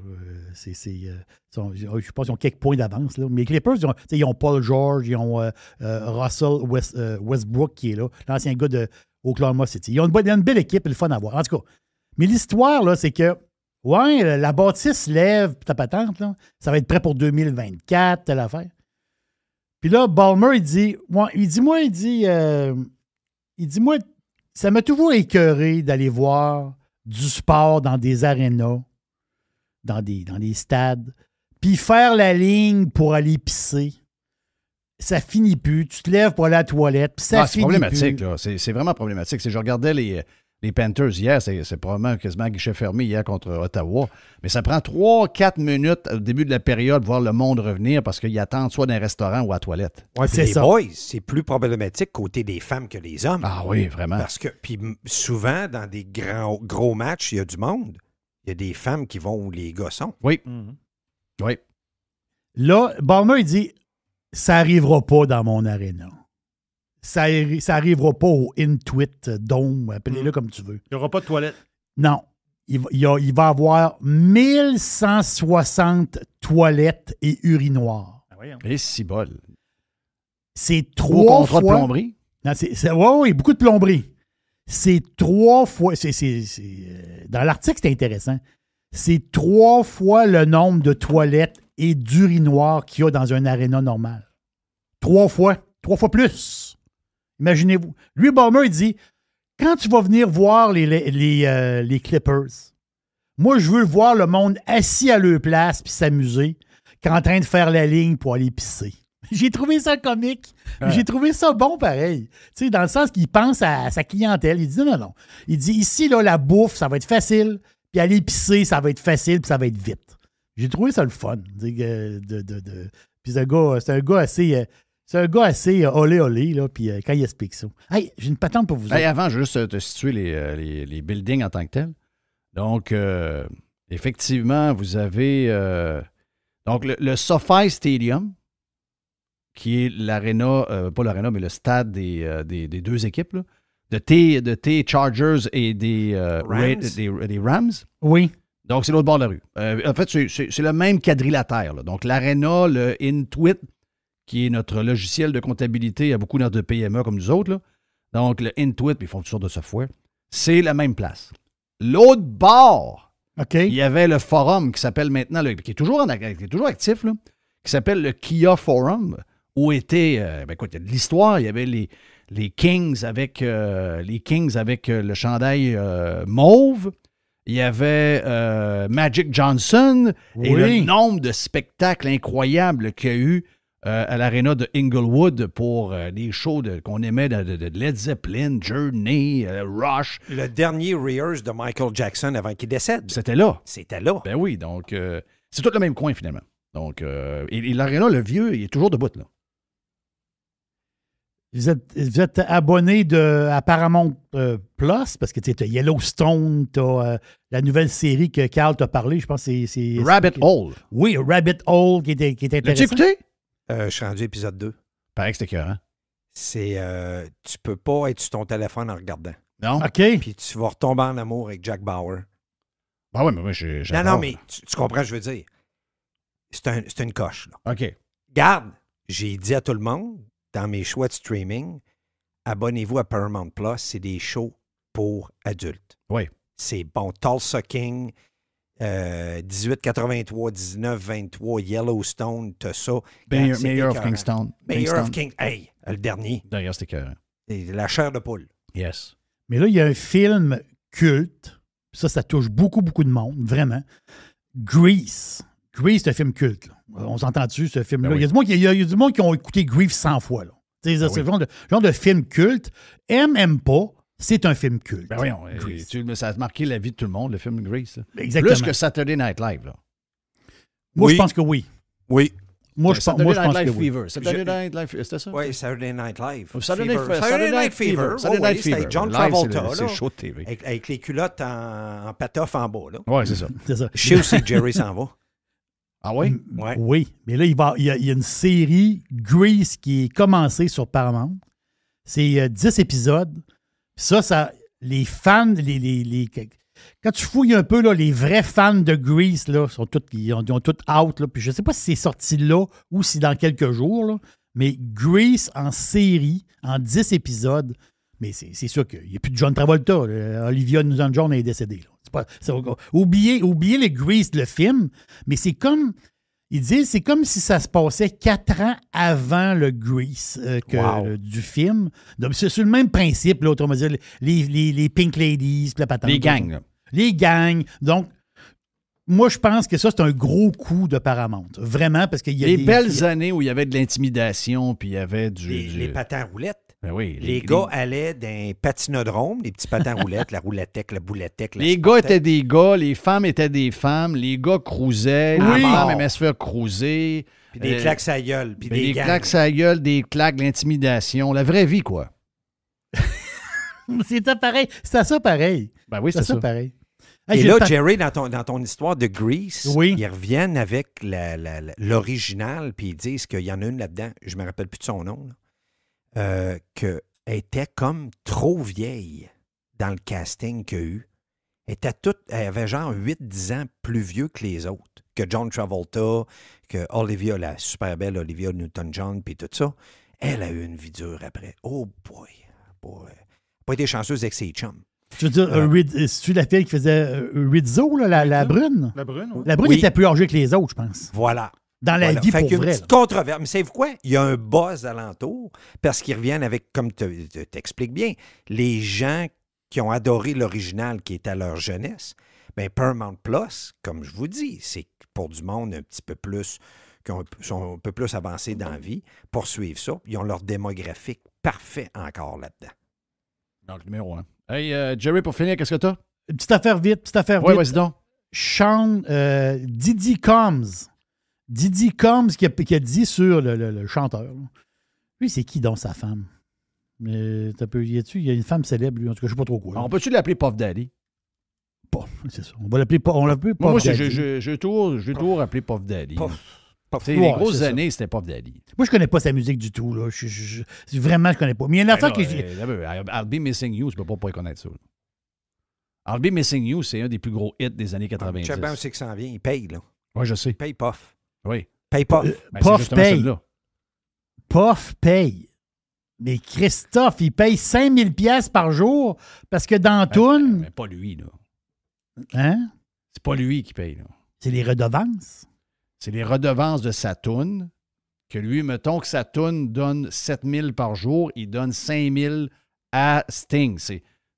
Je pense qu'ils ont quelques points d'avance. Là. Mais les Clippers, ils ont Paul George, ils ont Russell Westbrook qui est là, l'ancien gars de Oklahoma City. Ils ont une belle équipe, le fun à voir. En tout cas, mais l'histoire, là, c'est que la bâtisse lève, ta patente, là, ça va être prêt pour 2024, telle affaire. Puis là, Ballmer, il dit, ça m'a toujours écœuré d'aller voir du sport dans des arénas, dans des stades, puis faire la ligne pour aller pisser. Ça finit plus. Tu te lèves pour aller à la toilette, puis ça finit c'est problématique, plus. là. C'est vraiment problématique. Je regardais les les Panthers, hier, c'est probablement quasiment guichet fermé hier contre Ottawa. Mais ça prend 3-4 minutes au début de la période pour voir le monde revenir parce qu'ils attendent soit dans un restaurant ou à la toilette. Ouais, C'est les ça. boys, c'est plus problématique côté des femmes que les hommes. Ah oui, vraiment. Parce que, puis souvent, dans des gros matchs, il y a du monde. Il y a des femmes qui vont où les gars sont. Oui. Oui. Là, Ballmer, il dit ça n'arrivera pas dans mon aréna. Ça n'arrivera pas au Intuit Dome, appelez-le comme tu veux. Il n'y aura pas de toilette. Non. Il va avoir 1160 toilettes et urinoirs. Ah, voyons. Et si bol. C'est Gros 3 contrat fois... de plomberie. Oui, beaucoup de plomberie. C'est 3 fois... dans l'article, c'est intéressant. C'est 3 fois le nombre de toilettes et d'urinoirs qu'il y a dans un aréna normal. 3 fois. 3 fois plus. Imaginez-vous. Lui, Ballmer, il dit, quand tu vas venir voir les Clippers, moi, je veux voir le monde assis à leur place puis s'amuser qu'en train de faire la ligne pour aller pisser. J'ai trouvé ça comique. Ouais. J'ai trouvé ça bon, pareil. Tu sais, dans le sens qu'il pense à sa clientèle. Il dit non. Il dit ici, là, la bouffe, ça va être facile. Puis aller pisser, ça va être facile puis ça va être vite. J'ai trouvé ça le fun. Puis c'est un gars assez... C'est un gars assez olé, là, puis quand il explique ça. Hey, j'ai une patente pour vous. Hey, avant, je veux juste te situer les buildings en tant que tels. Donc, effectivement, vous avez donc le SoFi Stadium, qui est l'aréna, pas l'aréna, mais le stade des deux équipes, là, de T Chargers et des Rams. Oui. Donc, c'est l'autre bord de la rue. En fait, c'est le même quadrilatère. Là. Donc, l'aréna, le Intuit, qui est notre logiciel de comptabilité à beaucoup de PME comme nous autres. Là. Donc, le Intuit, puis ils font toutes sortes de software. C'est la même place. L'autre bord, il y avait le forum qui s'appelle maintenant, qui est toujours actif, là, qui s'appelle le Kia Forum, où était, écoute, il y a de l'histoire, il y avait les Kings avec le chandail mauve. Il y avait Magic Johnson et le nombre de spectacles incroyables qu'il y a eu à l'aréna de Inglewood pour des shows qu'on aimait de Led Zeppelin, Journey, Rush. Le dernier rehearse de Michael Jackson avant qu'il décède. C'était là. C'était là. Ben oui, donc c'est tout le même coin finalement. Donc, et l'aréna, le vieux, il est toujours debout là. Vous êtes abonné à Paramount Plus parce que tu as Yellowstone, tu as la nouvelle série que Carl t'a parlé, je pense que c'est Rabbit Hole. Oui, Rabbit Hole qui est intéressant. L'as-tu écouté? Je suis rendu épisode 2. Paraît que c'était écœurant. C'est tu peux pas être sur ton téléphone en regardant. Non? OK. Puis tu vas retomber en amour avec Jack Bauer. Ben oui, mais moi, j'adore. Non, mais tu comprends ce que je veux dire. C'est une coche. Là. OK. Garde, j'ai dit à tout le monde, dans mes choix de streaming, abonnez-vous à Paramount Plus, c'est des shows pour adultes. Oui. C'est bon. Tulsa King, 1883, 1923, Yellowstone, t'as ça. Mayor of Kingstown. Mayor of King. Hey, le dernier. D'ailleurs, c'était écœurant. La chair de poule. Yes. Mais là, il y a un film culte. Ça touche beaucoup, beaucoup de monde, vraiment. Grease. Grease, c'est un film culte. Là. On s'entend dessus, ce film-là. Ben oui. Il y a du monde qui ont écouté Grease 100 fois. Là. C'est le genre de film culte. Aime pas, c'est un film culte. Ben voyons, ça a marqué la vie de tout le monde, le film Grease. Exactement. Plus que Saturday Night Live. Là. Moi, je pense que oui. Oui. Moi, je pense que oui. Fever. Saturday Night Live, c'était ça? Oui, Saturday Night Live. Saturday Night Fever. Saturday Night Fever. C'était John Travolta. C'est chaud de TV. Avec les culottes en patoff en bas. Oui, c'est ça. Je sais aussi que Jerry s'en va. Ah oui? Ouais. Oui. Mais là, il y a une série Grease qui est commencée sur Paramount. C'est 10 épisodes. Ça, les fans, quand tu fouilles un peu, là, les vrais fans de Grease, là, ils ont tout out. Là, puis je ne sais pas si c'est sorti là ou si dans quelques jours. Là, mais Grease en série, en 10 épisodes, mais c'est sûr qu'il n'y a plus de John Travolta. Olivia Newton-John est décédée. Oubliez les Grease, le film, mais c'est comme... Ils disent c'est comme si ça se passait 4 ans avant le Grease du film. Donc, c'est sur le même principe, là, autrement dire, les Pink Ladies, la patente. Les gangs. Là. Les gangs. Donc, moi, je pense que ça, c'est un gros coup de Paramount. Vraiment, parce qu'il y a des belles années où il y avait de l'intimidation, puis il y avait Les patins roulettes. Ben oui, Les gars allaient d'un patinodrome, les petits patins roulettes, la roulettec, la boulettec. Les gars étaient des gars, les femmes étaient des femmes, les gars cruisaient, les femmes aimaient se faire cruiser. Puis des claques à gueule, puis des gangs. claques à gueule, des claques, l'intimidation, la vraie vie, quoi. C'était pareil. C'était ça pareil. Ben oui, c'est ça. Pareil. Et là, Jerry, dans ton histoire de Grease, oui. ils reviennent avec l'original, puis ils disent qu'il y en a une là-dedans, je ne me rappelle plus de son nom, qu'elle était comme trop vieille dans le casting qu'il y a eu. Elle avait genre 8-10 ans plus vieux que les autres, que John Travolta, que Olivia, la super belle Olivia Newton-John, puis tout ça. Elle a eu une vie dure après. Oh boy. Pas été chanceuse avec ses chums. Tu veux dire, c'est-tu la fille qui faisait Rizzo, là, la brune? La brune, oui. La brune était plus âgée que les autres, je pense. Voilà. Dans la vie, fait pour qu'il y a vrai. une petite controverse. Mais savez-vous quoi? Il y a un buzz alentour parce qu'ils reviennent avec, comme tu t'expliques bien, les gens qui ont adoré l'original qui est à leur jeunesse. Bien, Paramount Plus, comme je vous dis, c'est pour du monde un petit peu plus, qui sont un peu plus avancés dans la vie, poursuivre ça. Ils ont leur démographique parfait encore là-dedans. Donc, numéro 1. Hey, Jerry, pour finir, qu'est-ce que t'as? Une petite affaire vite, Oui, vas-y donc. Sean Diddy Combs. Diddy Combs qui a dit sur le chanteur. Là. Lui, c'est qui donc sa femme? Il y a une femme célèbre, lui. En tout cas, je ne sais pas trop quoi. On peut-tu l'appeler Puff Daddy? C'est ça. On va l'appeler Puff Daddy. Moi, j'ai toujours appelé Puff Daddy. Les grosses années, c'était Puff Daddy. Moi, je connais pas sa musique du tout. Là. Vraiment, je connais pas. Mais il y a une affaire que j'ai... I'll Be Missing You, tu peux pas connaître ça. I'll Be Missing You, c'est un des plus gros hits des années 90. Check bien où c'est que ça en vient. Il paye, là. Oui, je sais. Il paye Puff. Oui. Paye Puff. Puff paye. Puff paye. Mais Christophe, il paye 5000 $, par jour parce que dans Toon... Mais pas lui, là. Hein? C'est pas lui qui paye, là. C'est les redevances. C'est les redevances de sa toune, que lui, mettons que sa toune donne 7000 par jour, il donne 5000 à Sting. Ça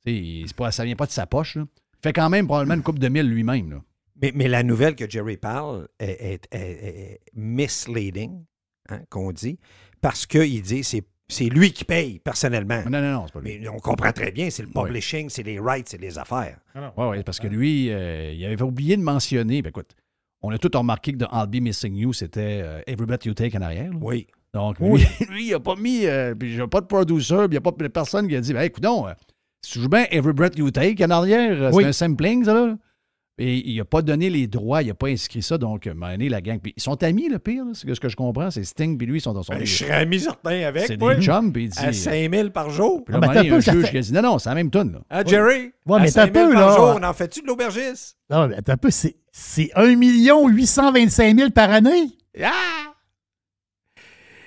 vient pas de sa poche. Là. Il fait quand même probablement une couple de mille lui-même. Là. Mais la nouvelle que Jerry parle est misleading, hein, qu'on dit, parce qu'il dit c'est lui qui paye personnellement. Non, c'est pas lui. Mais on comprend très bien, c'est le publishing, c'est les rights, c'est les affaires. Oui, parce que lui, il avait oublié de mentionner, ben écoute, on a tous remarqué que dans I'll Be Missing You, c'était Every Breath You Take en arrière. Là. Oui. Donc, lui, il n'a pas mis, puis il n'y a pas de producer, puis il n'y a pas de personne qui a dit, ben écoute donc, si tu joues bien Every Breath You Take en arrière, c'est un sampling, ça là. Et il n'a pas donné les droits, il n'a pas inscrit ça, donc, à un moment donné, la gang. Puis ils sont amis, le pire, là, c'est ce que je comprends, c'est Sting, puis lui, ils sont dans son. Je serais ami certain avec. C'est des chums, puis il dit. À 5000 par jour. Puis là, il y a un juge qui a dit, non, c'est la même tonne, là. Ah, Jerry, ouais, mais à 5000 peu, par là. jour, on en fait-tu de l'aubergiste? Non, mais un peu, c'est 1 825 000 par année. Ah!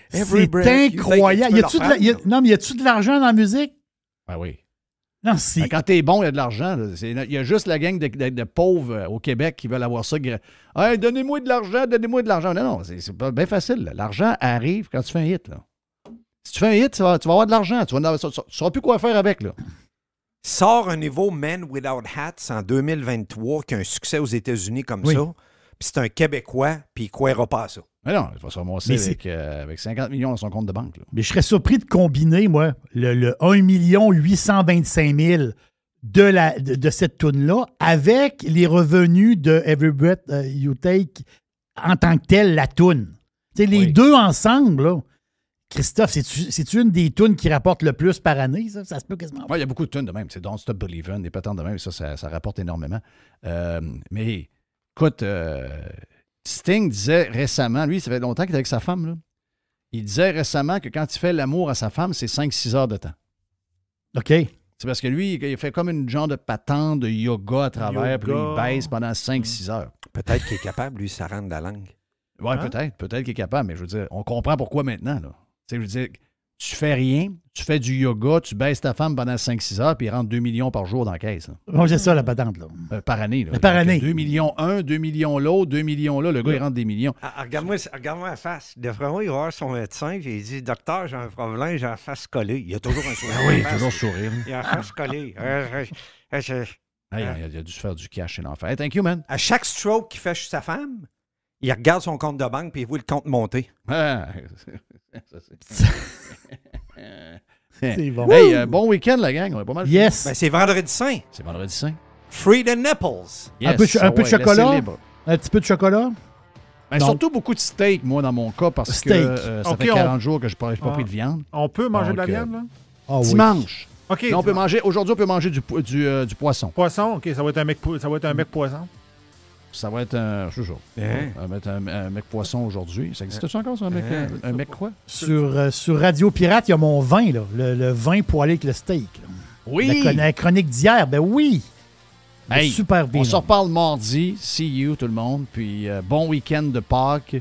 C'est incroyable. Non, mais y a-tu de l'argent dans la musique? Ben oui. Non, c'est... Quand t'es bon, il y a de l'argent. Il y a juste la gang de pauvres au Québec qui veulent avoir ça. Hey, donnez-moi de l'argent, donnez-moi de l'argent. Non, c'est pas bien facile. Là. L'argent arrive quand tu fais un hit. Là. Si tu fais un hit, tu vas avoir de l'argent. Tu ne sauras plus quoi faire avec. Là. Sort un nouveau Men Without Hats en 2023 qui a un succès aux États-Unis comme ça. Puis c'est un Québécois, puis il ne croira pas à ça. Mais non, il va se ramasser avec 50 millions dans son compte de banque. Là. Mais je serais surpris de combiner, moi, le 1 825 000 de cette toune-là avec les revenus de Every Breath You Take en tant que telle, la toune. Tu sais, les deux ensemble, là. Christophe, c'est-tu une des tunes qui rapporte le plus par année, ça? Ça se peut quasiment. Oui, il y a beaucoup de tunes de même. C'est Don't Stop Believin', des patentes de même. Ça rapporte énormément. Mais, écoute, Sting disait récemment, lui, ça fait longtemps qu'il est avec sa femme, là. Il disait récemment que quand il fait l'amour à sa femme, c'est 5-6 heures de temps. OK. C'est parce que lui, il fait comme une genre de patente de yoga à travers, puis il baisse pendant 5-6 heures. Peut-être qu'il est capable, lui, ça rentre de la langue. Oui, peut-être qu'il est capable, mais je veux dire, on comprend pourquoi maintenant, là. Je veux dire, tu fais rien, tu fais du yoga, tu baisses ta femme pendant 5-6 heures, puis il rentre 2 millions par jour dans la caisse. Moi, j'ai ça, la patente, là. Par année, là. Par année. 2 millions 2 millions l'autre, 2 millions là, le gars, il rentre des millions. Regarde-moi la face. D'après moi, il va voir son médecin, puis il dit, docteur, j'ai un problème, j'ai la face collée. Il a toujours un sourire. Oui, toujours sourire. Il a la face collée. Il a dû se faire du cash chez l'enfer. Hey, thank you, man. À chaque stroke qu'il fait chez sa femme, il regarde son compte de banque puis il voit le compte monter. C'est bon. Hey, bon week-end, la gang. On est pas mal. Yes. Ben, c'est vendredi saint. C'est vendredi saint. Free the nipples. Un peu de chocolat? Libre. Un petit peu de chocolat? Ben, surtout beaucoup de steak, moi, dans mon cas, parce Steak. que ça fait 40 jours que je n'ai pas pris de viande. On peut manger de la Donc, viande, là? Ah, dimanche. OK. Là, aujourd'hui, on peut manger du poisson. Poisson, OK, ça va être un mec poisson. Ça va être un. Je sais pas. Ça va être un mec poisson aujourd'hui. Ça existe-tu encore, ça, un mec quoi? Sur Radio Pirate, il y a mon vin, là. Le vin poêlé avec le steak. Là. Oui! La chronique d'hier, ben oui! Hey, super bien. On se reparle mardi. See you, tout le monde. Puis bon week-end de Pâques.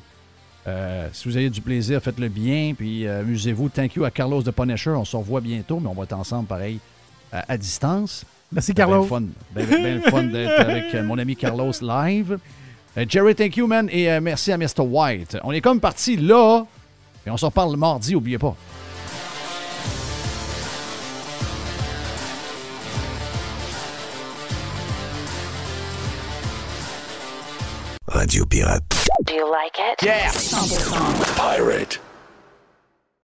Si vous avez du plaisir, faites-le bien. Puis amusez-vous. Thank you à Carlos de Punisher. On se revoit bientôt, mais on va être ensemble pareil à distance. Merci, Carlos. Ben le fun d'être avec mon ami Carlos live. Jerry, thank you, man. Et merci à Mr. White. On est comme parti là. Et on se reparle mardi, n'oubliez pas. Radio Pirate. Do you like it? Yeah! 100%. Pirate.